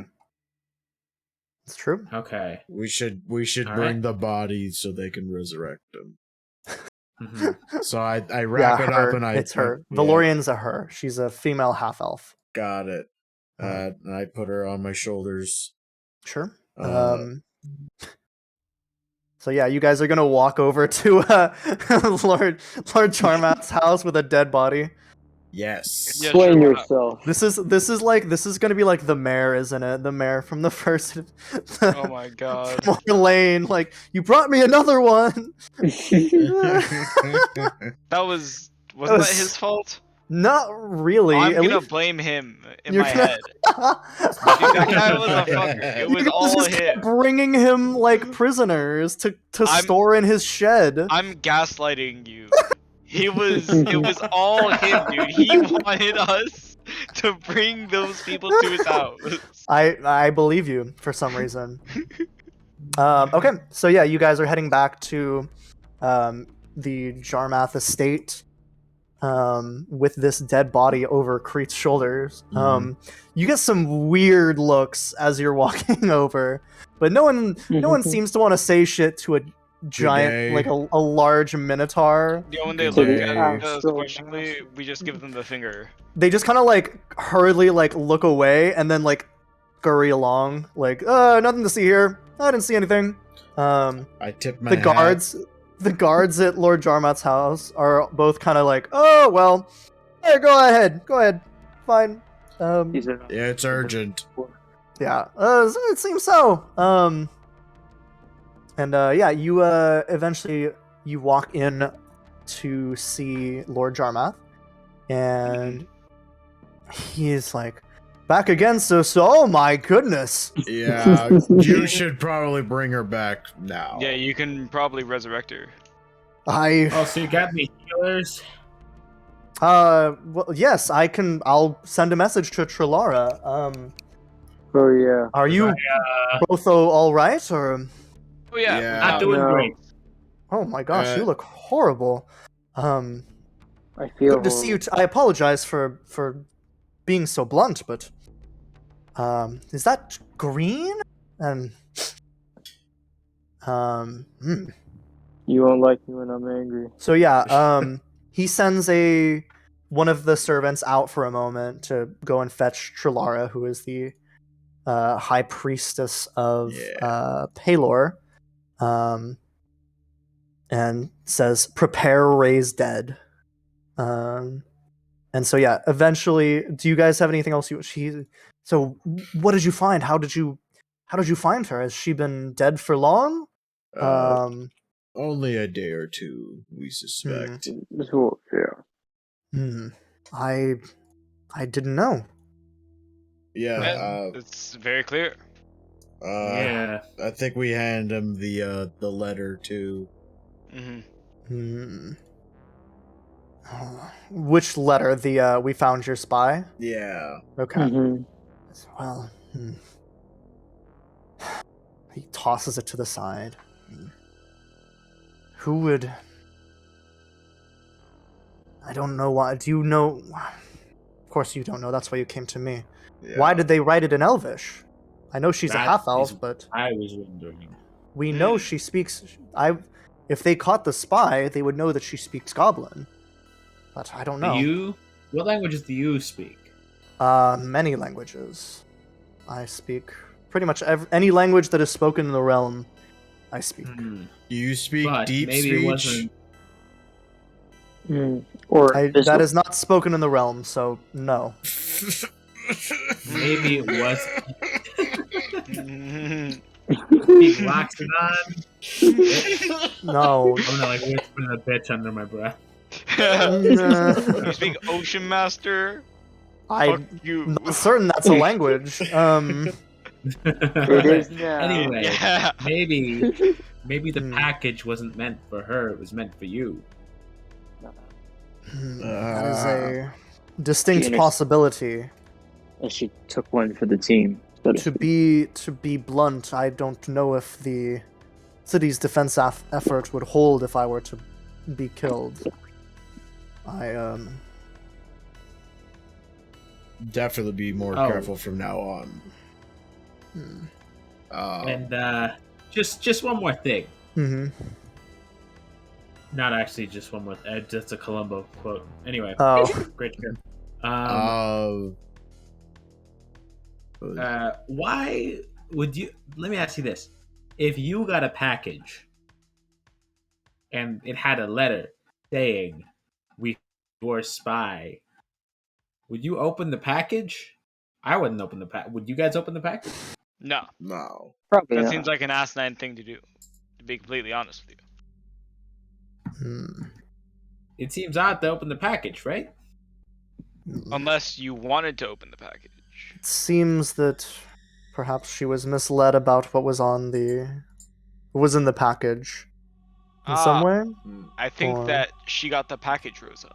It's true. Okay. we should All bring right. the body so they can resurrect them. Mhm. So I wrap it her. up and It's her. yeah, Valorian's a her. She's a female half elf. got it. And I put her on my shoulders. Sure. So yeah, you guys are gonna walk over to Lord Charmath's house with a dead body. Yes. Yeah, Explain sure, yourself. This is gonna be like the mayor, isn't it? The mayor from the first. Oh my god. More Lane, like you brought me another one. That wasn't that his fault? Not really. I'm At gonna least blame him in you're my gonna- head. Dude, that guy was a fucker. It was You guys all just kept him. bringing him like prisoners to I'm- store in his shed. I'm gaslighting you. It was all him, dude. He wanted us to bring those people to his house. I believe you for some reason. Okay, so yeah, you guys are heading back to the Jarmath estate with this dead body over Creet's shoulders. You get some weird looks as you're walking over, but no one seems to want to say shit to a giant, like a large minotaur. You know, when they Good look day. at us Astral questioningly, Masters. we just give them the finger. They just kind of like hurriedly like look away and then like scurry along, like nothing to see here. I didn't see anything. I tip my The hat. the guards at Lord Jarmath's house are both kind of like, oh well, hey, go ahead, fine. These are Yeah, it's urgent. Yeah, it seems so. And yeah, you eventually you walk in to see Lord Jarmath, and he's like, back again, so oh my goodness. Yeah, you should probably bring her back now. Yeah, you can probably resurrect her. Oh, so you got me healers? Well, yes, I'll send a message to Trilara. Oh yeah. Are you both all right, or? Oh yeah, Yeah. Not doing No. great. Oh my gosh, you Uh, look horrible. I feel Good to see you. I apologize for being so blunt, but is that green? And You won't like me when I'm angry. so yeah, he sends one of the servants out for a moment to go and fetch Trilara, who is the high priestess of Palor, and says, "Prepare raise dead." And so yeah, eventually, do you guys have anything else? So what did you find? How did you find her? Has she been dead for long? Only a day or two, we suspect. So, yeah. I didn't know. Yeah, it's very clear. Yeah. I think we hand him the letter too. Which letter? The we found your spy. Yeah. Okay. Mhm. Well, he tosses it to the side. Who would? I don't know why. Do you know? Of course you don't know. That's why you came to me. Yeah. Why did they write it in Elvish? I know she's a That half elf, is- but I was wondering. we know she speaks. If they caught the spy, they would know that she speaks Goblin. But I don't know. What languages do you speak? Many languages. I speak pretty much any language that is spoken in the realm. I speak. Do you speak But deep maybe speech? it wasn't. Or That is not spoken in the realm, so no. Maybe it was. Mhm. He locks it on. No. I'm not like whispering a bitch under my breath. You speak Ocean Master? Fuck I'm you. not certain that's a language. It is now. Anyway, Yeah. maybe the Hmm. package wasn't meant for her. It was meant for you. That is a distinct Genius. possibility. And she took one for the team. So to To be blunt, I don't know if the city's defense effort would hold if I were to be killed. Definitely be more Oh. careful from now on. And just one more thing. Mm-hmm. Not actually just one more. That's a Columbo quote. Anyway, Oh. great to hear. Why would you? Let me ask you this: if you got a package and it had a letter saying "We your spy," would you open the package? I wouldn't open the package. Would you guys open the package? No, No. Probably that not. seems like an asinine thing to do. To be completely honest with you. It seems odd to open the package, right? Unless you wanted to open the package. It seems that perhaps she was misled about what was in the package in some way. I think Or- that she got the package, Rosa.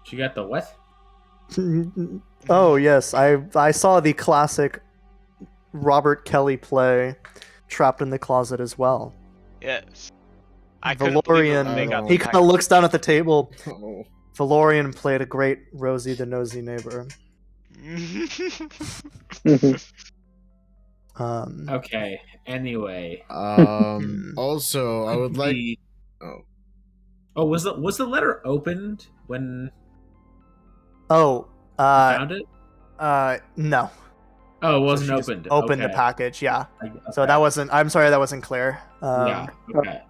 She got the what? Oh yes, I saw the classic Robert Kelly play Trapped in the Closet as well. Yes. I couldn't believe it when they got he the kind of looks down at the table. Oh. Valorian played a great Rosie the Nosy Neighbor. Okay. Anyway. Also, I would like. Oh, was the letter opened when Oh. you found it? No. Oh, it So wasn't she just opened. opened the Okay. package, yeah. Okay. So that wasn't. I'm sorry, that wasn't clear. Yeah. Okay.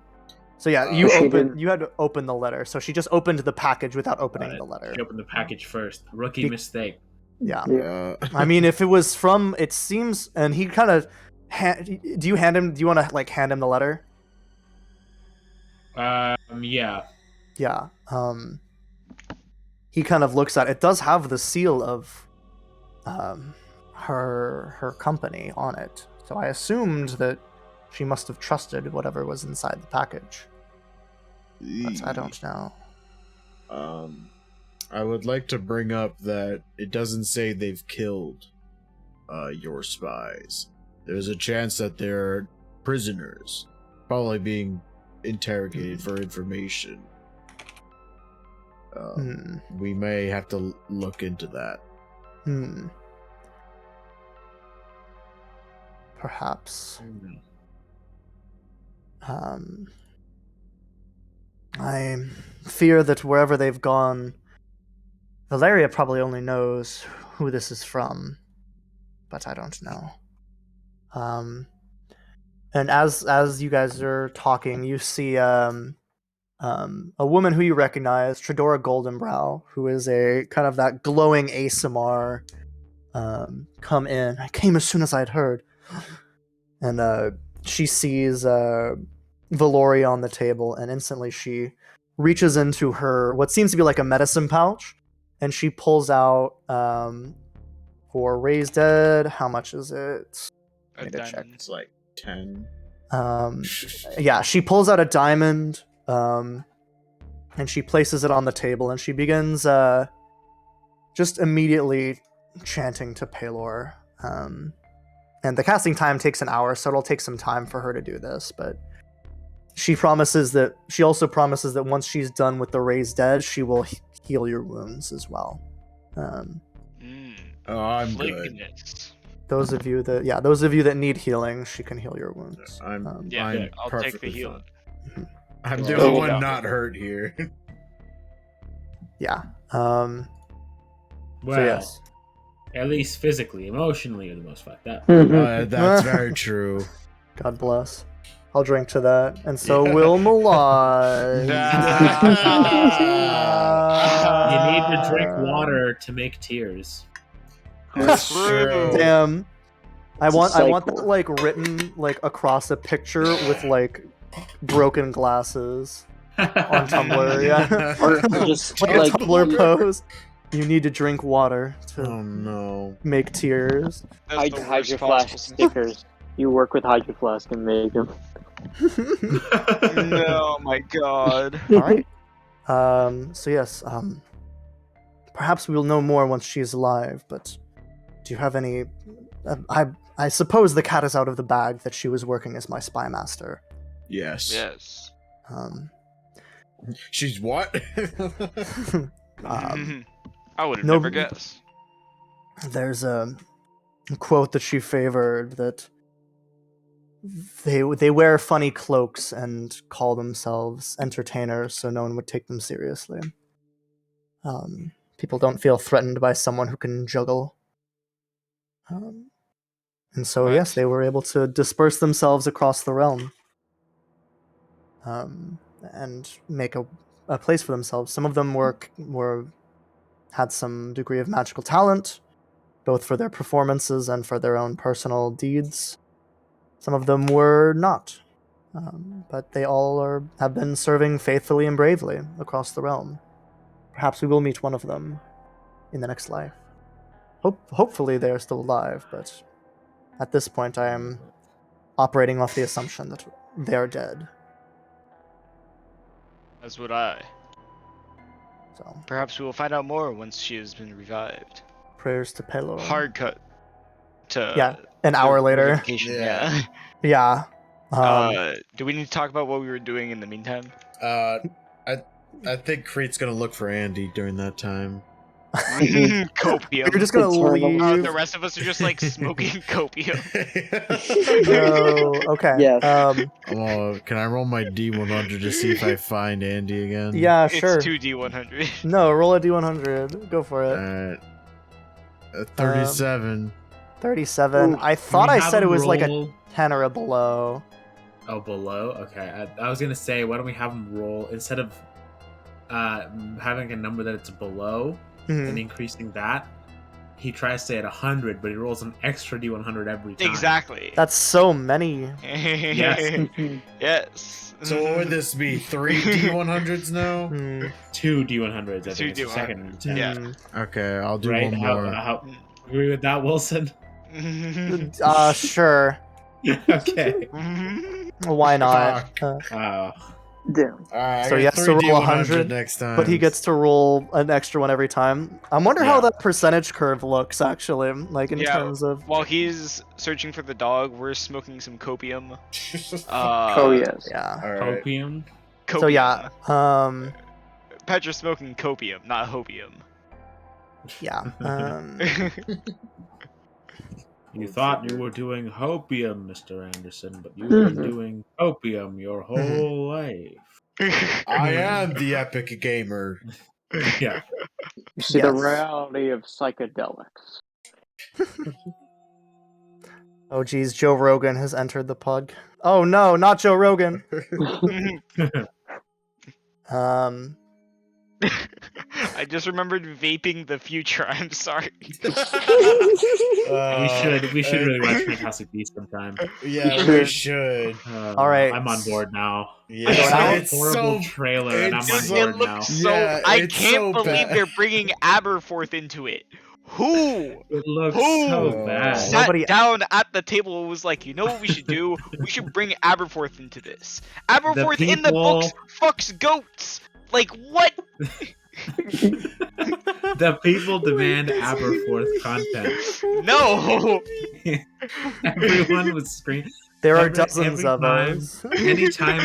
So yeah, She didn't- you had to open the letter. So she just opened the package without opening Got it. the letter. She opened the package first. Rookie mistake. Yeah. Yeah. I mean, if it was from, it seems, and he kind of, do you want to like hand him the letter? Yeah. Yeah. He kind of looks at it. It does have the seal of, her company on it. So I assumed that she must have trusted whatever was inside the package. But I don't know. I would like to bring up that it doesn't say they've killed your spies. There's a chance that they're prisoners, probably being interrogated for information. We may have to look into that. Perhaps. I fear that wherever they've gone, Valeria probably only knows who this is from, but I don't know. And as you guys are talking, you see a woman who you recognize, Tredora Goldenbrow, who is a kind of that glowing ASMR, come in. I came as soon as I'd heard. And she sees Valoria on the table, and instantly she reaches into her, what seems to be like a medicine pouch, and she pulls out, for Raised Dead, how much is it? A diamond. It's like 10. Yeah, she pulls out a diamond, and she places it on the table, and she begins just immediately chanting to Pelor. And the casting time takes an hour, so it'll take some time for her to do this, but she also promises that once she's done with the Raised Dead, she will heal your wounds as well. Oh, I'm good. Those of you that need healing, she can heal your wounds. I'm I'll take the heal. fine. I'm the only one not hurt here. Yeah. Well, So yes. at least physically, emotionally, you're the most fucked up. That's very true. God bless. I'll drink to that, and so will Malaj. You need to drink water to make tears. That's true. Damn. I It's a want cycle. that like written like across a picture with like broken glasses on Tumblr, yeah. Or just like like a Tumblr pose. You need to drink water to Oh no. make tears. Hydro Flask stickers. You work with Hydro Flask and make them. No, my god. All right. So yes. Perhaps we'll know more once she is alive. But do you have any? I suppose the cat is out of the bag that she was working as my spy master. Yes. Yes. She's what? I would have no- never guessed. There's a quote that she favored that they wear funny cloaks and call themselves entertainers, so no one would take them seriously. People don't feel threatened by someone who can juggle. And so, Right. yes, they were able to disperse themselves across the realm and make a place for themselves. Some of them had some degree of magical talent, both for their performances and for their own personal deeds. Some of them were not, but they all have been serving faithfully and bravely across the realm. Perhaps we will meet one of them in the next life. Hopefully they are still alive, but at this point I am operating off the assumption that they are dead. As would I. So, Perhaps we will find out more once she has been revived. prayers to Pelor. Hard cut to Yeah, an hour later. revivification, Yeah. yeah. Yeah. Do we need to talk about what we were doing in the meantime? I think Crete's gonna look for Andy during that time. Copium. You're just gonna Eternal- leave. The rest of us are just like smoking copium. No. Okay. Yes. Can I roll my D100 to see if I find Andy again? Yeah, sure. It's 2D100. No, roll a d100. Go for it. 37. 37. Ooh, I thought we I have said it him was like a roll- 10 or a below. Oh, below? Okay. I was going to say, why don't we have him roll, instead of having a number that it's below Mhm. and increasing that, he tries to stay at 100, but he rolls an extra D100 every time. Exactly. That's so many. Yes. Yes. So what would this be? 3 D100s now? Hmm. 2 D100s, I Two think. It's the D100s. second attempt. Yeah. Hmm. Okay, I'll do Right? one more. How, agree with that, Wilson? Sure. Okay. Why not? Damn. Alright, So he has to roll 100, next time. but he gets to roll an extra one every time. I wonder how that percentage curve looks, actually, like in Yeah. terms of. While he's searching for the dog, we're smoking some copium. Oh yes. Yeah. Alright. Copium? Copium. So yeah. Petra's smoking copium, not hopium. Yeah. You thought you were doing hopium, Mr. Anderson, but you've been doing opium your whole life. I am the epic gamer. Yeah. You see the Yes. reality of psychedelics. Oh geez, Joe Rogan has entered the pod. Oh no, not Joe Rogan. I just remembered vaping the future. I'm sorry. We should really watch Fantastic Beasts sometime. Yeah, we should. All right. I'm on board now. Yeah, I saw a it's horrible so trailer and I'm on it's- Dude, board it now. looks so. Yeah, I it's can't so believe bad. they're bringing Aberforth into it. Who It looks Who? so bad. Sa- sat Nobody- down at the table and was like, you know what we should do? We should bring Aberforth into this. Aberforth in the people- books fucks goats. Like what? The people demand Aberforth content. No. Everyone was screaming. There are Every- dozens every of time- us. Anytime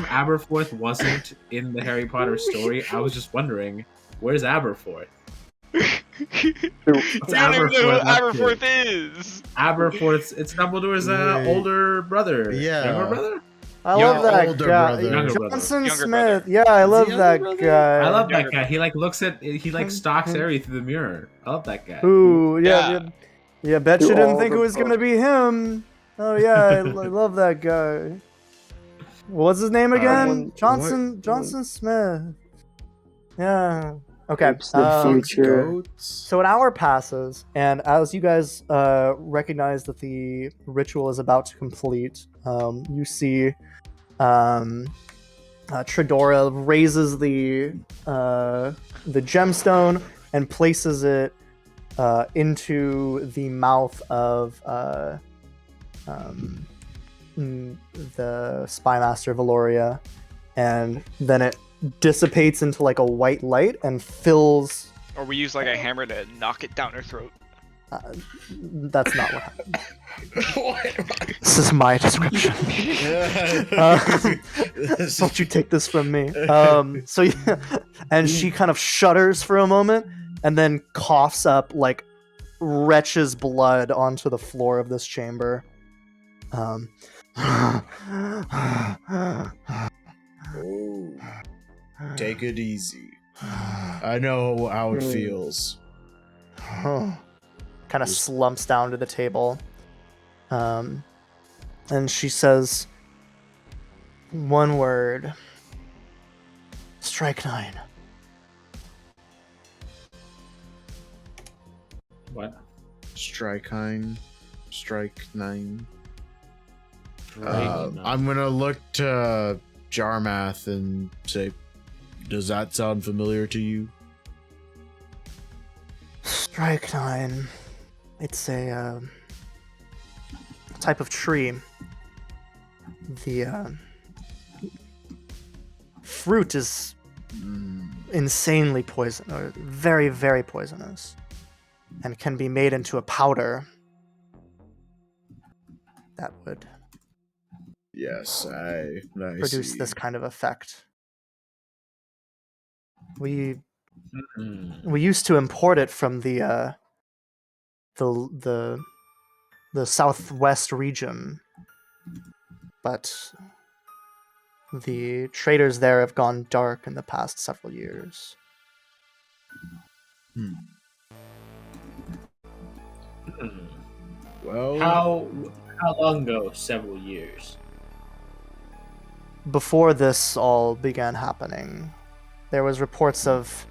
Aberforth wasn't in the Harry Potter story, I was just wondering, where's Aberforth? I don't even know who up to? Aberforth is. It's Dumbledore's Wait. older brother. Yeah. Younger brother? I Your love that older guy. brother. Younger brother. Johnson Younger Smith. brother. Yeah, I Is love he that younger brother? guy. I love that Younger guy. He stalks Harry through the mirror. I love that guy. Ooh, Yeah. yeah. Bet you Do didn't all think it the was gonna be him. Oh yeah, I love that guy. What's his name again? Johnson Smith. Yeah. Okay. It's the future. Goats. So an hour passes, and as you guys recognize that the ritual is about to complete, you see Tredora raises the gemstone and places it into the mouth of the spy master Valoria, and then it dissipates into like a white light and fills. Or we use like a hammer to knock it down her throat. That's not what happened. What? This is my description. Don't you take this from me. So yeah, and she kind of shudders for a moment and then coughs up like wretches blood onto the floor of this chamber. Oh. Take it easy. I know how it feels. kind of slumps down to the table. And she says, one word. Strike 9. What? Strike 9. Strike 9. Right. I'm gonna look to Jarmath and say, does that sound familiar to you? Strike 9. It's a type of tree. The fruit is insanely poison, or very, very poisonous, and can be made into a powder that would I produce see. this kind of effect. We used to import it from the southwest region, but the traders there have gone dark in the past several years. Well, How long ago? Several years. Before this all began happening, there was reports of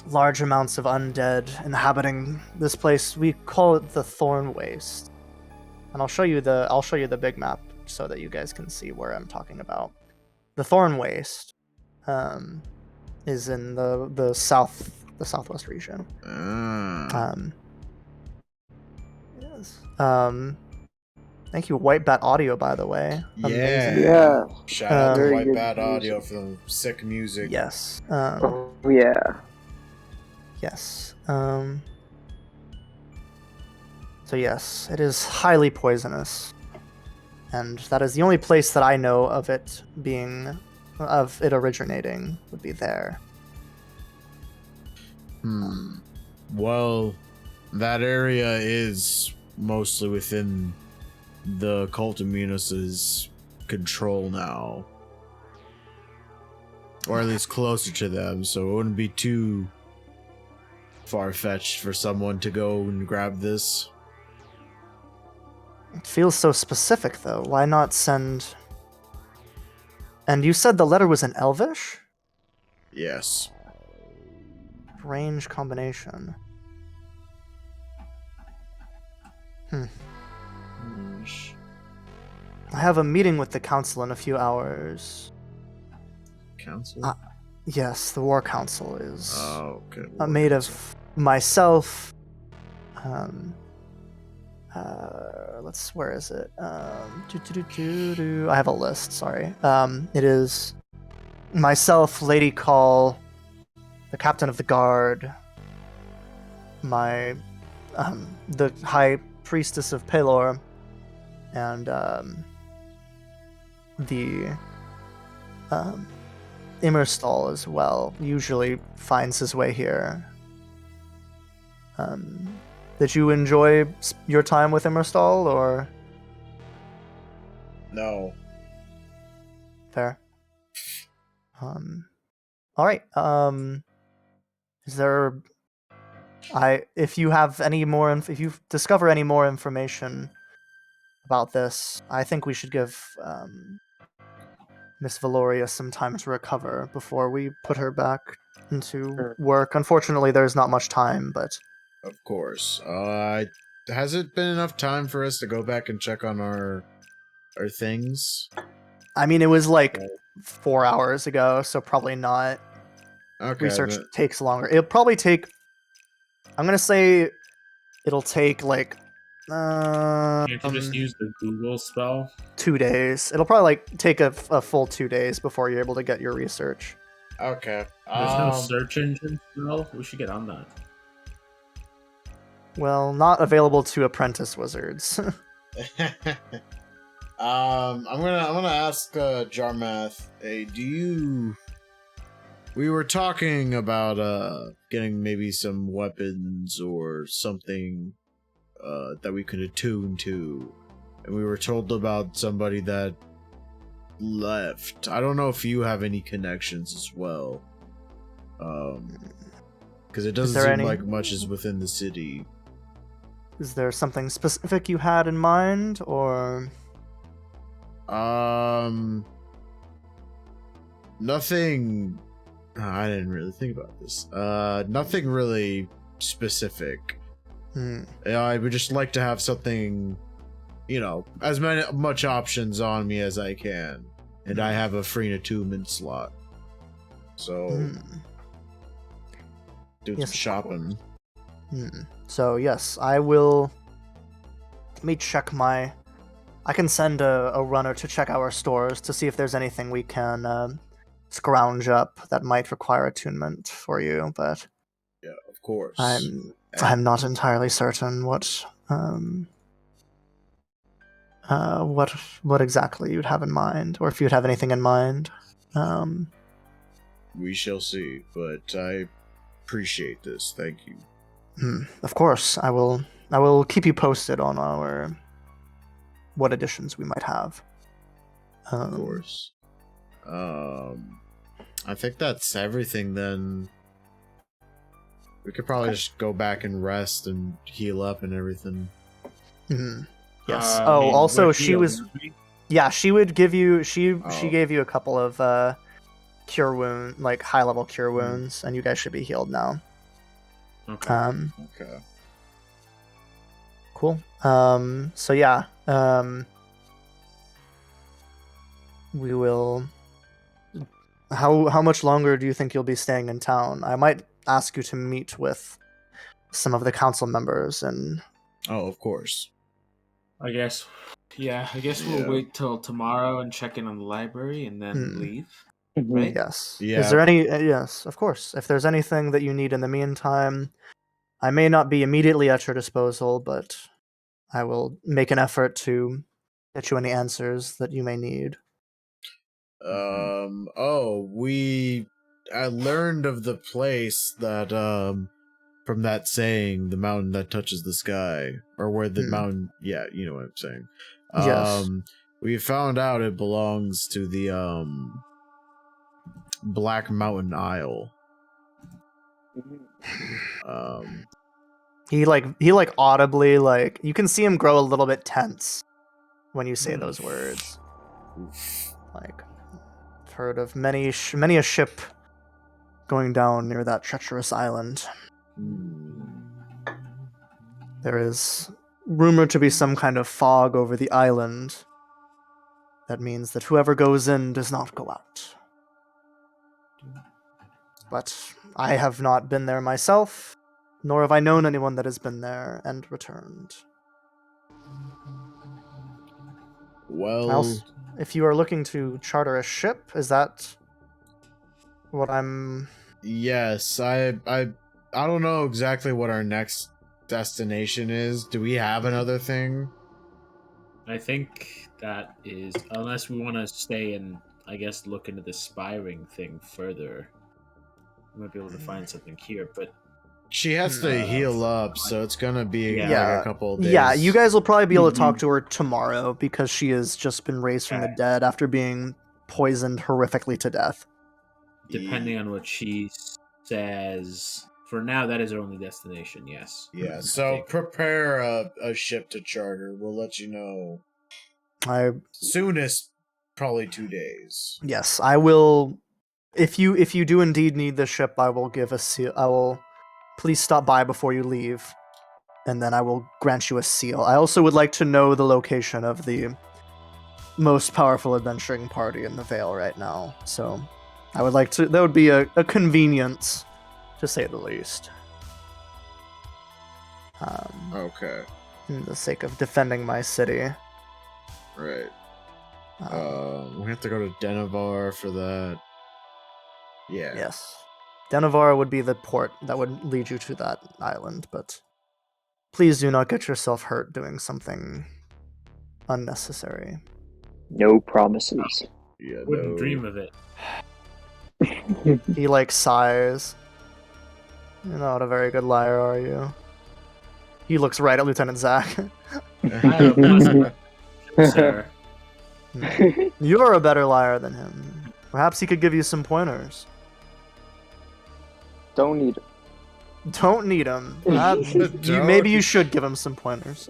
large amounts of undead inhabiting this place. We call it the Thorn Waste, and I'll show you the big map so that you guys can see where I'm talking about. The Thorn Waste is in the southwest region. Yes. Thank you, White Bat Audio, by the way. Amazing. Yeah. Shout out to Very White good Bat music. Audio for the sick music. Yes. Oh yeah. Yes. So yes, it is highly poisonous, and that is the only place that I know of it originating would be there. Well, that area is mostly within the cult of Minos' control now, or at least closer to them. So it wouldn't be too far-fetched for someone to go and grab this. It feels so specific, though. Why not send... And you said the letter was in Elvish? Yes. Range combination. I have a meeting with the council in a few hours. Council? Yes, the War Council is Okay. made of myself. Where is it? I have a list, sorry. It is myself, Lady Call, the Captain of the Guard, the High Priestess of Pelor, and the Immerstal as well. Usually finds his way here. Did you enjoy your time with Immerstal, or? No. Fair. All right. Is there? If you have any more, if you discover any more information about this, I think we should give Miss Valoria some time to recover before we put her back into work. Unfortunately, there's not much time, but. Of course. Has it been enough time for us to go back and check on our things? I mean, it was like 4 hours ago, so probably not. Okay. Research takes longer. It'll probably take... I'm gonna say it'll take like... You can just use the Google spell. 2 days. It'll probably like take a full 2 days before you're able to get your research. Okay. There's no search engine spell. We should get on that. Well, not available to apprentice wizards. I'm gonna ask Jarmath. Hey, we were talking about getting maybe some weapons or something that we could attune to, and we were told about somebody that left. I don't know if you have any connections as well, because it doesn't seem like much is within the city. is there something specific you had in mind, or? Nothing. I didn't really think about this. Nothing really specific. I would just like to have something, as much options on me as I can, and I have a free attunement slot, so do some shopping. So yes, I will. Let me check my. I can send a runner to check our stores to see if there's anything we can scrounge up that might require attunement for you, but yeah, of course. I'm not entirely certain what exactly you'd have in mind, or if you'd have anything in mind. We shall see, but I appreciate this. Thank you. Of course, I will keep you posted on our what additions we might have. Of course. I think that's everything then. We could probably just go back and rest and heal up and everything. Yes. Also she was. Yeah, she would give you. She gave you a couple of cure wound, like high level cure wounds, and you guys should be healed now. Okay. Okay. Cool. So yeah. We will. How much longer do you think you'll be staying in town? I might ask you to meet with some of the council members and. Oh, of course. I guess we'll wait till tomorrow and check in on the library and then leave. Right? Yes. Yeah. Is there any? Yes, of course. If there's anything that you need in the meantime, I may not be immediately at your disposal, but I will make an effort to get you any answers that you may need. I learned of the place that from that saying, the mountain that touches the sky, or where the mountain, yeah, you know what I'm saying. Yes. We found out it belongs to the Black Mountain Isle. He audibly, like, you can see him grow a little bit tense when you say those words. Like, I've heard of many a ship going down near that treacherous island. There is rumored to be some kind of fog over the island. That means that whoever goes in does not go out. But I have not been there myself, nor have I known anyone that has been there and returned. Well, if you are looking to charter a ship, is that what I'm... Yes, I don't know exactly what our next destination is. Do we have another thing? I think that is, unless we want to stay and, I guess, look into the spy ring thing further, we might be able to find something here, but... She has to heal up, so it's gonna be like a couple of days. Yeah, you guys will probably be able to talk to her tomorrow, because she has just been raised from the dead after being poisoned horrifically to death. Depending on what she says, for now, that is her only destination, yes. Yeah, so prepare a ship to charter. We'll let you know. Soonest, probably 2 days. Yes, I will... If you do indeed need the ship, I will give a seal. I will... Please stop by before you leave, and then I will grant you a seal. I also would like to know the location of the most powerful adventuring party in the Vale right now. So I would like to... That would be a convenience, to say the least. Okay. In the sake of defending my city. Right. We have to go to Denevar for that. Yeah. Yes. Denevar would be the port that would lead you to that island, but please do not get yourself hurt doing something unnecessary. No promises. Yeah, Wouldn't dream of it. He, like, sighs. You're not a very good liar, are you? He looks right at Lieutenant Zach. Sir. You're a better liar than him. Perhaps he could give you some pointers. Don't need it. Don't need him. Maybe you should give him some pointers.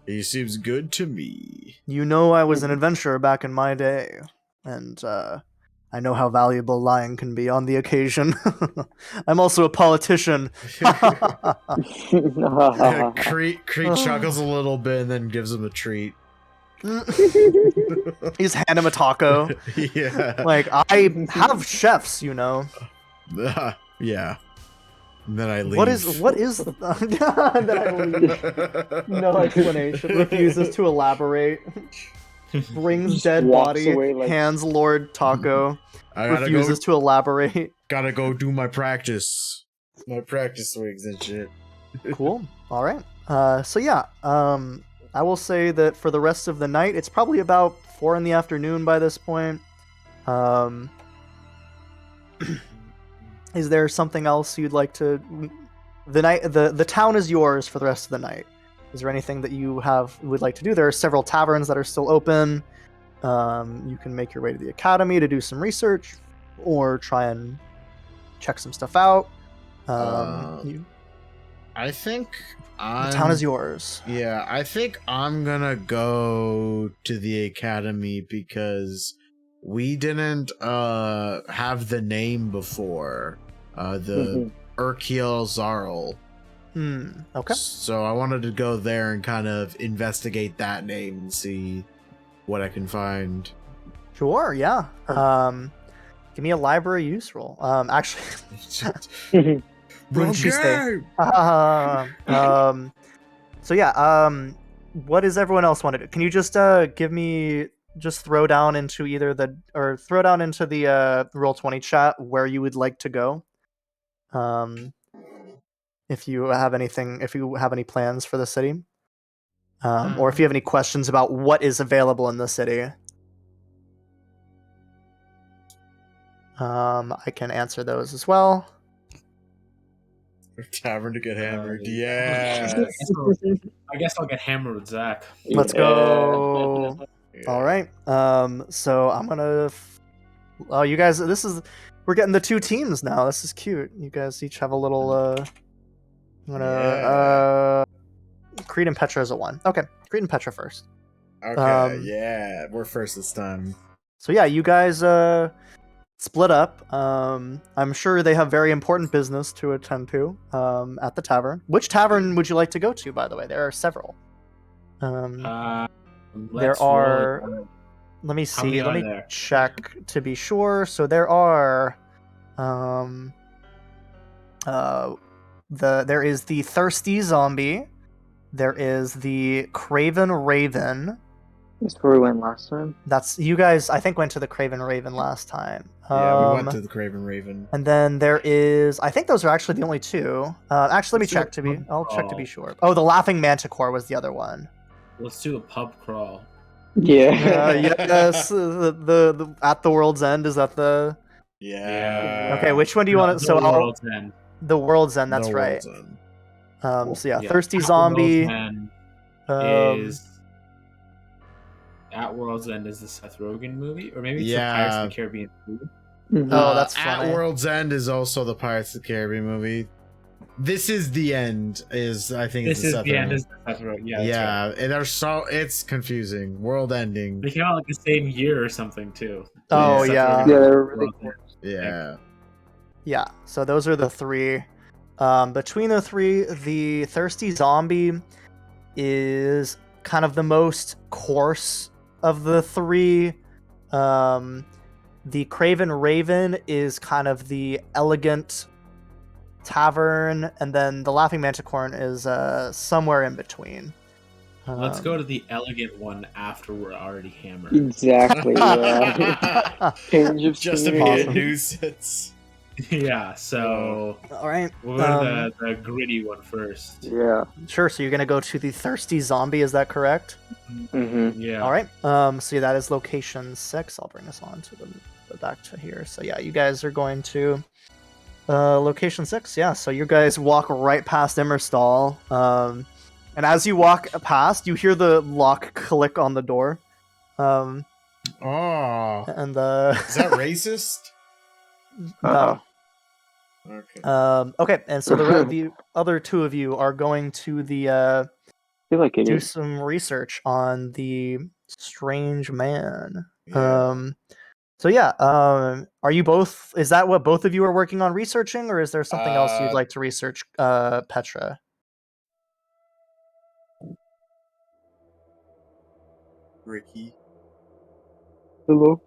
He seems good to me. You know, I was an adventurer back in my day, and I know how valuable lying can be on the occasion. I'm also a politician. Creed chuckles a little bit and then gives him a treat. He's hand him a taco. Yeah. Like, I have chefs, you know. Yeah. And then I leave. What is then I leave. No explanation. Refuses to elaborate. Brings dead body. Away, like... Hands Lord taco. Refuses to elaborate. Gotta go do my practice. My practice swings and shit. Cool. All right. So yeah. I will say that for the rest of the night, it's probably about 4 p.m. by this point. Is there something else you'd like to? The town is yours for the rest of the night. Is there anything that you would like to do? There are several taverns that are still open. You can make your way to the academy to do some research, or try and check some stuff out. I think the town is yours. Yeah, I think I'm gonna go to the academy because we didn't have the name before. The Urkiel Zarl. Okay. So I wanted to go there and kind of investigate that name and see what I can find. Sure, yeah. Give me a library use roll. Actually, Bro, so yeah, what does everyone else want to do? Can you just throw down into the Roll20 chat where you would like to go? If you have any plans for the city, or if you have any questions about what is available in the city, I can answer those as well. Tavern to get hammered. Yeah. I guess I'll get hammered with Zach. Let's go. Yeah. All right. So I'm gonna. Oh, you guys, we're getting the 2 teams now. This is cute. You guys each have a little. I'm gonna. Creed and Petra is a 1. Okay, Creed and Petra first. Okay. Yeah, we're first this time. So yeah, you guys split up. I'm sure they have very important business to attend to at the tavern. Which tavern would you like to go to, by the way? There are several. There are. Let me see. Let me check to be sure. So there are. There is the Thirsty Zombie. There is the Craven Raven. That's where we went last time. That's you guys. I think went to the Craven Raven last time. Yeah, we went to the Craven Raven. And then there is. I think those are actually the only 2. Actually, let me check to be. I'll check to be sure. Oh, the Laughing Manticore was the other one. Let's do a pub crawl. Yeah. Yes. The at the World's End, is that the? Yeah. Okay, which one do you want? So World's End. The World's End. That's right. So yeah, Thirsty Zombie. Is At World's End is the Seth Rogen movie, or maybe it's the Pirates of the Caribbean movie. Oh, that's funny. At World's End is also the Pirates of the Caribbean movie. This is the end. Is I think this it's is the end. Is the Seth Rogen? Yeah. Yeah, right. and it's confusing. World ending. They came out like the same year or something too. Oh yeah. They're really cool. Yeah. Yeah. So those are the 3. Between the 3, the Thirsty Zombie is kind of the most coarse of the 3. The Craven Raven is kind of the elegant tavern, and then the Laughing Manticorn is somewhere in between. Let's go to the elegant one after we're already hammered. Exactly. Yeah. Just to be a nuisance. Yeah. So. All right. We'll go to the gritty one first. Yeah. Sure. So you're gonna go to the Thirsty Zombie. Is that correct? Mm-hmm. Yeah. All right. So that is location 6. I'll bring us on to the back to here. So yeah, you guys are going to location 6. Yeah. So you guys walk right past Immerstall. And as you walk past, you hear the lock click on the door. Oh. And Is that racist? no. Okay. Okay, and so the other two of you are going to the I feel like it do is. some research on the strange man. Yeah. So yeah, are you both? Is that what both of you are working on researching, or is there something else you'd like to research, Petra? Ricky. Hello.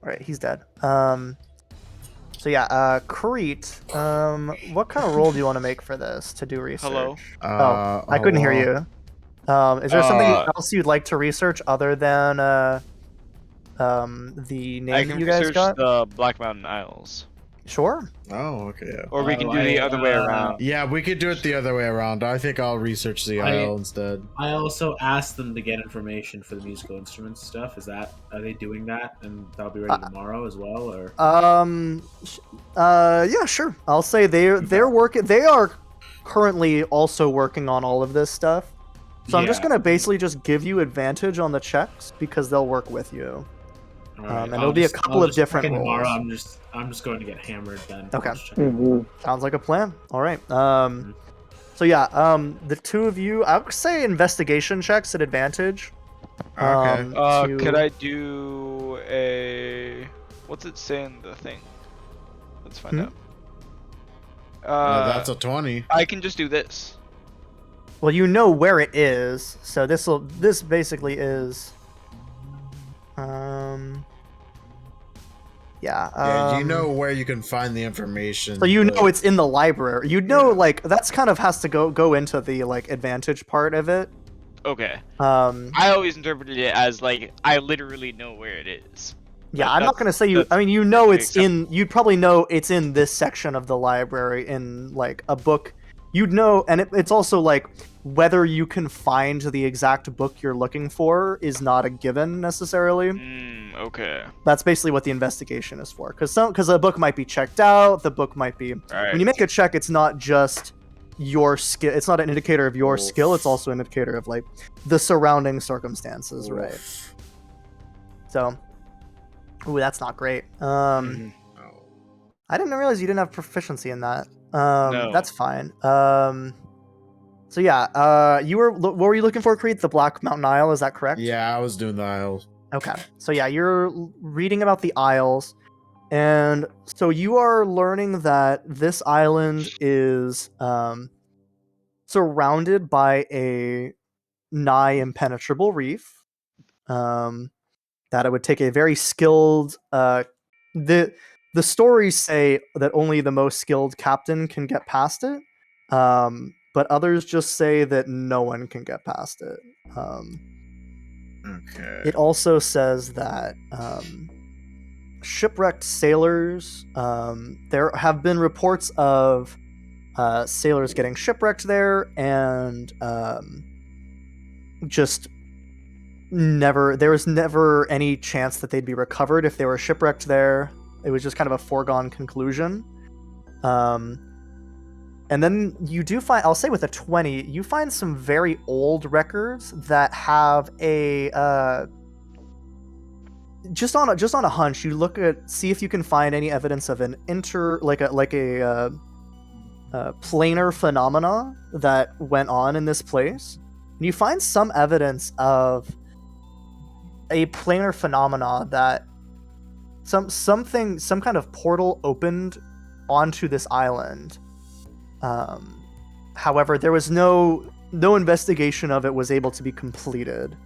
All right, he's dead. So yeah, Crete, what kind of role do you want to make for this to do research? Hello? I couldn't hear you. Is there something else you'd like to research other than the name that you guys got? the Black Mountain Isles. Sure. Oh, okay. Yeah. Or we can do the other way around. Yeah, we could do it the other way around. I think I'll research the isle instead. I also asked them to get information for the musical instruments stuff. Are they doing that, and that'll be ready tomorrow as well, or? Yeah, sure. I'll say they're working. They are currently also working on all of this stuff. So I'm just gonna basically just give you advantage on the checks because they'll work with you. Right. And it'll be a couple of different roles. Tomorrow, I'm just going to get hammered then. Okay. Mm-hmm. Sounds like a plan. All right. So yeah, the two of you, I would say investigation checks at advantage. Okay. Could I do a... What's it say in the thing? Let's find out. That's a 20. I can just do this. Well, you know where it is, so this basically is... Yeah, you know where you can find the information. So you know it's in the library. You know, like that's kind of has to go into the like advantage part of it. Okay. I always interpreted it as like I literally know where it is. Yeah, Like, I'm not gonna say you. I mean, you know it's in. You'd probably know it's in this section of the library in like a book. You'd know, and it's also like whether you can find the exact book you're looking for is not a given necessarily. Okay. That's basically what the investigation is for, because a book might be checked out. The book might be when you make a check, it's not just your skill. It's not an indicator of your skill. It's also an indicator of like the surrounding circumstances, right? So, ooh, that's not great. I didn't realize you didn't have proficiency in that. No. That's fine. So yeah, what were you looking for, Creed? The Black Mountain Isle, is that correct? Yeah, I was doing the isles. Okay. So yeah, you're reading about the Isles, and so you are learning that this island is surrounded by a nigh impenetrable reef. That it would take a very skilled the stories say that only the most skilled captain can get past it, but others just say that no one can get past it. Okay. It also says that shipwrecked sailors, there have been reports of sailors getting shipwrecked there, and just there was never any chance that they'd be recovered if they were shipwrecked there. It was just kind of a foregone conclusion. And then you do find, I'll say with a 20, you find some very old records that have a just on a hunch. You see if you can find any evidence of an planar phenomena that went on in this place. And you find some evidence of a planar phenomena that some kind of portal opened onto this island. However, there was no investigation of it was able to be completed.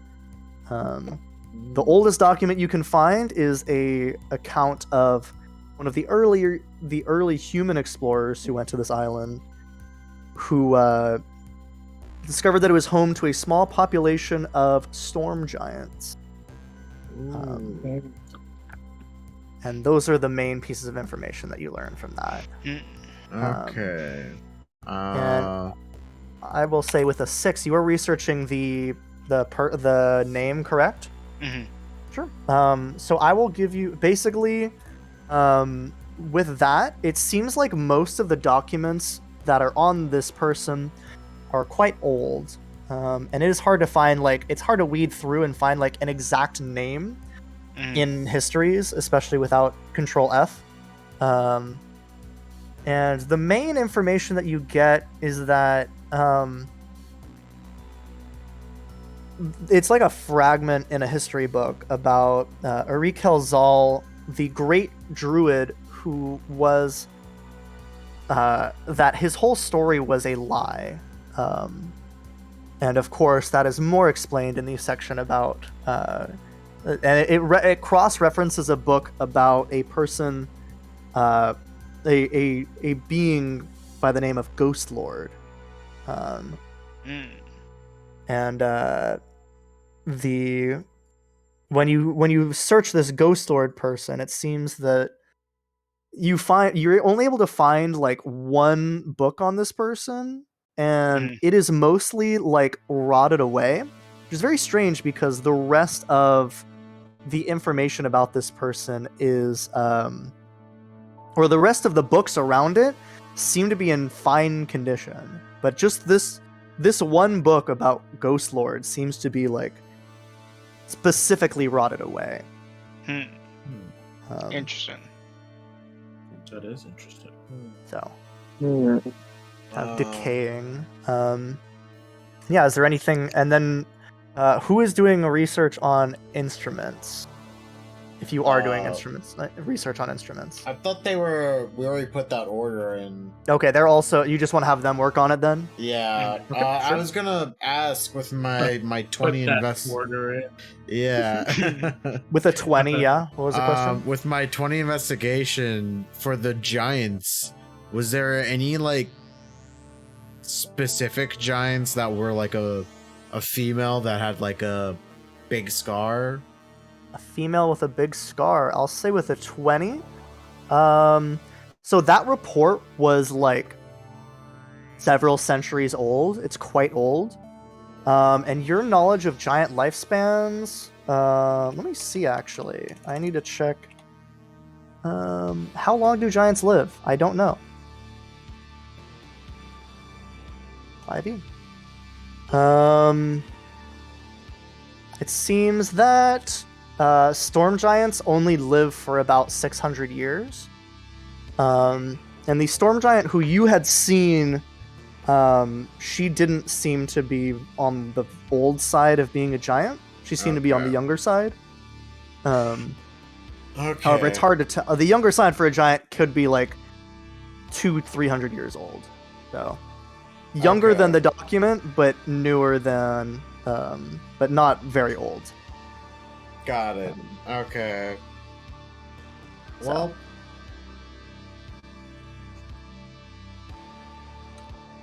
The oldest document you can find is a account of one of the early human explorers who went to this island, who discovered that it was home to a small population of storm giants. And those are the main pieces of information that you learn from that. Okay. And I will say with a 6, you are researching the name, correct? Mm-hmm. Sure. So I will give you basically with that, it seems like most of the documents that are on this person are quite old. And it is hard to find, it's hard to weed through and find an exact name in histories, especially without Control F. And the main information that you get is that it's like a fragment in a history book about Arikel Zal, the great druid who was that his whole story was a lie. And of course, that is more explained in the section about, and it cross-references a book about a person, a being by the name of Ghost Lord. And when you search this Ghost Lord person, it seems that you're only able to find like one book on this person, and it is mostly like rotted away, which is very strange because the rest of the information about this person is or the rest of the books around it seem to be in fine condition, but just this one book about Ghost Lord seems to be like specifically rotted away. Interesting. That is interesting. So, decaying. Yeah, is there anything? And then, who is doing research on instruments? If you are doing research on instruments. I thought we already put that order in. Okay, they're also, you just want to have them work on it then? Yeah. Okay, sure. I was gonna ask with my 20 invest order in. Yeah. With a 20, yeah? What was the question? With my 20 investigation for the giants, was there any like specific giants that were like a female that had like a big scar? A female with a big scar. I'll say with a 20. So that report was like several centuries old. It's quite old. And your knowledge of giant lifespans, let me see actually. I need to check. How long do giants live? I don't know. 5 years. It seems that storm giants only live for about 600 years. And the storm giant who you had seen, she didn't seem to be on the old side of being a giant. She seemed to be on the younger side. However, it's hard to tell. The younger side for a giant could be like 200-300 years old. So younger than the document, but newer than, but not very old. Got it. Okay. Well,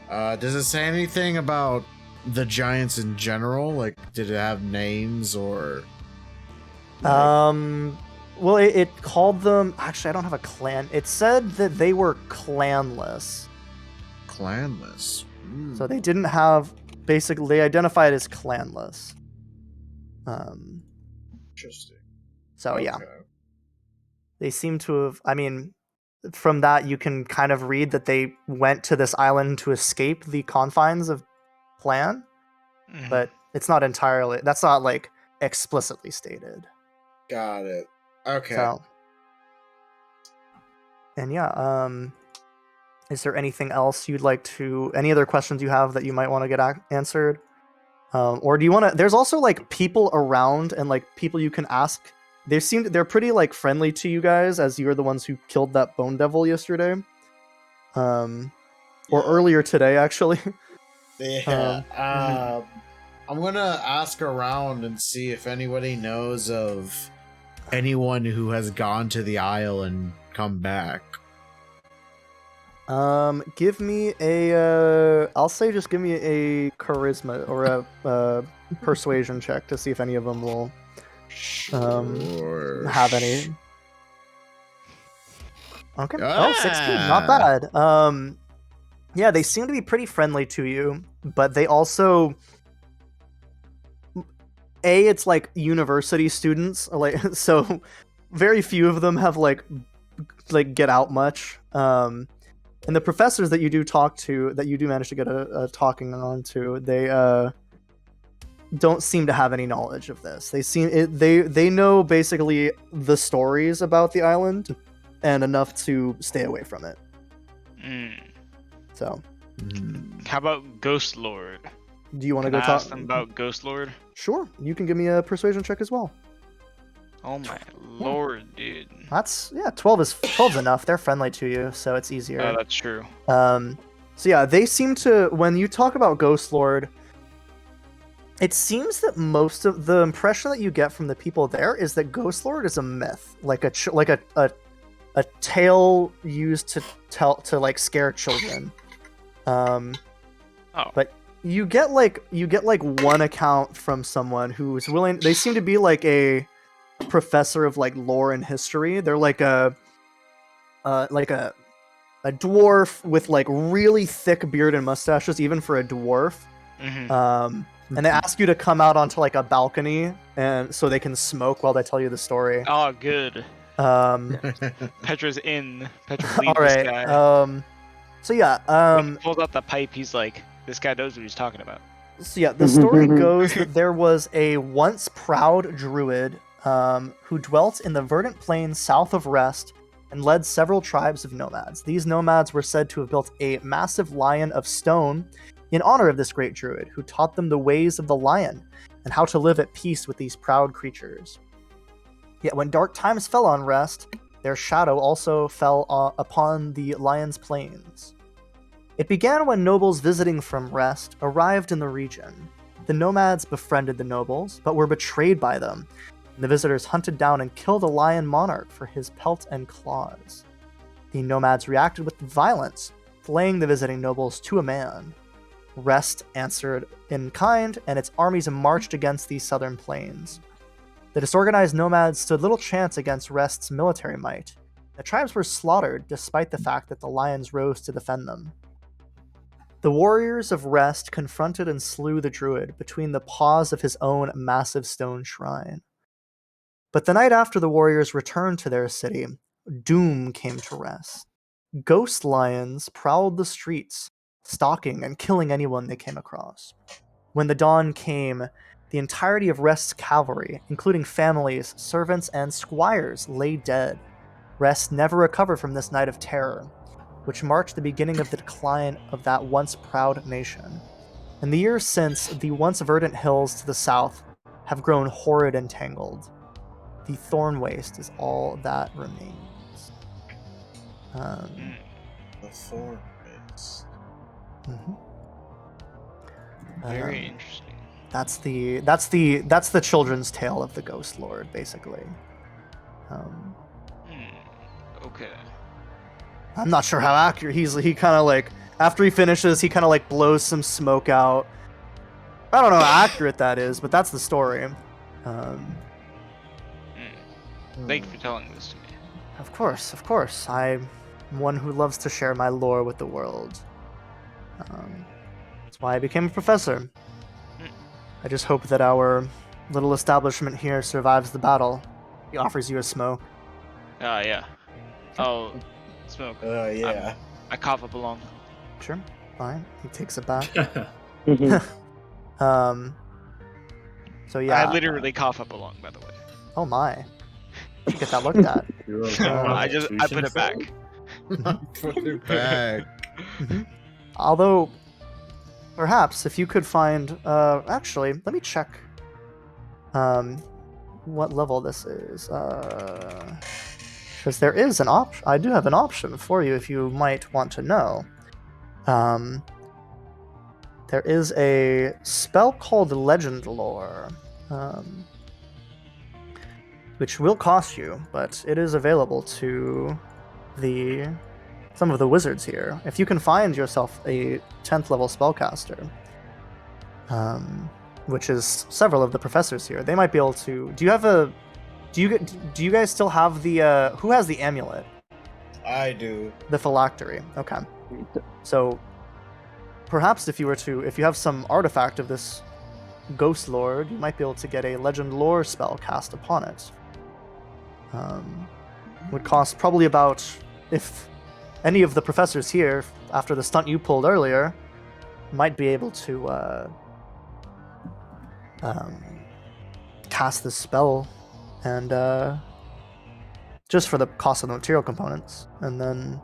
does it say anything about the giants in general? Like, did it have names or? Well, it called them. Actually, I don't have a clan. It said that they were clanless. Clanless. So they didn't have. Basically, they identified as clanless. Interesting. So yeah, they seem to have. I mean, from that you can kind of read that they went to this island to escape the confines of Plan, but it's not entirely. That's not like explicitly stated. Got it. Okay. So, and yeah, is there anything else you'd like to? Any other questions you have that you might want to get answered? Or do you want to? There's also like people around and like people you can ask. They're pretty like friendly to you guys as you're the ones who killed that bone devil yesterday, or earlier today actually. Yeah. I'm gonna ask around and see if anybody knows of anyone who has gone to the Isle and come back. Give me a. I'll say just give me a charisma or a persuasion check to see if any of them will have any. Okay. Oh, 16. Not bad. Yeah, they seem to be pretty friendly to you, but they also. It's like university students, like so. Very few of them have like get out much. And the professors that you do talk to, that you do manage to get a talking on to, they don't seem to have any knowledge of this. They know basically the stories about the island and enough to stay away from it. So, how about Ghost Lord? do you want to Can go I talk? ask them about Ghost Lord? Sure, you can give me a persuasion check as well. Oh my lord, dude. That's 12's enough. They're friendly to you, so it's easier. Oh, that's true. So yeah, they seem to, when you talk about Ghost Lord, it seems that most of the impression that you get from the people there is that Ghost Lord is a myth, like a tale used to like scare children. But you get like one account from someone who's willing. They seem to be like a professor of like lore and history. They're like a dwarf with like really thick beard and mustaches, even for a dwarf. And they ask you to come out onto like a balcony, and so they can smoke while they tell you the story. Oh, good. Petra's in. Petra all believes right. this guy. So yeah. When he pulls out the pipe, he's like, "This guy knows what he's talking about." So yeah, the story goes that there was a once proud druid who dwelt in the verdant plains south of Rest and led several tribes of nomads. These nomads were said to have built a massive lion of stone in honor of this great druid, who taught them the ways of the lion and how to live at peace with these proud creatures. Yet when dark times fell on Rest, their shadow also fell upon the lion's plains. It began when nobles visiting from Rest arrived in the region. The nomads befriended the nobles, but were betrayed by them, and the visitors hunted down and killed a lion monarch for his pelt and claws. The nomads reacted with violence, flaying the visiting nobles to a man. Rest answered in kind, and its armies marched against these southern plains. The disorganized nomads stood little chance against Rest's military might. The tribes were slaughtered despite the fact that the lions rose to defend them. The warriors of Rest confronted and slew the druid between the paws of his own massive stone shrine. But the night after the warriors returned to their city, doom came to Rest. Ghost lions prowled the streets, stalking and killing anyone they came across. When the dawn came, the entirety of Rest's cavalry, including families, servants, and squires, lay dead. Rest never recovered from this night of terror, which marked the beginning of the decline of that once proud nation. In the years since, the once verdant hills to the south have grown horrid and tangled. The thorn waste is all that remains. The thorn waste. Very interesting. That's the children's tale of the Ghost Lord, basically. Okay. I'm not sure how accurate he kind of like, after he finishes, he kind of like blows some smoke out. I don't know how accurate that is, but that's the story. Thank you for telling this to me. Of course. I'm one who loves to share my lore with the world. That's why I became a professor. I just hope that our little establishment here survives the battle. He offers you a smoke. Yeah. Oh, smoke. Yeah. I cough up a lung. Sure, fine. He takes it back. So yeah. I literally cough up a lung, by the way. Oh my. You should get that looked at. I put it back. Put it back. Although, perhaps if you could find, actually, let me check what level this is. Because there is an option. I do have an option for you if you might want to know. There is a spell called Legend Lore, which will cost you, but it is available to some of the wizards here. If you can find yourself a 10th level spellcaster, which is several of the professors here, they might be able to. Do you guys still have the who has the amulet? I do. The phylactery. Okay. So perhaps if you have some artifact of this Ghost Lord, you might be able to get a Legend Lore spell cast upon it. Would cost probably about, if any of the professors here, after the stunt you pulled earlier, might be able to cast this spell, and just for the cost of the material components, and then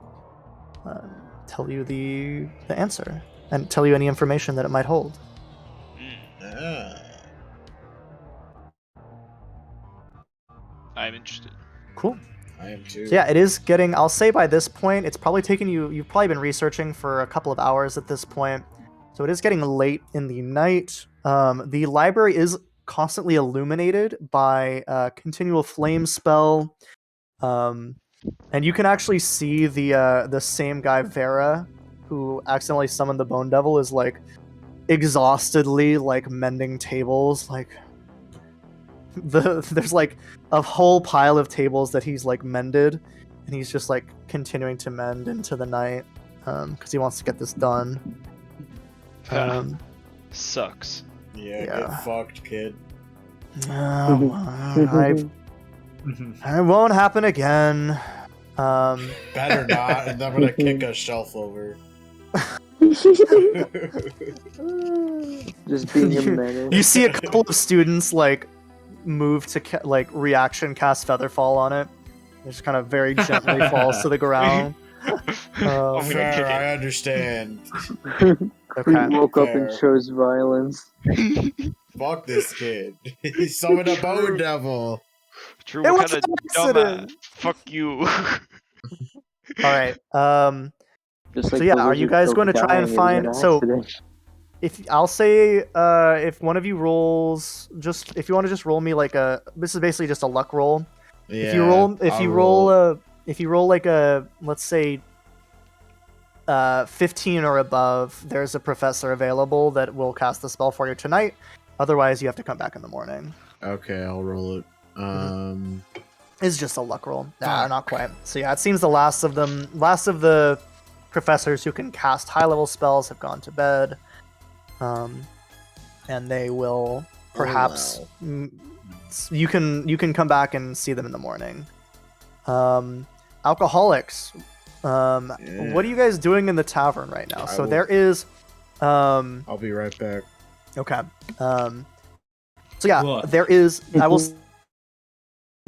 tell you the answer and tell you any information that it might hold. I'm interested. Cool. I am too. So yeah, it is getting, I'll say by this point, it's probably taken you've probably been researching for a couple of hours at this point. So it is getting late in the night. The library is constantly illuminated by a continual flame spell. And you can actually see the same guy, Vera, who accidentally summoned the Bone Devil, is like exhaustedly like mending tables. Like there's like a whole pile of tables that he's like mended, and he's just like continuing to mend into the night because he wants to get this done. Sucks. Yeah, get fucked, kid. It won't happen again. Better not, and I'm gonna kick a shelf over. Just being a menace. You see a couple of students like move to reaction cast Featherfall on it. It just kind of very gently falls to the ground. Fair, I understand. Okay. He woke up and chose violence. Fuck this kid. He summoned a Bone Devil. True, what kind of dumbass? Fuck you. Alright, Just so yeah, are you guys going to try and find... So, if I'll say, if one of you rolls, if you want to just roll me like a... This is basically just a luck roll. Yeah, if you roll like a, let's say, 15 or above, there's a professor available that will cast the spell for you tonight. Otherwise, you have to come back in the morning. Okay, I'll roll it. It's just a luck roll. Nah, not quite. So yeah, it seems the last of the professors who can cast high-level spells have gone to bed. And they will perhaps... You can come back and see them in the morning. Alcoholics. What are you guys doing in the tavern right now? There is... I'll be right back. Okay. So yeah, there is... I will say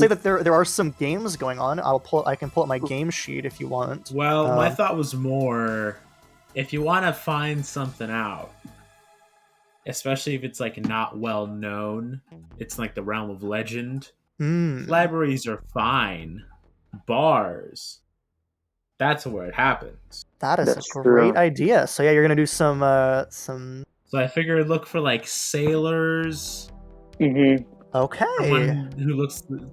that there are some games going on. I can pull up my game sheet if you want. Well, my thought was more, if you want to find something out, especially if it's like not well known, it's like the realm of legend. Libraries are fine. Bars, that's where it happens. That's a great idea. So yeah, you're gonna do some. So I figured look for like sailors. Okay.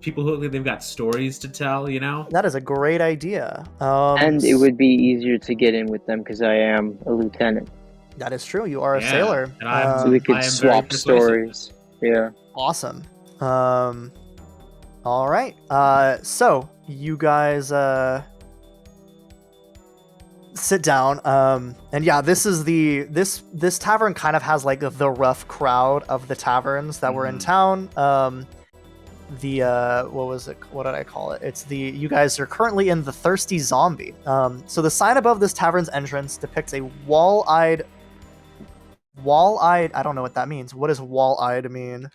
People who look like they've got stories to tell, you know? That is a great idea. And it would be easier to get in with them because I am a lieutenant. That is true. You are a sailor. And so we could swap stories. Yeah. Awesome. All right. So you guys sit down. And yeah, this is this tavern kind of has like the rough crowd of the taverns that were in town. What did I call it? It's you guys are currently in the Thirsty Zombie. So the sign above this tavern's entrance depicts a wall-eyed, I don't know what that means. What does wall-eyed mean?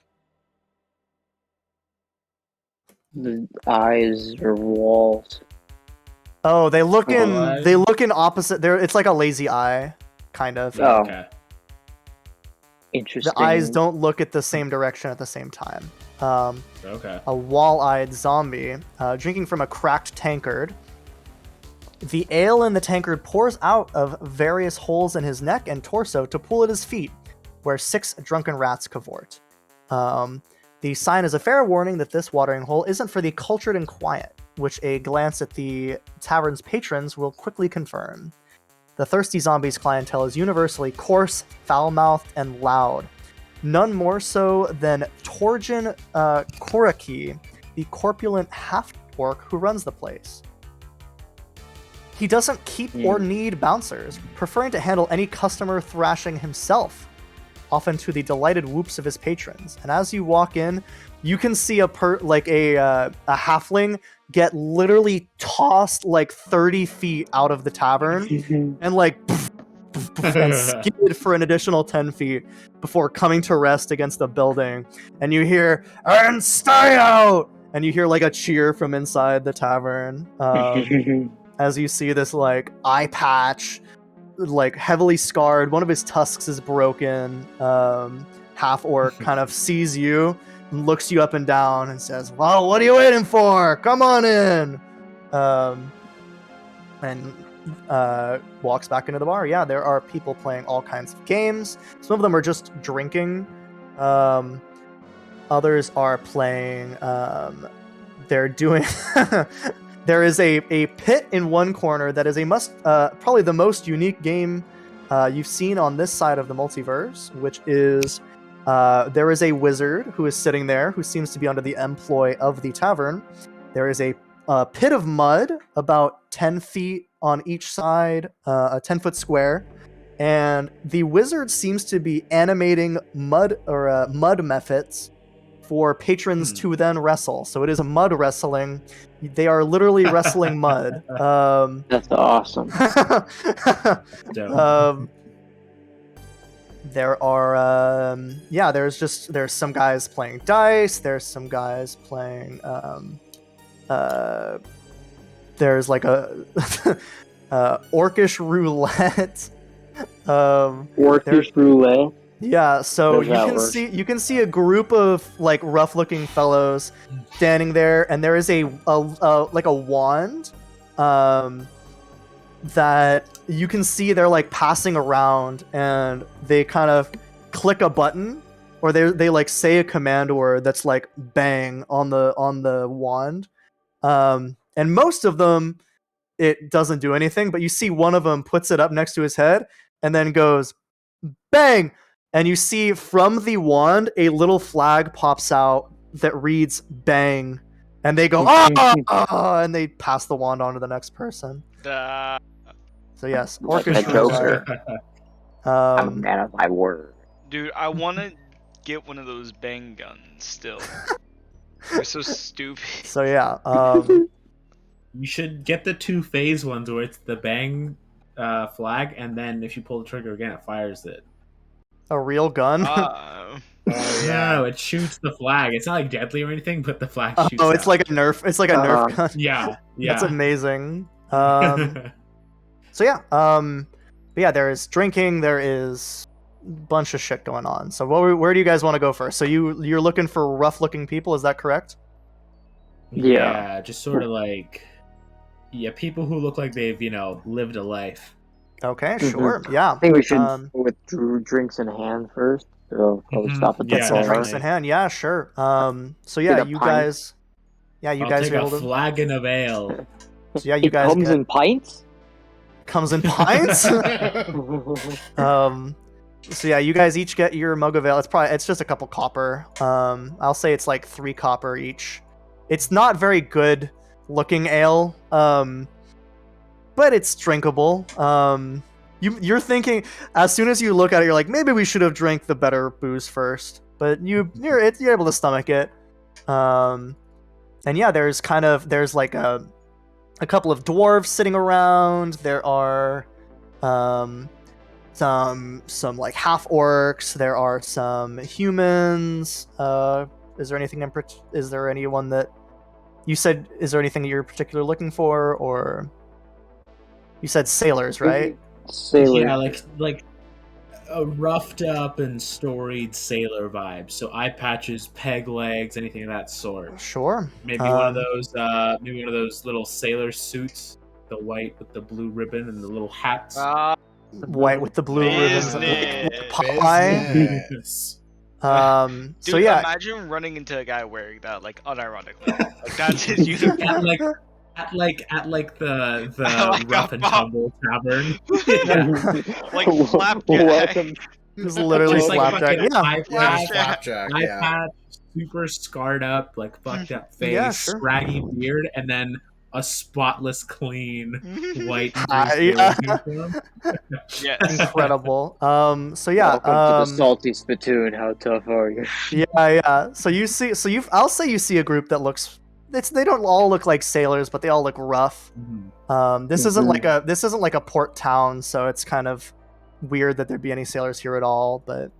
The eyes are walls. Oh, they look in opposite. It's like a lazy eye, kind of. Oh. Okay. Interesting. The eyes don't look at the same direction at the same time. Okay. A wall-eyed zombie drinking from a cracked tankard. The ale in the tankard pours out of various holes in his neck and torso to pool at his feet, where 6 drunken rats cavort. The sign is a fair warning that this watering hole isn't for the cultured and quiet, which a glance at the tavern's patrons will quickly confirm. The Thirsty Zombie's clientele is universally coarse, foul-mouthed, and loud. None more so than Torjan Koraki, the corpulent half-orc who runs the place. He doesn't keep or need bouncers, preferring to handle any customer thrashing himself, often to the delighted whoops of his patrons. And as you walk in, you can see a halfling get literally tossed like 30 feet out of the tavern and like and skid for an additional 10 feet before coming to rest against a building. And you hear, "And stay out!" And you hear like a cheer from inside the tavern. as you see this like eye patch, like heavily scarred. One of his tusks is broken. Half orc kind of sees you and looks you up and down and says, "Well, what are you waiting for? Come on in." And walks back into the bar. Yeah, there are people playing all kinds of games. Some of them are just drinking. Others are playing. They're doing. There is a pit in one corner that is probably the most unique game you've seen on this side of the multiverse, which is there is a wizard who is sitting there who seems to be under the employ of the tavern. There is a pit of mud about 10 feet on each side, a 10-foot square, and the wizard seems to be animating mud methods for patrons to then wrestle. So it is a mud wrestling. They are literally wrestling mud. That's awesome. There are there's some guys playing dice. There's some guys playing there's like a orcish roulette. Orcish roulette. Yeah, so you can see a group of like rough-looking fellows standing there, and there is a wand that you can see they're like passing around, and they kind of click a button, or they like say a command word that's like bang on the wand, and most of them it doesn't do anything, but you see one of them puts it up next to his head and then goes bang. And you see from the wand, a little flag pops out that reads "bang," and they go and they pass the wand on to the next person. So yes, orcish Joker. I'm a man of my word. Dude, I want to get one of those bang guns still. They're so stupid. So yeah, you should get the 2-phase ones where it's the bang flag, and then if you pull the trigger again, it fires it. A real gun? No, it shoots the flag. It's not like deadly or anything, but the flag shoots. Oh, it's like a nerf. It's like a nerf gun. Yeah. That's amazing. So yeah, but yeah, there is drinking. There is a bunch of shit going on. So where do you guys want to go first? So you're looking for rough-looking people. Is that correct? Yeah, just sort of like people who look like they've lived a life. Okay, sure. Yeah. I think we should go with drinks in hand first. So probably stop at the drinks in hand. Yeah, sure. So yeah, you guys. Yeah, you guys take are able a flagon of ale. So yeah, you guys. Comes in pints. Comes in pints. So yeah, you guys each get your mug of ale. It's just a couple copper. I'll say it's like 3 copper each. It's not very good looking ale. But it's drinkable. You're thinking, as soon as you look at it, you're like, maybe we should have drank the better booze first. But you're able to stomach it. And yeah, there's like a couple of dwarves sitting around. There are some like half orcs. There are some humans. Is there anyone that you said? Is there anything that you're particularly looking for, or? You said sailors, right? Sailors. Yeah, like a roughed up and storied sailor vibe. So eye patches, peg legs, anything of that sort. Sure. Maybe one of those little sailor suits, the white with the blue ribbon and the little hats. White with the blue ribbons. Business. Dude, so yeah, imagine running into a guy wearing that, like unironically. Like that's his uniform. At the rough and tumble tavern. Like flapjack. Just literally flapjack. Flapjack. Eye patch, super scarred up, like fucked up face, scraggy beard, and then a spotless, clean white uniform. Yes. Incredible. So yeah. Welcome to the salty spittoon. How tough are you? Yeah. So I'll say you see a group that looks. They don't all look like sailors, but they all look rough. This isn't like a port town, so it's kind of weird that there'd be any sailors here at all. But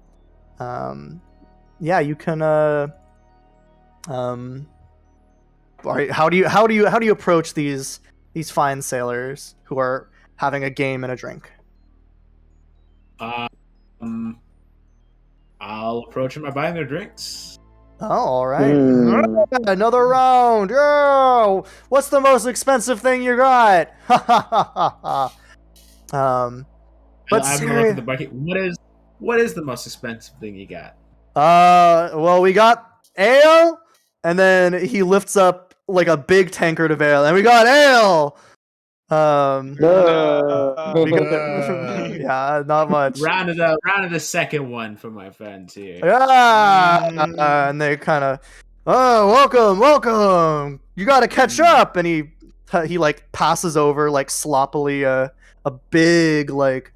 yeah, you can. All right, how do you approach these these fine sailors who are having a game and a drink. I'll approach them by buying their drinks. Oh, all right. Another round. Yo, what's the most expensive thing you got? But I'm gonna look at the bucket. What is the most expensive thing you got? Well, we got ale, and then he lifts up like a big tankard of ale, and we got ale. We got, yeah, not much. Round of the second one for my friends here. Yeah, and they kind of, oh, welcome. You got to catch up, and he like passes over like sloppily a big like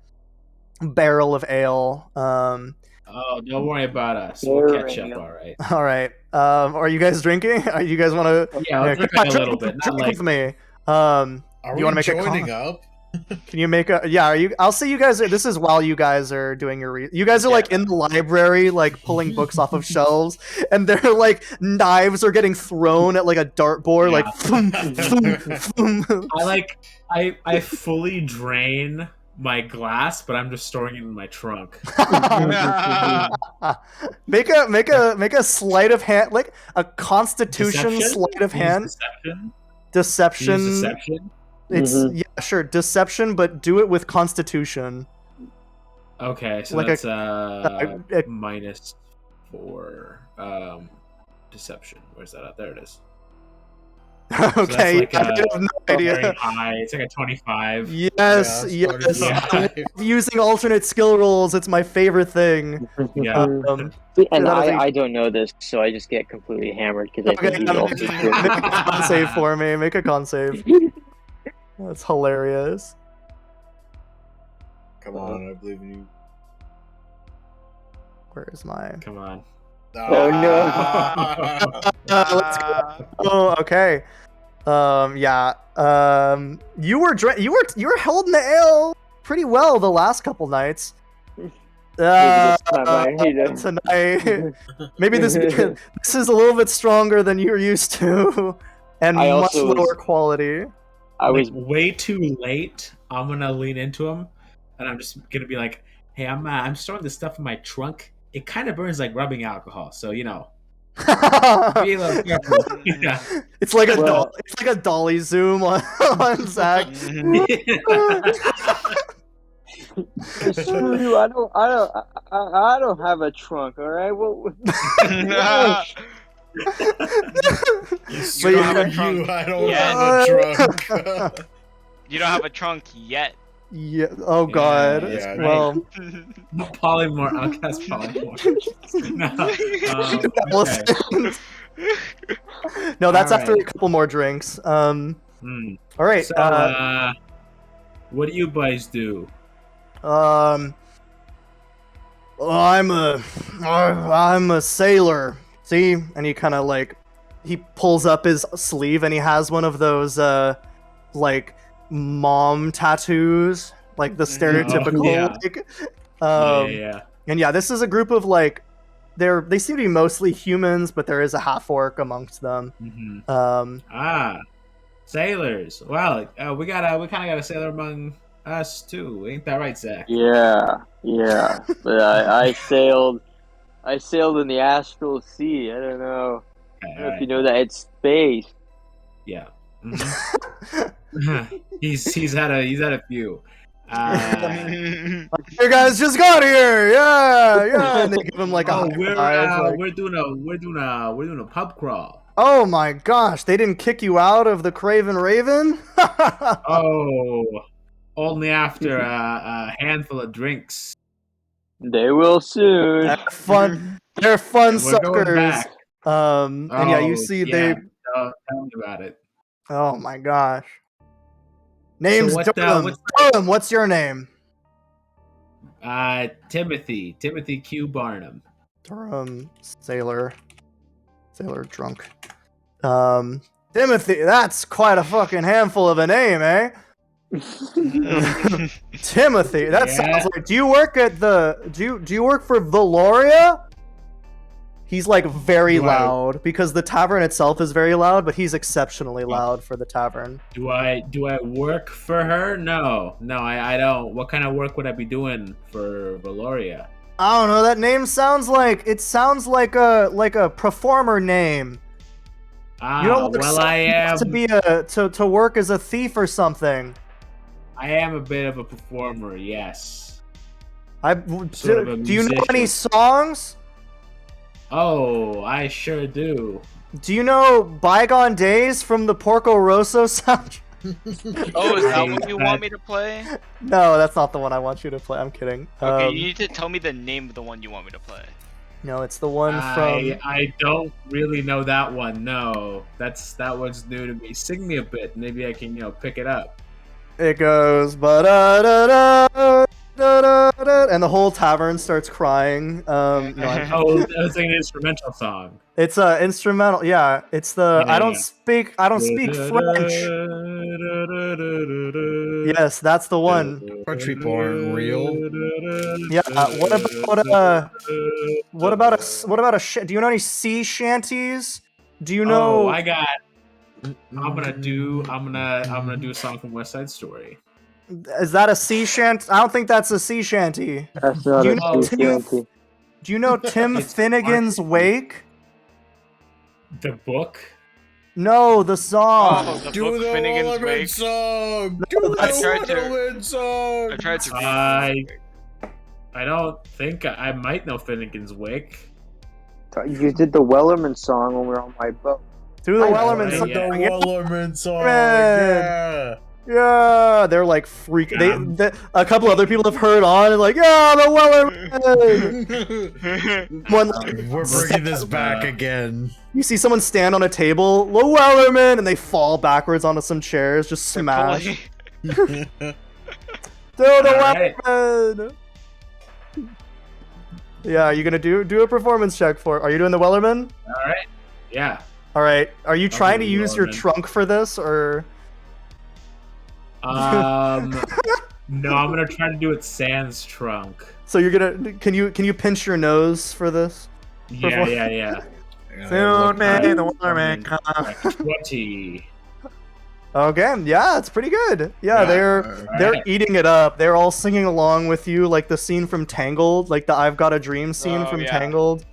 barrel of ale. Oh, don't worry about us. We'll catch up. All right. All right. Are you guys drinking? You guys want to? Yeah, I'll drink a little bit. Not drink like with me. Are you want to make joining up? Can you make a? Yeah. Are you? I'll see you guys. This is while you guys are doing your. You guys are like in the library, like pulling books off of shelves, and they're like knives are getting thrown at like a dartboard, like. I fully drain my glass, but I'm just storing it in my trunk. make a sleight of hand, like a Constitution sleight of hand. Deception. It's yeah, sure, deception, but do it with Constitution. Okay, so like that's -4 deception. Where's that at? There it is. Okay, so I have no idea. Very high. It's like a 25. Yes. Yeah. I love using alternate skill rolls. It's my favorite thing. Yeah. And I don't know this, so I just get completely hammered because I think he's also make a con save for me. Make a con save. That's hilarious. Come on, I believe in you. Where is my? Come on. Oh no. Let's go. Oh, okay. Yeah. You were holding the ale pretty well the last couple nights. Tonight, maybe this is a little bit stronger than you're used to, and much lower quality. I was way too late. I'm gonna lean into him, and I'm just gonna be like, "Hey, I'm storing this stuff in my trunk. It kind of burns like rubbing alcohol, so you know." Be a little careful. Yeah. It's like a dolly zoom on Zach. Screw you! I don't have a trunk. All right. Well. You don't have a trunk. I don't have a trunk. You don't have a trunk yet. Yeah. Oh God. Yeah, well. Polymorph. I'll cast polymorph. No, that's after a couple more drinks. All right. So, what do you guys do? I'm a sailor. See, and he kind of like he pulls up his sleeve and he has one of those like mom tattoos, like the stereotypical. Yeah. And yeah, this is a group of like they seem to be mostly humans, but there is a half orc amongst them. Sailors. Well, we kind of got a sailor among us too, ain't that right, Zach? Yeah. But I sailed in the Astral Sea. I don't know. I don't know if you know that it's space. Yeah. he's had a few. You guys just got here, yeah. And they give him like we're doing a pub crawl. Oh my gosh, they didn't kick you out of the Craven Raven? Oh, only after a handful of drinks. They will soon. They're fun We're suckers. And yeah, you see they. Tell me about it. Oh my gosh. Name's So Durham. What's your name? Timothy Q. Barnum. Durham, sailor drunk. Timothy, that's quite a fucking handful of a name, eh? Timothy, that sounds like. Do you work for Valoria? He's like very loud because the tavern itself is very loud, but he's exceptionally loud for the tavern. Do I work for her? No, I don't. What kind of work would I be doing for Valoria? I don't know. That name sounds like a performer name. You don't look well, I am to work as a thief or something. I am a bit of a performer, yes. Do you know any songs? Oh, I sure do. Do you know Bygone Days from the Porco Rosso soundtrack? Oh, is that what you want me to play? No, that's not the one I want you to play. I'm kidding. Okay, you need to tell me the name of the one you want me to play. No, it's the one from... I don't really know that one, no. That one's new to me. Sing me a bit, maybe I can, pick it up. It goes... Ba-da-da-da, da-da-da, and the whole tavern starts crying. That was like an instrumental song. It's a instrumental, yeah. It's the I don't speak French. Yes, that's the one. French people aren't real. Yeah. What about a do you know any sea shanties? Do you know? Oh, I got. I'm gonna do a song from West Side Story. Is that a sea shanty? I don't think that's a sea shanty. That's not a sea shanty. Do you know Tim Finnegan's Wake? The book? No, the song. Oh, the Do book the Finnegan's Wallerman Wake. song. No, Do the that's- Wallerman song. I tried to read I don't think I might know Finnegan's Wake. You did the Wellerman song when we were on my boat. Do the I Wellerman know, song. The yeah. Wallerman song. Man. Yeah. Yeah, they're like freaking. They, a couple other people have heard on and like, yeah, the Wellerman. One, We're bringing this back again. you see someone stand on a table, the Wellerman, and they fall backwards onto some chairs, just smash. Do the Alright. Wellerman. Yeah, are you gonna do a performance check for? Are you doing the Wellerman? All right. Yeah. All right. Are you trying to do use your Wellerman. trunk for this, or? No, I'm gonna try to do it sans trunk. So you're gonna? Can you pinch your nose for this? Yeah. Soon may the Wellerman come. 20. Okay, yeah, it's pretty good. Yeah, they're Alright. eating it up. They're all singing along with you, like the scene from Tangled, like the "I've Got a Dream" scene from yeah. Tangled.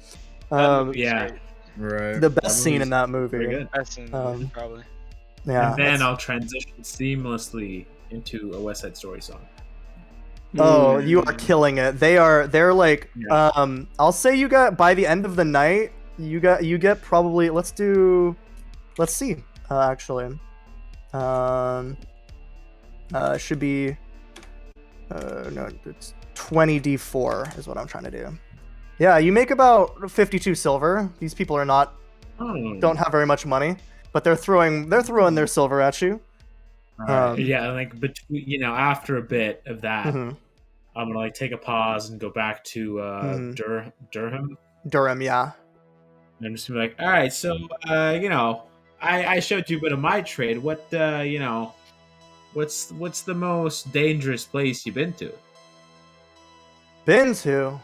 Yeah. Right. The best scene in that movie. Very good. That's in probably. Yeah. And then I'll transition seamlessly into a West Side Story song. Oh, you are killing it. They're like Yeah. I'll say you got by the end of the night, you get probably let's see. Actually. Should be no, it's 20d4 is what I'm trying to do. Yeah, you make about 52 silver. These people are not don't have very much money, but they're throwing their silver at you. Yeah, like between after a bit of that, Mhm. I'm gonna like take a pause and go back to Durham. Durham, yeah. And I'm just gonna be like, all right, so I showed you a bit of my trade. What what's the most dangerous place you've been to? Been to?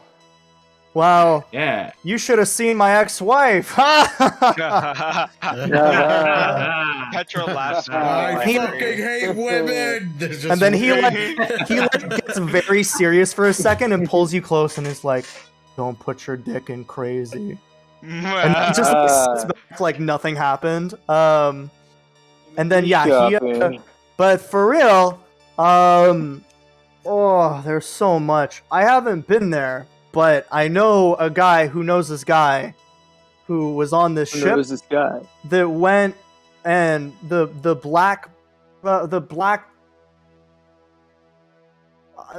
Wow, Yeah. you should have seen my ex-wife. Petra laughs. I He- fucking hate women. There's just And then he women. gets very serious for a second and pulls you close and is like, "Don't put your dick in crazy." And he just like, sits back like nothing happened. And then but for real, oh, there's so much. I haven't been there, but I know a guy who knows this guy who was on this ship Who's this guy? that went and the black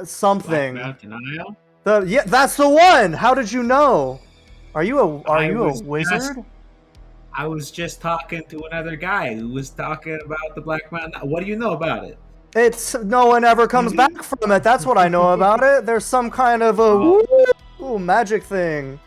something. Black Mountain Isle? That's the one. How did you know? Are you a was wizard? I was just talking to another guy who was talking about the Black Mountain. What do you know about it? It's no one ever comes back from it. That's what I know about it. There's some kind of a magic thing.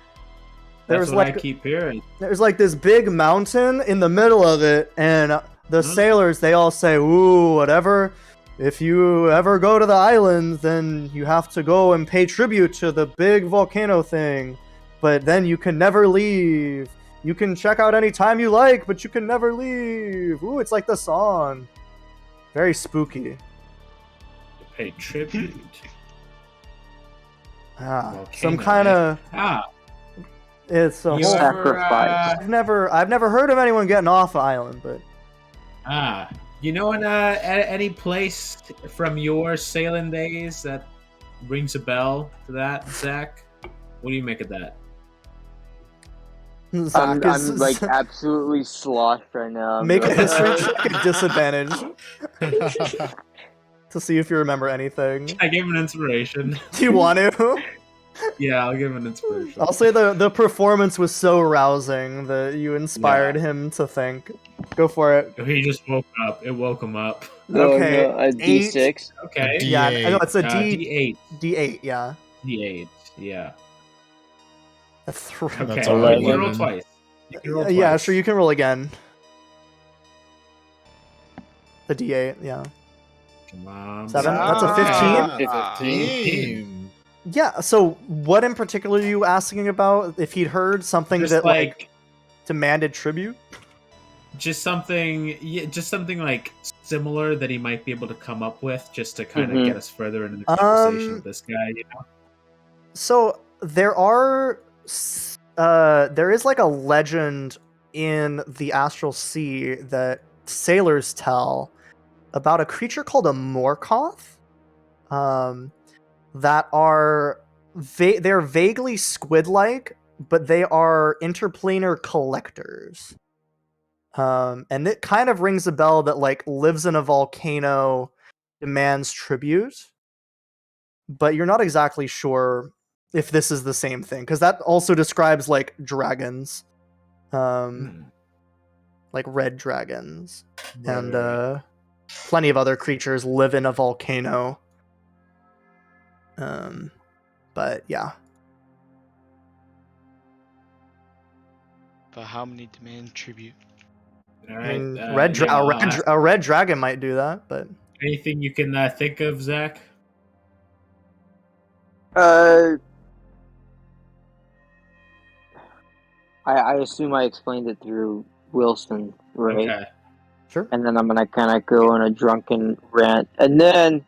That's what I keep hearing. There's like this big mountain in the middle of it, and the sailors they all say, "Ooh, whatever. If you ever go to the island, then you have to go and pay tribute to the big volcano thing. but then you can never leave. You can check out anytime you like, but you can never leave. Ooh, it's like the song. Very spooky. Pay tribute. Some kind of. It's a whole sacrifice. I've never heard of anyone getting off the island, but. You know, in any place from your sailing days that rings a bell to that, Zach? What do you make of that? I'm like absolutely sloshed right now. Make a history check at disadvantage to see if you remember anything. I gave him an inspiration. Do you want to? Yeah, I'll give him an inspiration. I'll say the performance was so rousing that you inspired him to think. Go for it. He just woke up. It woke him up. Okay, no, a D6. Okay. Yeah, I know it's a D8. D8, yeah. D8, yeah. Okay. That's You alright. can roll twice. Yeah, sure, you can roll again. The D8, yeah. Come on. 7? That's a 15. Yeah, so what in particular are you asking about? If he'd heard something Just that like demanded tribute? Just something like similar that he might be able to come up with, just to kind of get us further into the conversation with this guy. You know. So there is like a legend in the Astral Sea that sailors tell about a creature called a Morkoth, that are they're vaguely squid-like, but they are interplanar collectors. And it kind of rings a bell that like lives in a volcano, demands tribute, but you're not exactly sure if this is the same thing, because that also describes like dragons, like red dragons, and plenty of other creatures live in a volcano. But yeah. But how many demand tribute? All right. I mean, a red dragon might do that, but anything you can think of, Zach? I assume I explained it through Wilson, right? Okay. sure. And then I'm gonna kind of go on a drunken rant, and then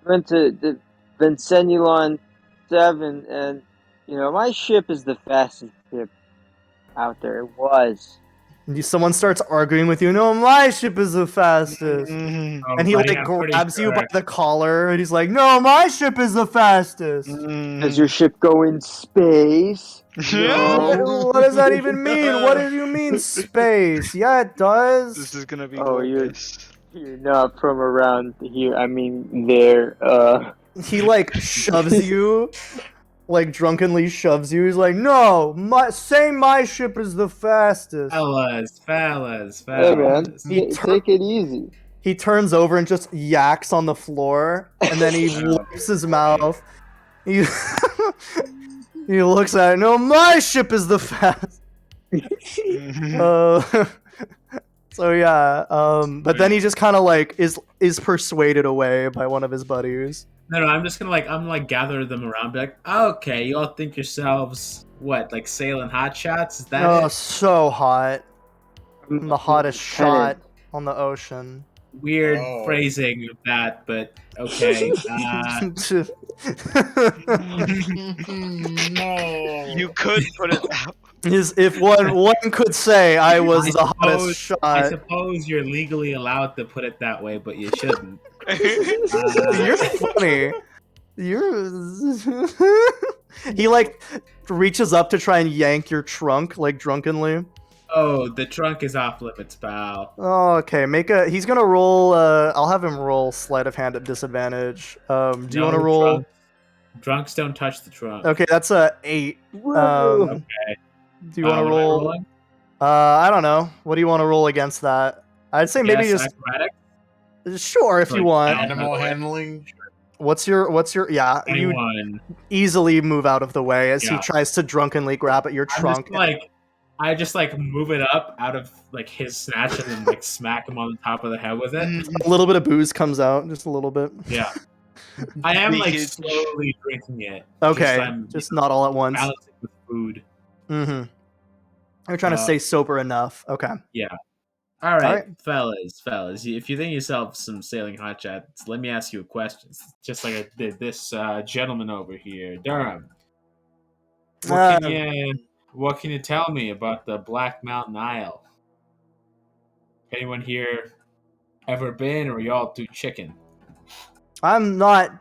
went to the Vensenulon 7, and my ship is the fastest ship out there. It was. Someone starts arguing with you. No, my ship is the fastest. And he like grabs you by the collar, and he's like, "No, my ship is the fastest." Does your ship go in space? No. What does that even mean? What do you mean space? Yeah, it does. This is gonna be. You're not from around here. I mean, there. He like shoves you. Like drunkenly shoves you. He's like, "No, my ship is the fastest." Fellas. Hey man, take it easy. He turns over and just yaks on the floor, and then he licks his mouth. He looks at it. "No, my ship is the fastest." So yeah, but then he just kind of like is persuaded away by one of his buddies. No, I'm just gonna gather them around, be like, okay, you all think yourselves what, like sailing hot shots? Is that it? So hot. I'm the hottest shot on the ocean. Weird phrasing of that, but okay. No. You could put it out. If one could say I was the hottest shot. I suppose you're legally allowed to put it that way, but you shouldn't. You're funny. He like reaches up to try and yank your trunk like drunkenly. Oh, the trunk is off limits, pal. Oh, okay. He's gonna roll. I'll have him roll sleight of hand at disadvantage. Do you want to roll? Drunks don't touch the trunk. Okay, that's a 8. Okay. Do you want to roll? I don't know. What do you want to roll against that? I'd say maybe just. Acrobatic? Sure, if you want. Animal handling. What's your? Yeah, 21. you easily move out of the way as he tries to drunkenly grab at your trunk. I just move it up out of his snatch and then smack him on the top of the head with it. A little bit of booze comes out, just a little bit. Yeah, I am slowly drinking it. Okay, just not all at once. Balancing with food. Mm-hmm. You're trying to stay sober enough. Okay. Yeah. All right, fellas. If you think yourself some sailing hot chats, let me ask you a question. Just like I did this gentleman over here, Durham. What can you tell me about the Black Mountain Isle? Anyone here ever been, or are y'all too chicken? I'm not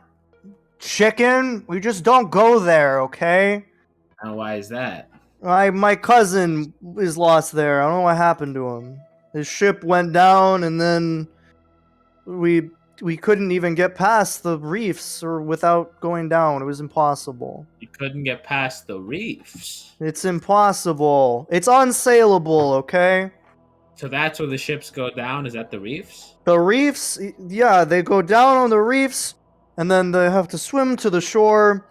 chicken. We just don't go there, okay? And why is that? My cousin is lost there. I don't know what happened to him. His ship went down, and then we couldn't even get past the reefs or without going down. It was impossible. You couldn't get past the reefs. It's impossible. It's unsaleable, okay? So that's where the ships go down, is at the reefs? The reefs, yeah, they go down on the reefs, and then they have to swim to the shore.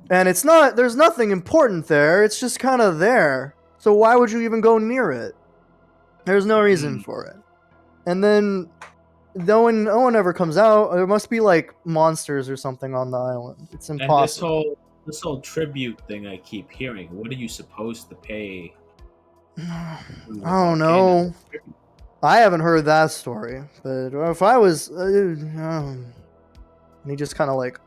And there's nothing important there. It's just kind of there. So why would you even go near it? There's no reason for it. And then no one ever comes out. There must be like monsters or something on the island. It's impossible. And this whole tribute thing I keep hearing, what are you supposed to pay? I don't know. I haven't heard that story, but if I was, and he just kind of like,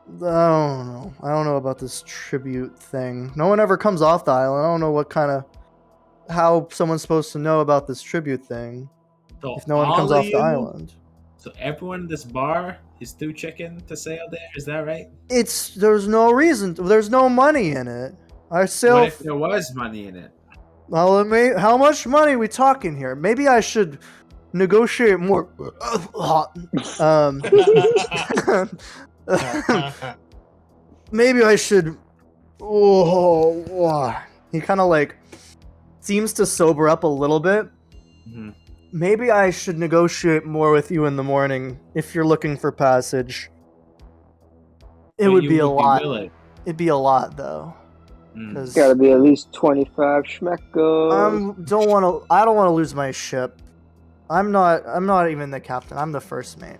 I don't know about this tribute thing. No one ever comes off the island. I don't know how someone's supposed to know about this tribute thing if no one comes off the island. So everyone in this bar is too chicken to sail there. Is that right? There's no reason. There's no money in it. What if there was money in it? Well, how much money are we talking here? Maybe I should negotiate more. Maybe I should. He kind of like seems to sober up a little bit. Mm-hmm. Maybe I should negotiate more with you in the morning if you're looking for passage. It would be a lot. It'd be a lot though. It's gotta be at least 25 schmeckos. I don't want to lose my ship. I'm not even the captain. I'm the first mate.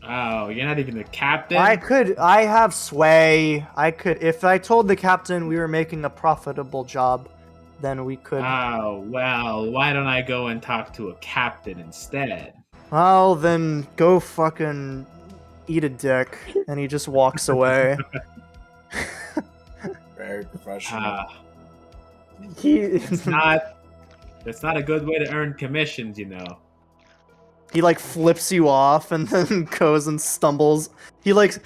Oh, you're not even the captain? I have sway. If I told the captain we were making a profitable job, then we could. Oh, well, why don't I go and talk to a captain instead? Well, then go fucking eat a dick. And he just walks away. Very professional. It's not a good way to earn commissions, you know. He like flips you off and then goes and stumbles. He like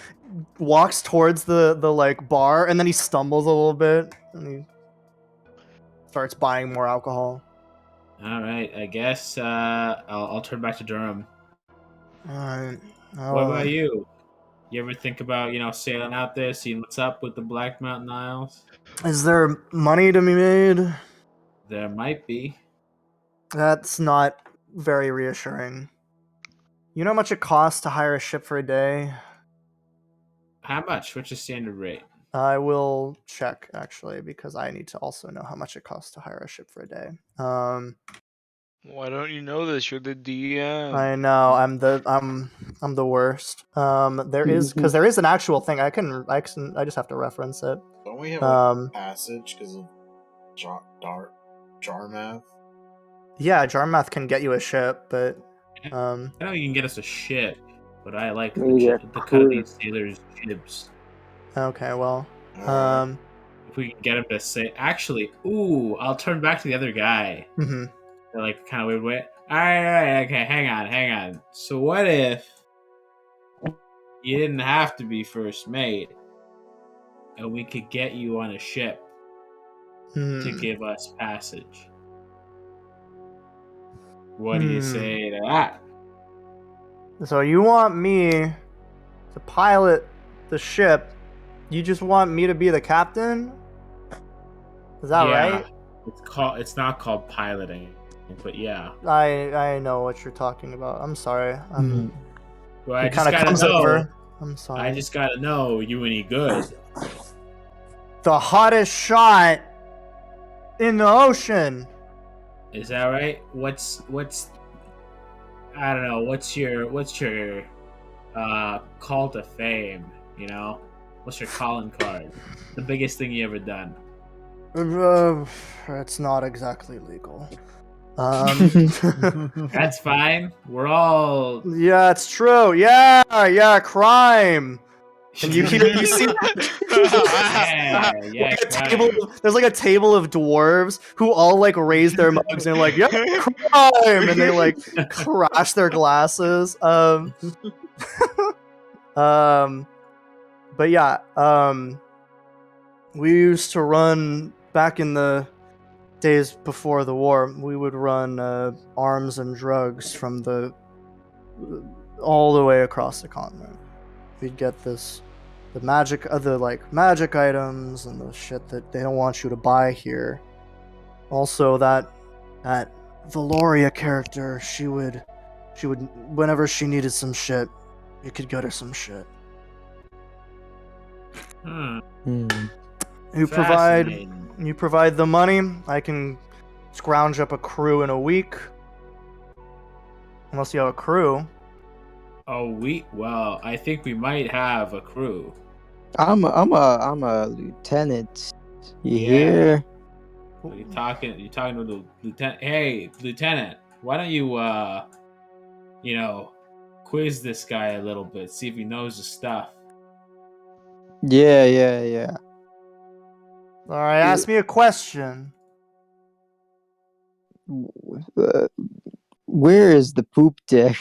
walks towards the like bar and then he stumbles a little bit and he starts buying more alcohol. All right, I guess I'll turn back to Durham. All right. What about you? You ever think about, sailing out there, seeing what's up with the Black Mountain Isles? Is there money to be made? There might be. That's not very reassuring. You know how much it costs to hire a ship for a day? How much? What's your standard rate? I will check, actually, because I need to also know how much it costs to hire a ship for a day. Why don't you know this? You're the DM. I know. I'm the worst. There is an actual thing. I just have to reference it. Don't we have a passage because of Jarmath? Yeah, Jarmath can get you a ship, but I know you can get us a ship, but I like the cut of these sailors' ships. Okay, well, if we can get him to say, actually, I'll turn back to the other guy. Mm-hmm. Like kind of weird way. All right, okay, hang on. So what if you didn't have to be first mate, and we could get you on a ship to give us passage? What do you say to that? So you want me to pilot the ship? You just want me to be the captain? Is that right? It's not called piloting. But yeah, I know what you're talking about. I'm sorry. Well, I kind of comes over. I'm sorry. I just gotta know, you any good? The hottest shot in the ocean. Is that right? What's I don't know. What's your call to fame? What's your calling card? The biggest thing you ever done? It's not exactly legal. That's fine. We're all. Yeah, it's true. Yeah, crime. And you see yeah, there's like a table of dwarves who all like raise their mugs and they're like, yeah, crime, and they like crash their glasses. But yeah, we used to run back in the days before the war. We would run arms and drugs from all the way across the continent. We'd get the magic items and the shit that they don't want you to buy here. Also, that Valoria character, she would whenever she needed some shit, you could get her some shit. You provide the money. I can scrounge up a crew in a week. Unless you have a crew. Well, I think we might have a crew. I'm a lieutenant. You hear? You talking to the lieutenant? Hey, lieutenant, why don't you quiz this guy a little bit, see if he knows his stuff. Yeah. All right, ask me a question. Where is the poop deck?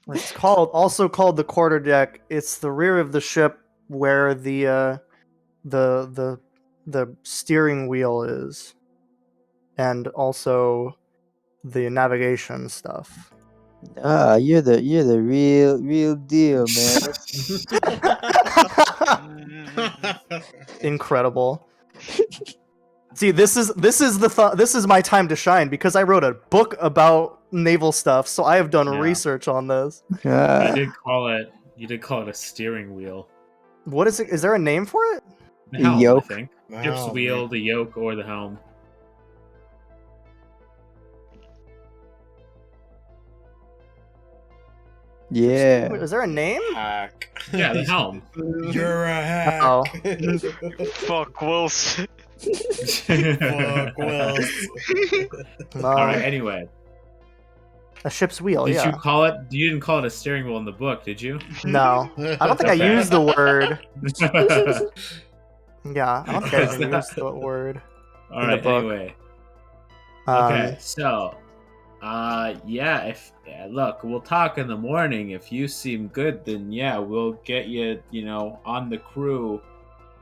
It's also called the quarter deck. It's the rear of the ship where the steering wheel is, and also the navigation stuff. You're the real deal, man. Incredible. See, this is my time to shine because I wrote a book about naval stuff, so I have done research on this. You did call it a steering wheel. What is it? Is there a name for it? The helm, yoke. I think. Ship's wheel, the yoke, or the helm. Yeah. Is there a name? Hack. Yeah, the helm. You're a hack. Oh. Fuck Wilson. Fuck Wilson. Alright, anyway. A ship's wheel, Did you call it? You didn't call it a steering wheel in the book, did you? No. I don't think I used the word. Yeah, I don't think I even used the word. Alright, anyway. Okay, so look, we'll talk in the morning. If you seem good, then we'll get you, on the crew.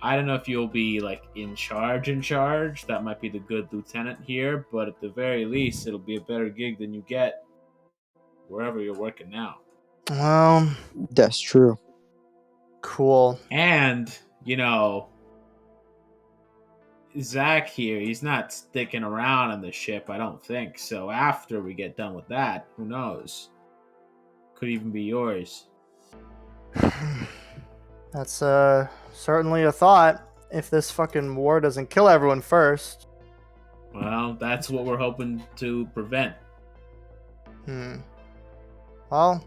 I don't know if you'll be like in charge. That might be the good lieutenant here, but at the very least, it'll be a better gig than you get wherever you're working now. Well, that's true. Cool. And, Zach here, he's not sticking around on the ship, I don't think. So after we get done with that, who knows? Could even be yours. That's certainly a thought. If this fucking war doesn't kill everyone first. Well, that's what we're hoping to prevent. Well,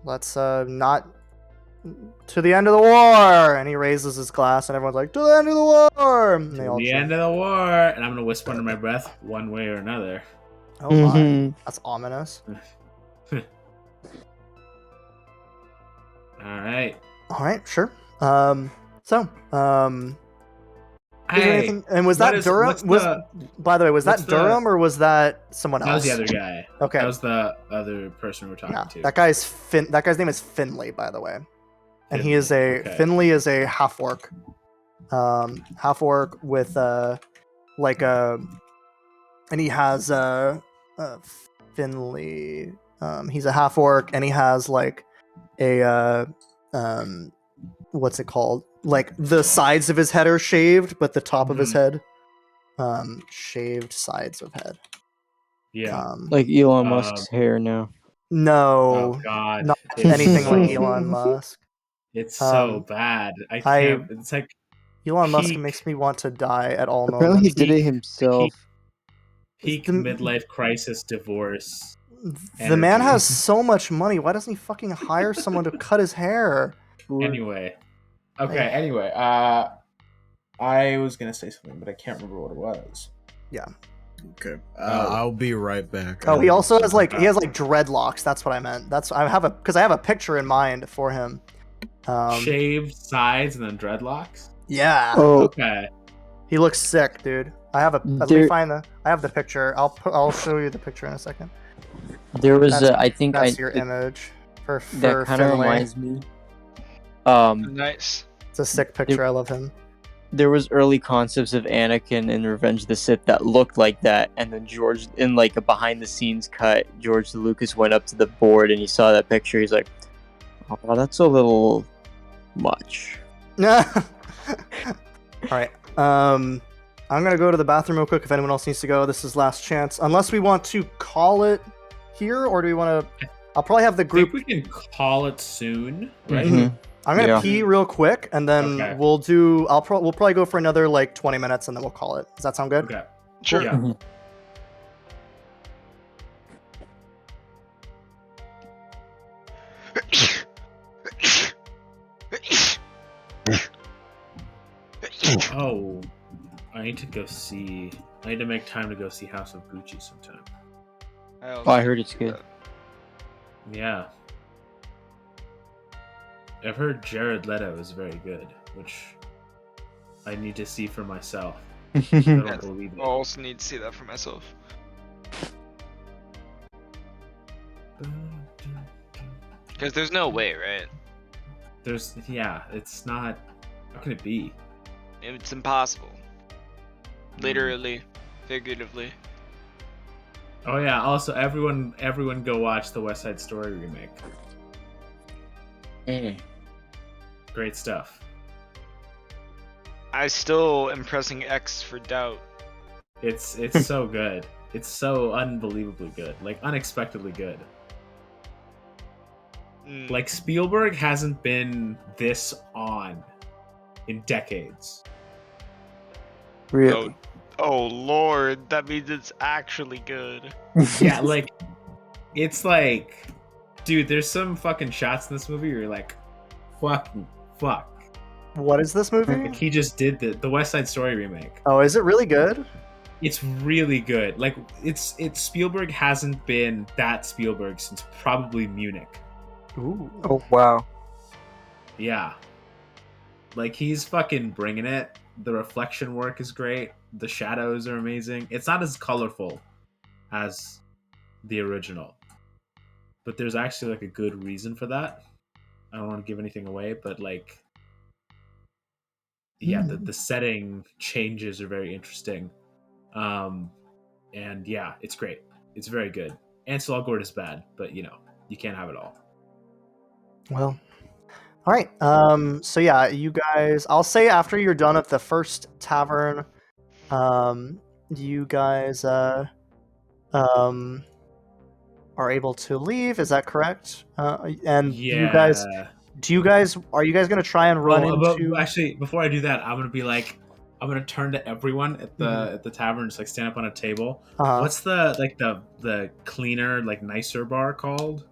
let's not to the end of the war. And he raises his glass, and everyone's like, "To the end of the war!" And they all the end of the war. And I'm gonna whisper under my breath, one way or another. Oh my, that's ominous. All right, sure. Hey, and was that Durham? By the way, was that Durham or was that someone else? That was the other guy. Okay, that was the other person we're talking to. That guy's name is Finley, by the way, and he is Finley is a half orc, with and he has Finley. He's a half orc, and he has like a what's it called? Like the sides of his head are shaved, but the top of his head, shaved sides of head. Yeah, like Elon Musk's hair now. No, oh God, not anything like Elon Musk. It's so bad. I can't. It's like Elon Musk makes me want to die at all moments. Apparently, he did it himself. Peak midlife crisis divorce. The man has so much money. Why doesn't he fucking hire someone to cut his hair? Anyway, Okay. Anyway, I was gonna say something, but I can't remember what it was. Yeah. Okay. I'll be right back. Oh, he also has like dreadlocks. That's what I meant. I have a picture in mind for him. Shaved sides and then dreadlocks. Yeah. Oh, Okay. He looks sick, dude. I have I have the picture. I'll show you the picture in a second. there was I think That's your image for that kind of Finlay. reminds me. Nice. It's a sick picture. I love him. There was early concepts of Anakin in Revenge of the Sith that looked like that, and then George, in like a behind-the-scenes cut, George Lucas went up to the board and he saw that picture. He's like, "Oh, that's a little much." All right. I'm gonna go to the bathroom real quick. If anyone else needs to go, this is last chance. Unless we want to call it here, or do we want to? I'll probably have the I group. think we can call it soon, right? Mhm. I'm gonna pee real quick, and then Okay. we'll do. We'll probably go for another like 20 minutes, and then we'll call it. Does that sound good? Okay. Sure. Yeah. Mhm. Oh, I need to go see. I need to make time to go see House of Gucci sometime. Oh, I heard it's good. Yeah. I've heard Jared Leto is very good, which I need to see for myself. I don't Yes. believe it. I also need to see that for myself. Because there's no way, right? It's not. How can it be? It's impossible. Literally, figuratively. Oh yeah. Also, everyone go watch the West Side Story remake. Great stuff. I still am pressing X for doubt. It's so good. It's so unbelievably good. Like unexpectedly good. Like Spielberg hasn't been this on in decades. Really? Oh lord, that means it's actually good. Yeah, like it's like, dude, there's some fucking shots in this movie where you're like, fuck. What is this movie? Like he just did the West Side Story remake. Oh, is it really good? It's really good. Like it's Spielberg hasn't been that Spielberg since probably Munich. Ooh. Oh wow. Yeah. Like he's fucking bringing it. The reflection work is great. The shadows are amazing. It's not as colorful as the original, but there's actually like a good reason for that. I don't want to give anything away, but like, yeah, the setting changes are very interesting. And yeah, it's great. It's very good. Ansel Elgort is bad, but you know, you can't have it all. Well, all right. So yeah, you guys. I'll say after you're done at the first tavern, you guys are able to leave. Is that correct? And Yeah. are you guys gonna try and run into? Actually, before I do that, I'm gonna turn to everyone at the tavern, just like stand up on a table. What's the cleaner, like nicer bar called?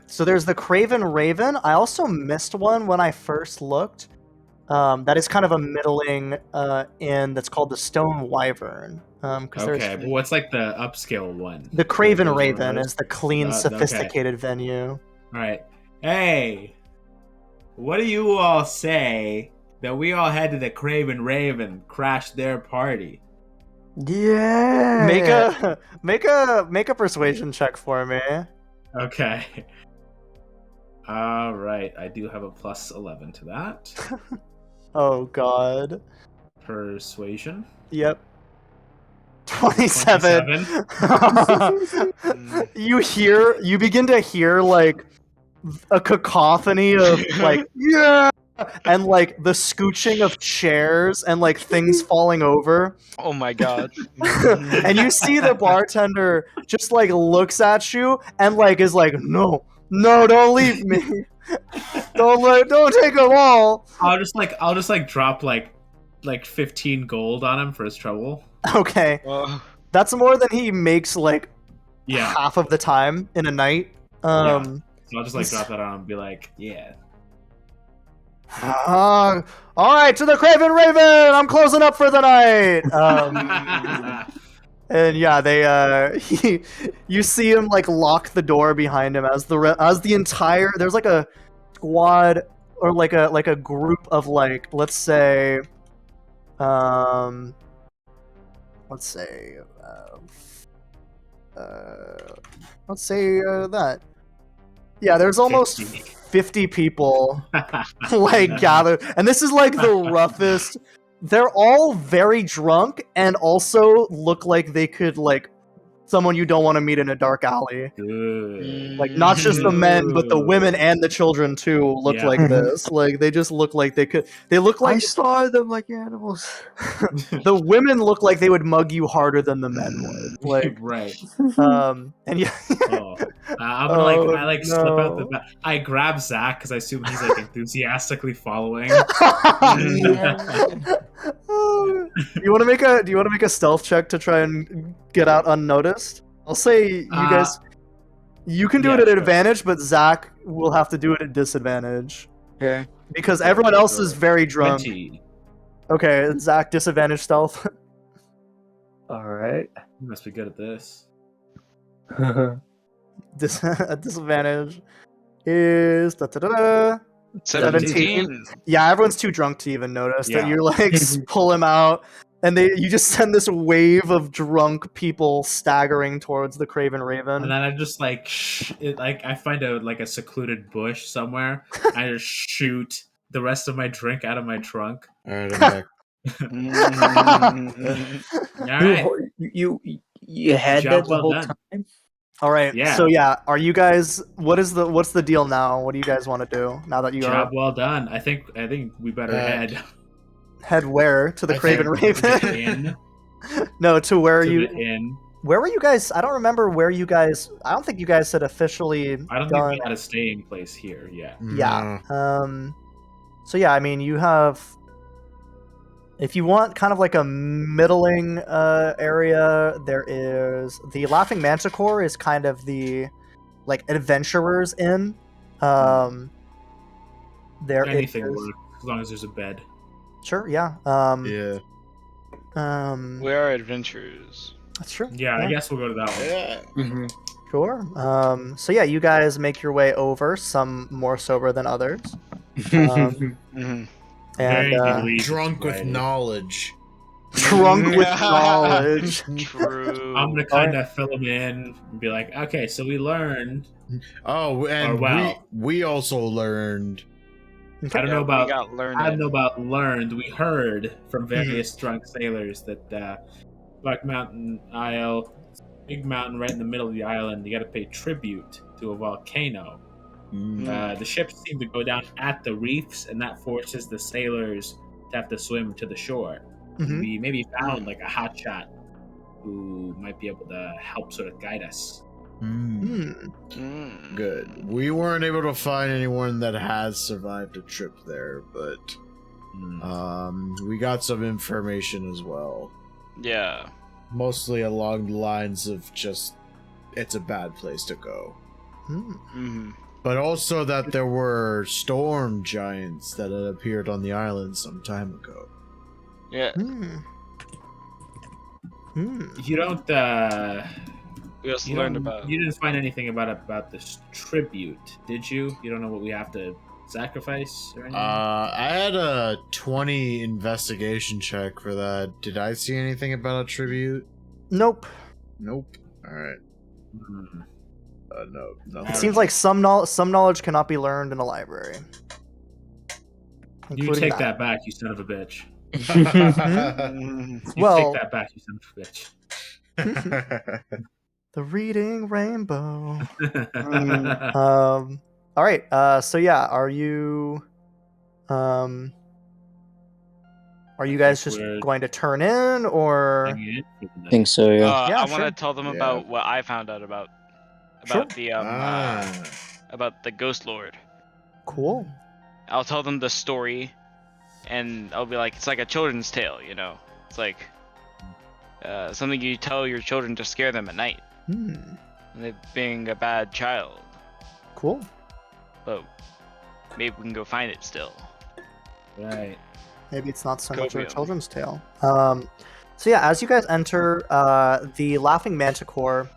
So there's the Craven Raven. I also missed one when I first looked. That is kind of a middling inn that's called the Stone Wyvern. Okay, but what's like the upscale one? The Craven Like, Raven is the clean, sophisticated venue. All right. Hey, what do you all say that we all head to the Craven Raven, crash their party? Yeah. Make a persuasion check for me. Okay. All right. I do have a plus 11 to that. Oh God. Persuasion. Yep. 27. You begin to hear like a cacophony of like yeah, and like the scooching of chairs and like things falling over. Oh my god. And you see the bartender just like looks at you and like is like, no, don't leave me. Don't take them all. I'll just drop like 15 gold on him for his trouble. Okay. That's more than he makes like Yeah. half of the time in a night. So I'll just like drop that on him and be like, yeah. All right, to the Craven Raven. I'm closing up for the night. And yeah, they you see him like lock the door behind him as the entire there's like a squad or like a group of like let's say let's say that yeah there's almost 50 people like gathered, and this is like the roughest. They're all very drunk and also look like they could like someone you don't want to meet in a dark alley. Good. Like not just the men, but the women and the children too look Yeah. like this. Like they just look like they could. They look I like saw them like animals. the women look like they would mug you harder than the men would. Like right. and yeah. Oh. I'm gonna I slip out the no. back. I grab Zach because I assume he's like enthusiastically following. Do you want to make a stealth check to try and get out unnoticed? I'll say you guys you can do it at advantage, but Zach will have to do it at disadvantage. Okay. Because everyone else is very drunk. 20. Okay, Zach, disadvantage stealth. All right. You must be good at this. Disadvantage is 17. Yeah, everyone's too drunk to even notice that Yeah. you like pull him out, and you just send this wave of drunk people staggering towards the Craven Raven. And then I just like I find a secluded bush somewhere. I just shoot the rest of my drink out of my trunk. All right, I'm back. All right. You had Job that the well whole done. time. All right. Yeah. So yeah, are you guys? What's the deal now? What do you guys want to do now that you Job well done. I think we better head where to the Craven Raven? in. No, to where to you? the inn. Where were you guys? I don't remember where you guys. I don't think you guys had officially. I don't think we had a staying place here yet. Yeah. So yeah, I mean, you have. If you want kind of like a middling area, there is the Laughing Manticore is kind of the like adventurers inn. There Anything is, works as long as there's a bed. Sure, yeah. Yeah. We are adventurers. That's true. Yeah, I guess we'll go to that one. Yeah. Mm-hmm. Sure. So yeah, you guys make your way over. Some more sober than others. And Very elite Drunk with society. knowledge. drunk with knowledge. True. I'm gonna kind of fill them in and be like, okay, so we learned. Oh, and we also learned. I don't know We about. got learned. I don't know about learned. We heard from various drunk sailors that Black Mountain Isle, big mountain right in the middle of the island, you got to pay tribute to a volcano. The ships seem to go down at the reefs, and that forces the sailors to have to swim to the shore. We maybe found like a hotshot who might be able to help sort of guide us. Good. We weren't able to find anyone that has survived a trip there, but we got some information as well. Yeah. Mostly along the lines of just it's a bad place to go. But also that there were storm giants that had appeared on the island some time ago. Yeah. You don't. We also learned about. You didn't find anything about this tribute, did you? You don't know what we have to sacrifice or anything? I had a 20 investigation check for that. Did I see anything about a tribute? Nope. Nope. All right. No. It seems like some knowledge cannot be learned in a library. You take that back, you son of a bitch. You Well, take that back, you son of a bitch. the reading rainbow. All right. So yeah, are you guys just going to turn in, or? I think so, yeah. Yeah, I sure. want to tell them about what I found out about Sure. the about the Ghost Lord. Cool. I'll tell them the story, and I'll be like, it's like a children's tale, you know. It's like something you tell your children to scare them at night. They being a bad child. Cool. But maybe we can go find it still. Right. Maybe it's not so much of a Copium. children's tale. So yeah, as you guys enter the Laughing Manticore,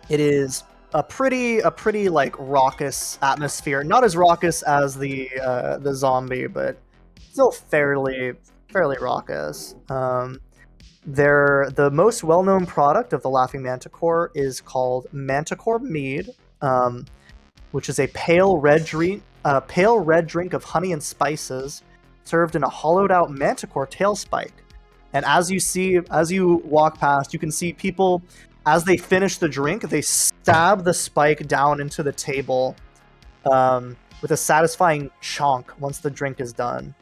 it is a pretty like raucous atmosphere. Not as raucous as the zombie, but still fairly raucous. The most well-known product of the Laughing Manticore is called Manticore Mead, which is a pale red drink of honey and spices, served in a hollowed-out manticore tail spike. And as you walk past, you can see people, as they finish the drink, they stab the spike down into the table with a satisfying chonk once the drink is done.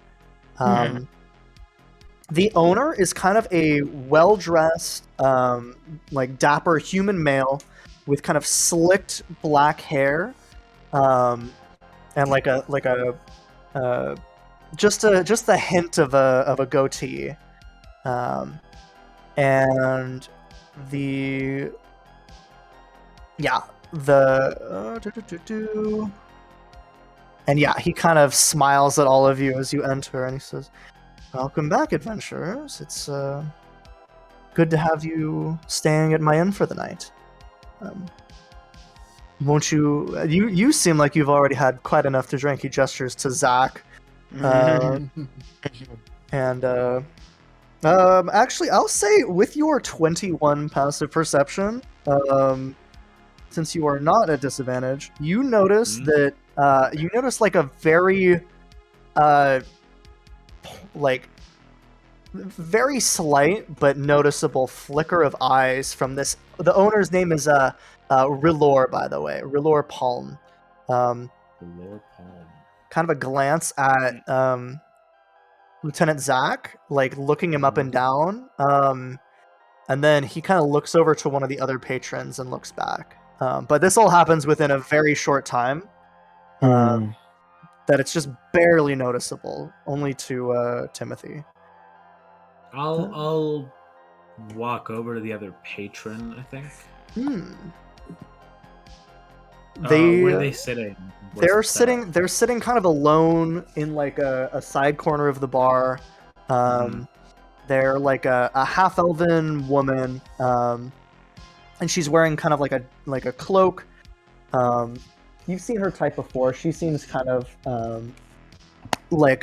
The owner is kind of a well-dressed, like dapper human male with kind of slicked black hair, and just a hint of a goatee, and the and yeah, he kind of smiles at all of you as you enter, and he says, "Welcome back, adventurers. It's good to have you staying at my inn for the night. Won't you? You seem like you've already had quite enough to drink." He gestures to Zach, and actually, I'll say with your 21 passive perception, since you are not at disadvantage, you notice that you notice like a very like very slight but noticeable flicker of eyes from this. The owner's name is Rilor, by the way, Rilor Palm. Rilor Palm. Kind of a glance at Lieutenant Zach, like looking him up and down, and then he kind of looks over to one of the other patrons and looks back. But this all happens within a very short time. That it's just barely noticeable, only to Timothy. I'll walk over to the other patron, I think. Where are they sitting? They're sitting kind of alone in like a side corner of the bar. They're like a half elven woman, and she's wearing kind of like a cloak. You've seen her type before. She seems kind of like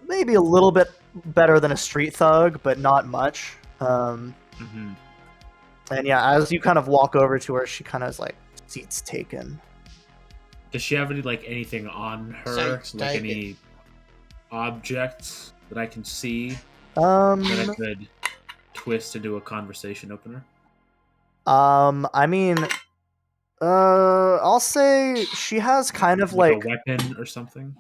maybe a little bit better than a street thug, but not much. And yeah, as you kind of walk over to her, she kind of is like, "Seats taken." Does she have anything on her? Like any objects that I can see that I could twist into a conversation opener? I mean, I'll say she has kind of like a weapon or something.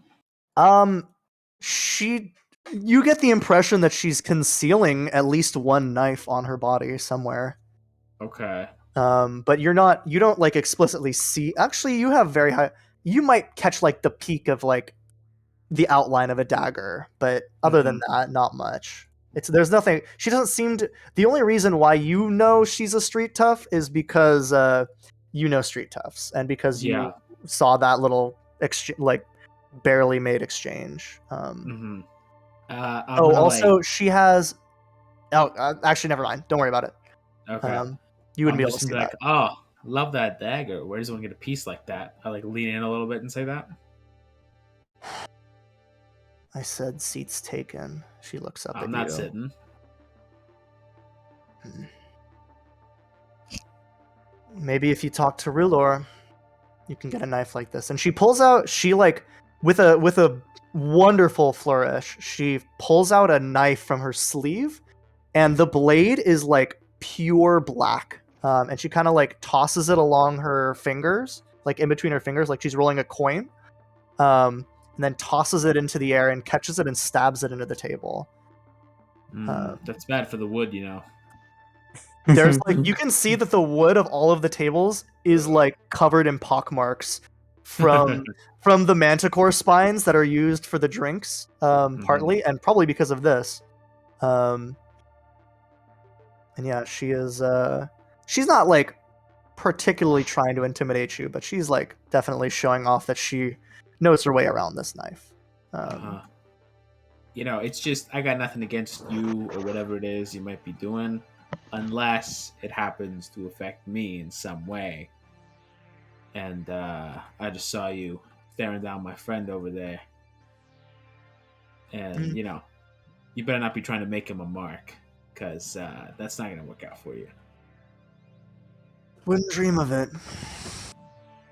You get the impression that she's concealing at least one knife on her body somewhere. Okay. But you don't like explicitly see. Actually, you have very high. You might catch like the peak of like the outline of a dagger, but other than that, not much. There's nothing. She doesn't seem to. The only reason why you know she's a street tough is because you know street toughs, and because you saw that little barely made exchange. Also, she has. Oh, actually, never mind. Don't worry about it. Okay. You wouldn't be able to see that. Oh, love that dagger. Where does one get a piece like that? I lean in a little bit and say that. I said seats taken. She looks up at you. I'm not sitting. Maybe if you talk to Rulor, you can get a knife like this. And she pulls out. With a wonderful flourish, she pulls out a knife from her sleeve, and the blade is like pure black. And she kind of like tosses it along her fingers, like in between her fingers, like she's rolling a coin. And then tosses it into the air and catches it and stabs it into the table. That's bad for the wood, you know. There's you can see that the wood of all of the tables is like covered in pockmarks from the manticore spines that are used for the drinks, partly, and probably because of this. And yeah, she is. She's not like particularly trying to intimidate you, but she's like definitely showing off that she knows her way around this knife. You know, it's just I got nothing against you or whatever it is you might be doing, unless it happens to affect me in some way. And I just saw you staring down my friend over there, and you know, you better not be trying to make him a mark, because that's not gonna work out for you. Wouldn't dream of it.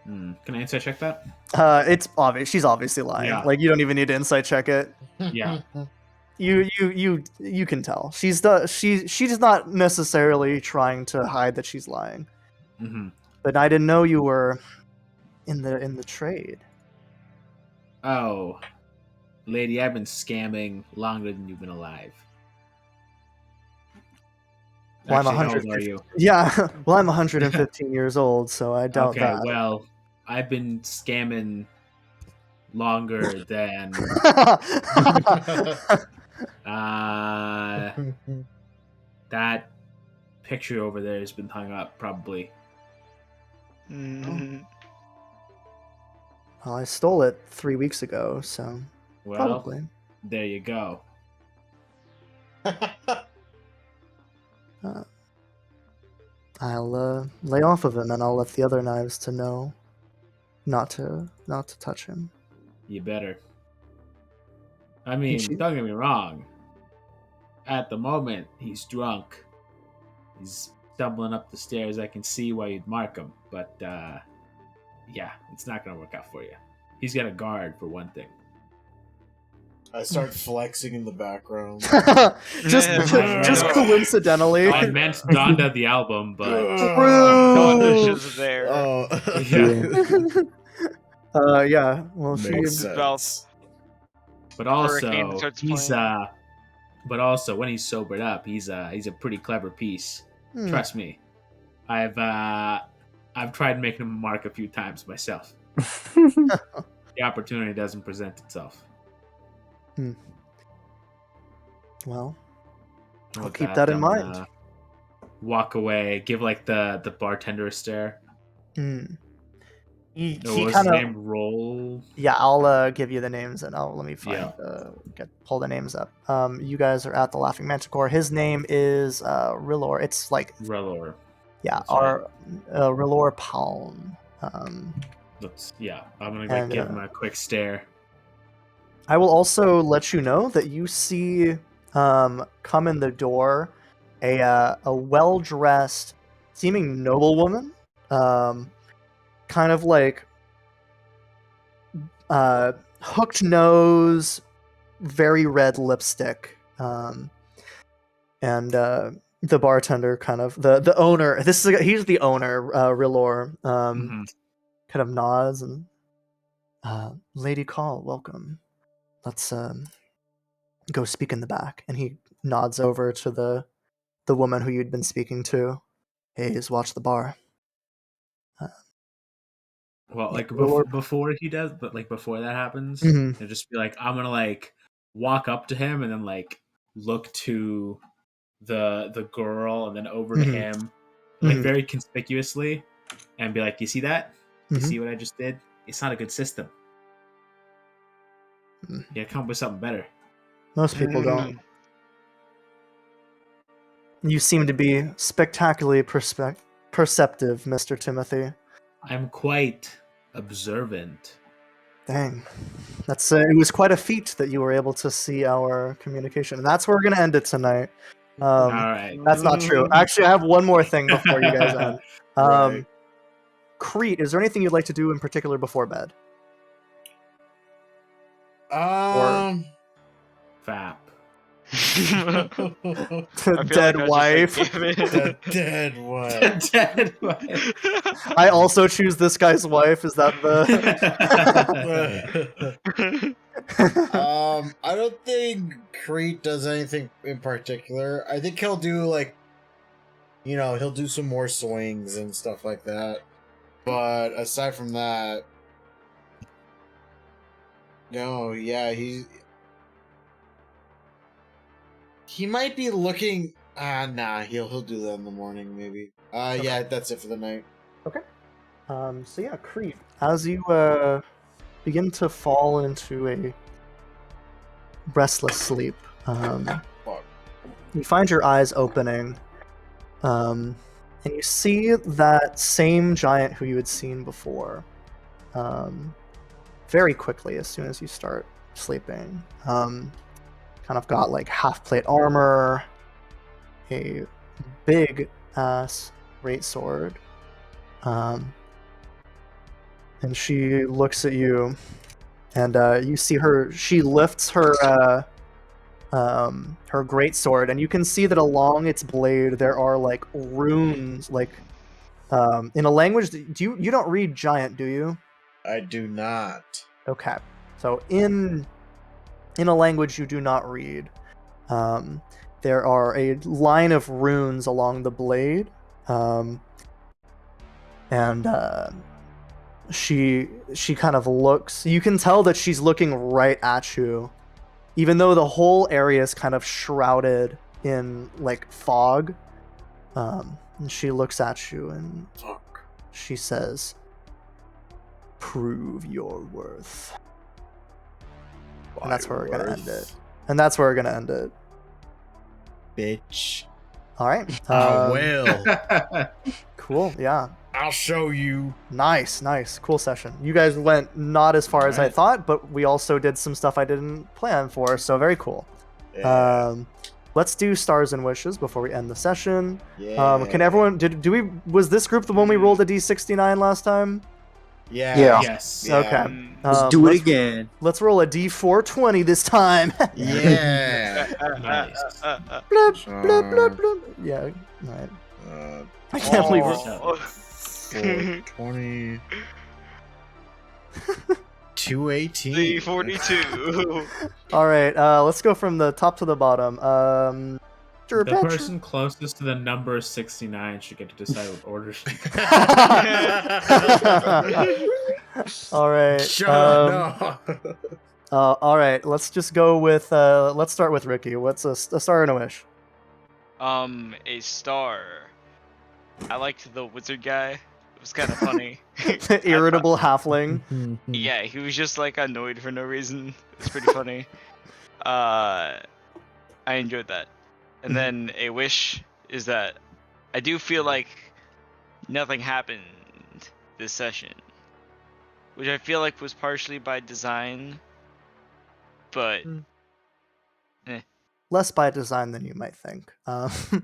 Can I insight check that? It's obvious. She's obviously lying. Yeah. Like, you don't even need to insight check it. Yeah. You can tell. She's not necessarily trying to hide that she's lying. Mm-hmm. But I didn't know you were in the trade. Oh, lady, I've been scamming longer than you've been alive. Well, Actually, I'm how 100. old are you? Yeah. Well, I'm 115 years old, so I doubt Okay, that. well, I've been scamming longer than that picture over there has been hung up, probably. Mm. Well, I stole it 3 weeks ago, so Well, probably. there you go. I'll lay off of him, and I'll let the other knives to know not to touch him. You better. I mean, she- don't get me wrong. At the moment, he's drunk. He's stumbling up the stairs. I can see why you'd mark him, but yeah, it's not gonna work out for you. He's got a guard for one thing. I start flexing in the background. just coincidentally. I meant Donda the album, but Donda's just there. Oh, Yeah. Well, makes she. sense. but Hurricane also starts he's playing. but also when he's sobered up, he's a pretty clever piece. Trust me. I've tried making him a mark a few times myself. The opportunity doesn't present itself. Well, I'll With keep that in I'm mind. gonna walk away, give like the bartender a stare. He What was kind his of. name? Roll. Yeah, I'll give you the names, and let me find pull the names up. You guys are at the Laughing Manticore. His name is Rilor. It's like Relor. yeah, That's our Rilor Palm. I'm gonna give him a quick stare. I will also let you know that you see come in the door a well-dressed, seeming noblewoman, kind of like hooked nose, very red lipstick, and the bartender, kind of the owner. He's the owner, Rilor. Kind of nods and Lady Call, welcome. Let's go speak in the back. And he nods over to the woman who you'd been speaking to. Hayes, watch the bar. Well, like Rilor- before he does, but like before that happens, Mhm. it'll just be like I'm gonna like walk up to him and then like look to the girl and then over to him, like very conspicuously, and be like, "You see that? You see what I just did? It's not a good system. Yeah, come up with something better." Most people don't. You seem to be spectacularly perceptive, Mr. Timothy. I'm quite observant. Dang. That's it was quite a feat that you were able to see our communication. And that's where we're going to end it tonight. All right. That's not true. Actually, I have one more thing before you guys end. Right. Crete, is there anything you'd like to do in particular before bed? Fap. Dead wife. The dead wife. Dead wife. I also choose this guy's wife. Is that the? I don't think Crete does anything in particular. I think he'll do like, he'll do some more swings and stuff like that. But aside from that, no, yeah, he might be looking. Nah, he'll do that in the morning maybe. Okay. Yeah, that's it for the night. Okay. So yeah, Crete. As you begin to fall into a restless sleep. You find your eyes opening, and you see that same giant who you had seen before, very quickly as soon as you start sleeping. Kind of got like half-plate armor, a big ass greatsword, and she looks at you, and you see her. She lifts her greatsword, and you can see that along its blade there are like runes, like in a language that, you don't read giant, do you? I do not. Okay, so in a language you do not read, there are a line of runes along the blade, and she kind of looks. You can tell that she's looking right at you, even though the whole area is kind of shrouded in like fog. And she looks at you and she says, "Prove your worth." And that's where we're gonna end it. And that's where we're gonna end it. Bitch. All right. I will. Cool. Yeah. I'll show you. Nice. Cool session. You guys went not as far as I thought, but we also did some stuff I didn't plan for, so very cool. Yeah. Let's do stars and wishes before we end the session. Yeah. Can everyone was this group the one we rolled a D69 last time? Yeah. Yes. Yeah. Okay. Let's do it again. Let's roll a D420 this time. Yeah. Nice. Bloop, bloop, bloop, bloop. Yeah. All right. I can't believe we're 420. 218. 42. All right, let's go from the top to the bottom. The person closest to the number 69 should get to decide what order she All right. Shut up, no. All right, let's just go with let's start with Ricky. What's a star and a wish? A star. I liked the wizard guy. It was kind of funny. The irritable halfling. Yeah, he was just like annoyed for no reason. It was pretty funny. I enjoyed that. And then a wish is that I do feel like nothing happened this session, which I feel like was partially by design, but less by design than you might think. It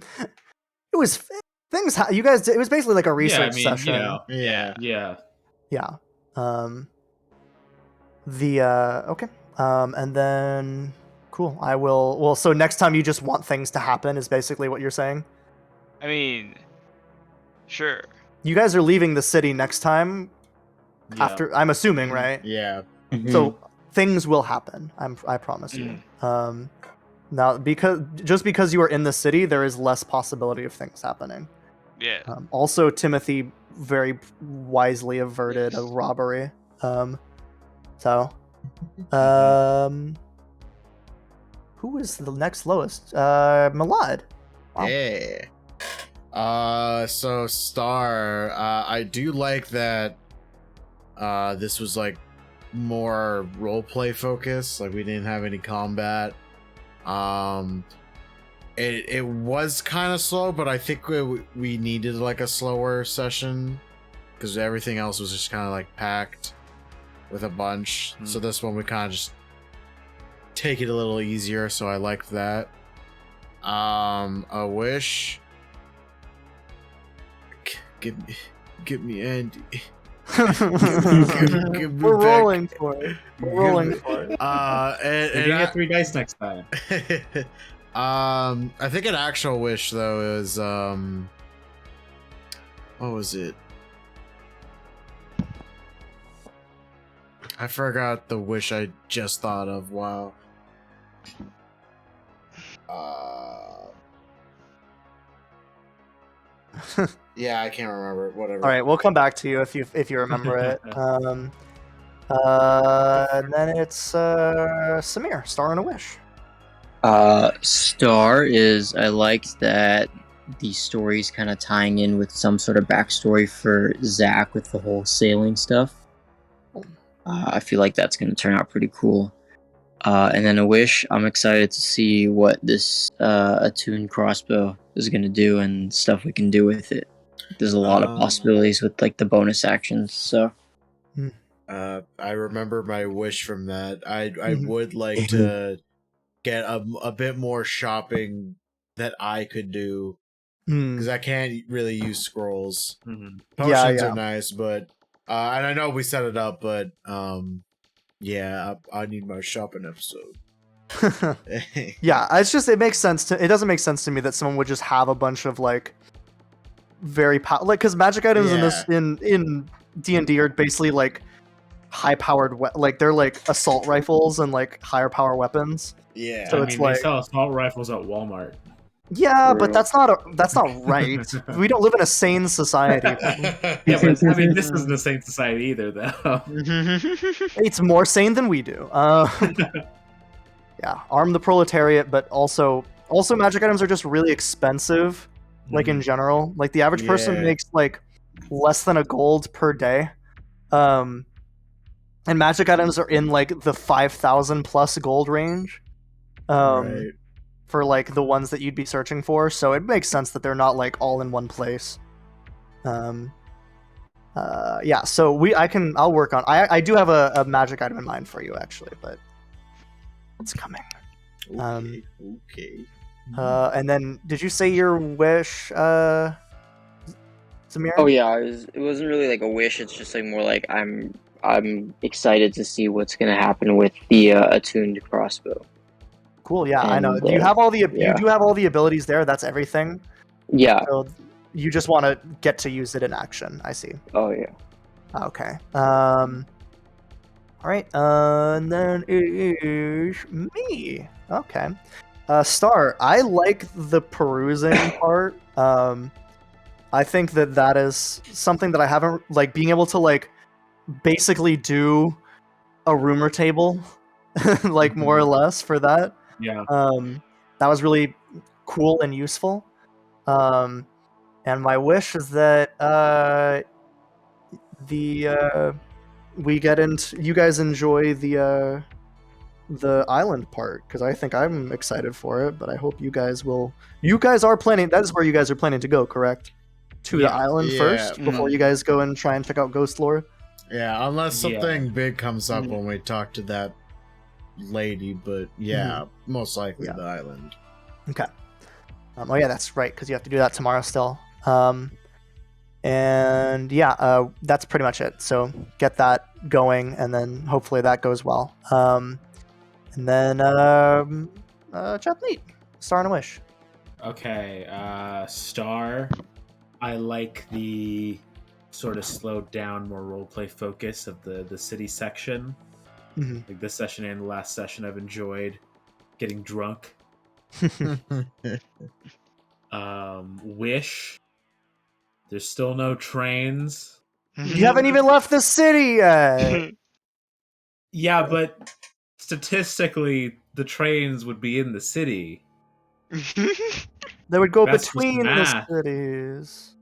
was things you guys did. It was basically like a research session. You know, Yeah. yeah. Okay. And then cool. I will. Well, so next time you just want things to happen is basically what you're saying. I mean, sure. You guys are leaving the city next time. Yeah. After, I'm assuming, right? Yeah. So things will happen. I promise you. Now, because you are in the city, there is less possibility of things happening. Yeah. Also, Timothy very wisely averted a robbery. Who is the next lowest? Malad. Wow. Yeah. So star. I do like that. This was like more roleplay focused. Like we didn't have any combat. It was kind of slow, but I think we needed like a slower session because everything else was just kind of like packed with a bunch. So this one we kind of just take it a little easier. So I liked that. A wish. Give me Andy. We're rolling for it. You're gonna get 3 dice next time. I think an actual wish though is what was it? I forgot the wish I just thought of. Wow. Yeah, I can't remember it. Whatever. All right, we'll come back to you if you remember it. And then it's Samir, star and a wish. Star is I liked that the story's kind of tying in with some sort of backstory for Zach with the whole sailing stuff. I feel like that's going to turn out pretty cool. And then a wish, I'm excited to see what this attuned crossbow is going to do and stuff we can do with it. There's a lot of possibilities with like the bonus actions. So I remember my wish from that. I would like to get a bit more shopping that I could do, because I can't really use scrolls. Potions are nice, but and I know we set it up, but yeah, I need my shopping episode. Yeah, it makes sense to. It doesn't make sense to me that someone would just have a bunch of like very because magic items in D&D are basically like high powered like they're like assault rifles and like higher power weapons. Yeah, so they sell assault rifles at Walmart. Yeah, but that's not right. We don't live in a sane society. Yeah, but I mean, this isn't a sane society either, though. It's more sane than we do. Yeah, arm the proletariat, but also magic items are just really expensive. Like in general, like the average person makes like less than $1 per day, and magic items are in like the 5,000 plus gold range. Right. For like the ones that you'd be searching for, so it makes sense that they're not like all in one place. Yeah, so I'll work on. I do have a magic item in mind for you actually, but it's coming. Okay. And then did you say your wish, Zamir? Oh yeah, it wasn't really like a wish. It's just like more like I'm excited to see what's gonna happen with the attuned crossbow. Cool. Yeah, I know. Do you have all the you do have all the abilities there? That's everything. Yeah. So you just want to get to use it in action. I see. Oh yeah. Okay. All right. And then it is me. Okay. Star. I like the perusing part. I think that is something that I haven't like being able to like basically do a rumor table, like more or less for that. Yeah. That was really cool and useful. And my wish is that we get into you guys enjoy the island part, because I think I'm excited for it, but I hope you guys will. You guys are planning. That is where you guys are planning to go, correct? To the island first before you guys go and try and check out ghost lore. Yeah, unless something big comes up when we talk to that lady, but most likely the island. Okay. Oh yeah, that's right, because you have to do that tomorrow still. And yeah, that's pretty much it. So get that going, and then hopefully that goes well. And then Chap Neat, Star and a Wish. Okay, Star. I like the sort of slowed down, more roleplay focus of the city section. Like this session and the last session, I've enjoyed getting drunk. Wish. There's still no trains. You haven't even left the city yet. Yeah, but statistically, the trains would be in the city. They would go That's between just the math. cities.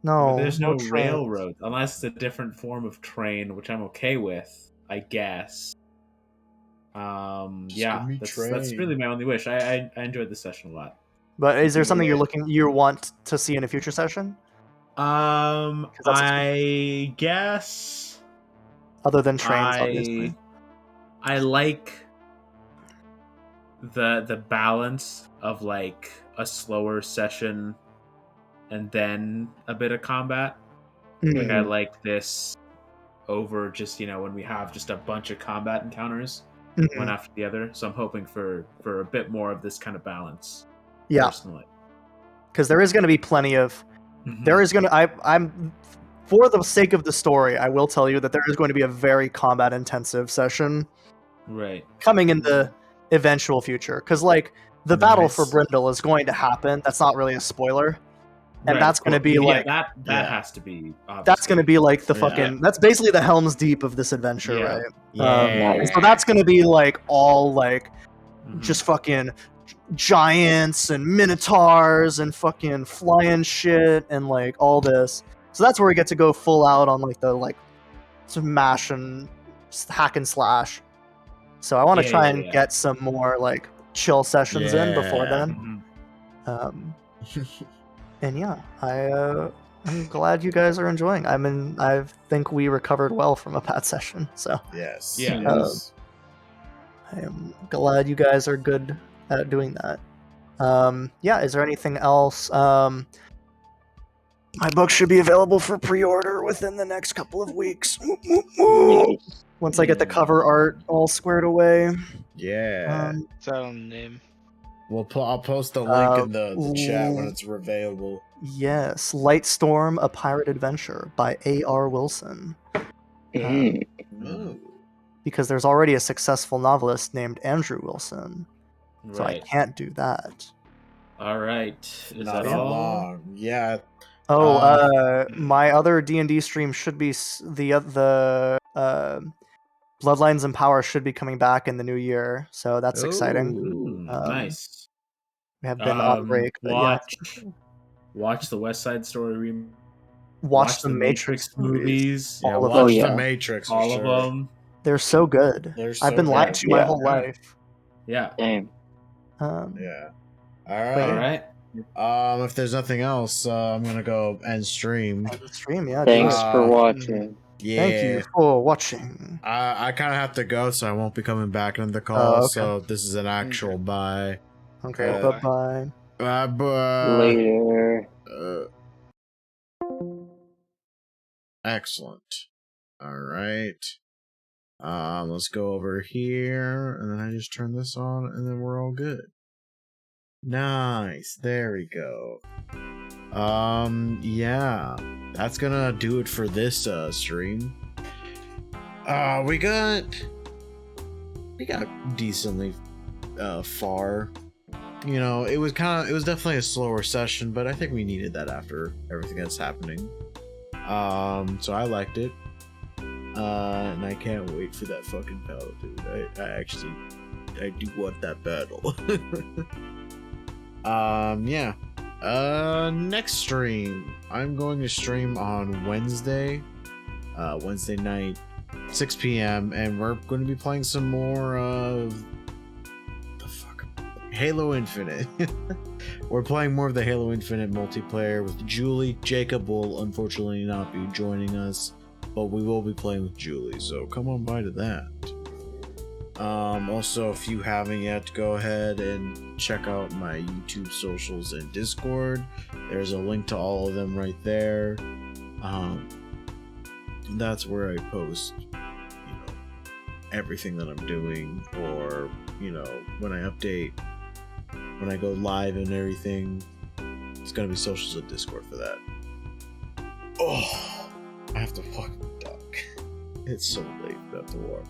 No, There's no trains. railroad, unless it's a different form of train, which I'm okay with, I guess. Yeah, that's really my only wish. I enjoyed this session a lot. But is there something you want to see in a future session? I guess other than trains, obviously. I like the balance of like a slower session and then a bit of combat. Like I like this over just, when we have just a bunch of combat encounters one after the other. So I'm hoping for a bit more of this kind of balance. Yeah. Personally. Because there is going to be plenty of there is going to I'm for the sake of the story, I will tell you that there is going to be a very combat intensive session coming in the eventual future, because like the battle for Brindle is going to happen. That's not really a spoiler, and that's going to be like that has to be obviously. That's going to be like the fucking that's basically the Helm's Deep of this adventure, right? So that's going to be like all like just fucking giants and minotaurs and fucking flying shit and like all this. So that's where we get to go full out on like the like smash and hack and slash. So I want to Yeah, try yeah, and yeah. get some more like chill sessions in before Yeah. then. And yeah, I'm glad you guys are enjoying. I think we recovered well from a bad session, so Yes. Yeah. Yes. I am glad you guys are good at doing that. Yeah, is there anything else? My book should be available for pre-order within the next couple of weeks. Nice. Once I get the cover art all squared away. Yeah. What's that on the name? I'll post the link in the chat when it's available. Yes, Lightstorm: A Pirate Adventure by A.R. Wilson. Because there's already a successful novelist named Andrew Wilson, so I can't do that. All right, is Not that for all? long. Yeah. My other D&D stream should be the Bloodlines and Power should be coming back in the new year, so that's exciting. Nice. We have been on break, but yeah. Watch the West Side Story. Watch the Matrix movies. Yeah, all of watch them. the Matrix. All of them. They're so good. I've been lied to my whole life. Yeah. Damn. Yeah. All right. If there's nothing else, I'm gonna go end stream. Yeah. Thanks for watching. Yeah. Thank you for watching. I kind of have to go, so I won't be coming back on the call. Okay. So this is an actual bye. Okay. Bye-bye. Bye-bye. Later. Excellent. All right. Let's go over here, and then I just turn this on, and then we're all good. Nice. There we go. Yeah. That's gonna do it for this stream. We got decently far. You know, it was definitely a slower session, but I think we needed that after everything that's happening. So I liked it. And I can't wait for that fucking battle, dude. I do want that battle. Yeah. Next stream, I'm going to stream on Wednesday night, 6 p.m. and we're going to be playing some more of Halo Infinite. We're playing more of the Halo Infinite multiplayer with Julie. Jacob will unfortunately not be joining us, but we will be playing with Julie, so come on by to that. Also, if you haven't yet, go ahead and check out my YouTube socials and Discord. There's a link to all of them right there. That's where I post, everything that I'm doing, or, when I update, when I go live and everything. It's gonna be socials and Discord for that. Oh, I have to fucking duck. It's so late to have to walk.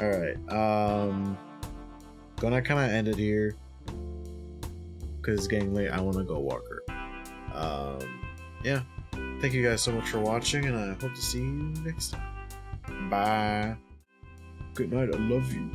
Alright, gonna kind of end it here because it's getting late. I want to go walk her. Yeah, thank you guys so much for watching, and I hope to see you next time. Bye. Good night. I love you.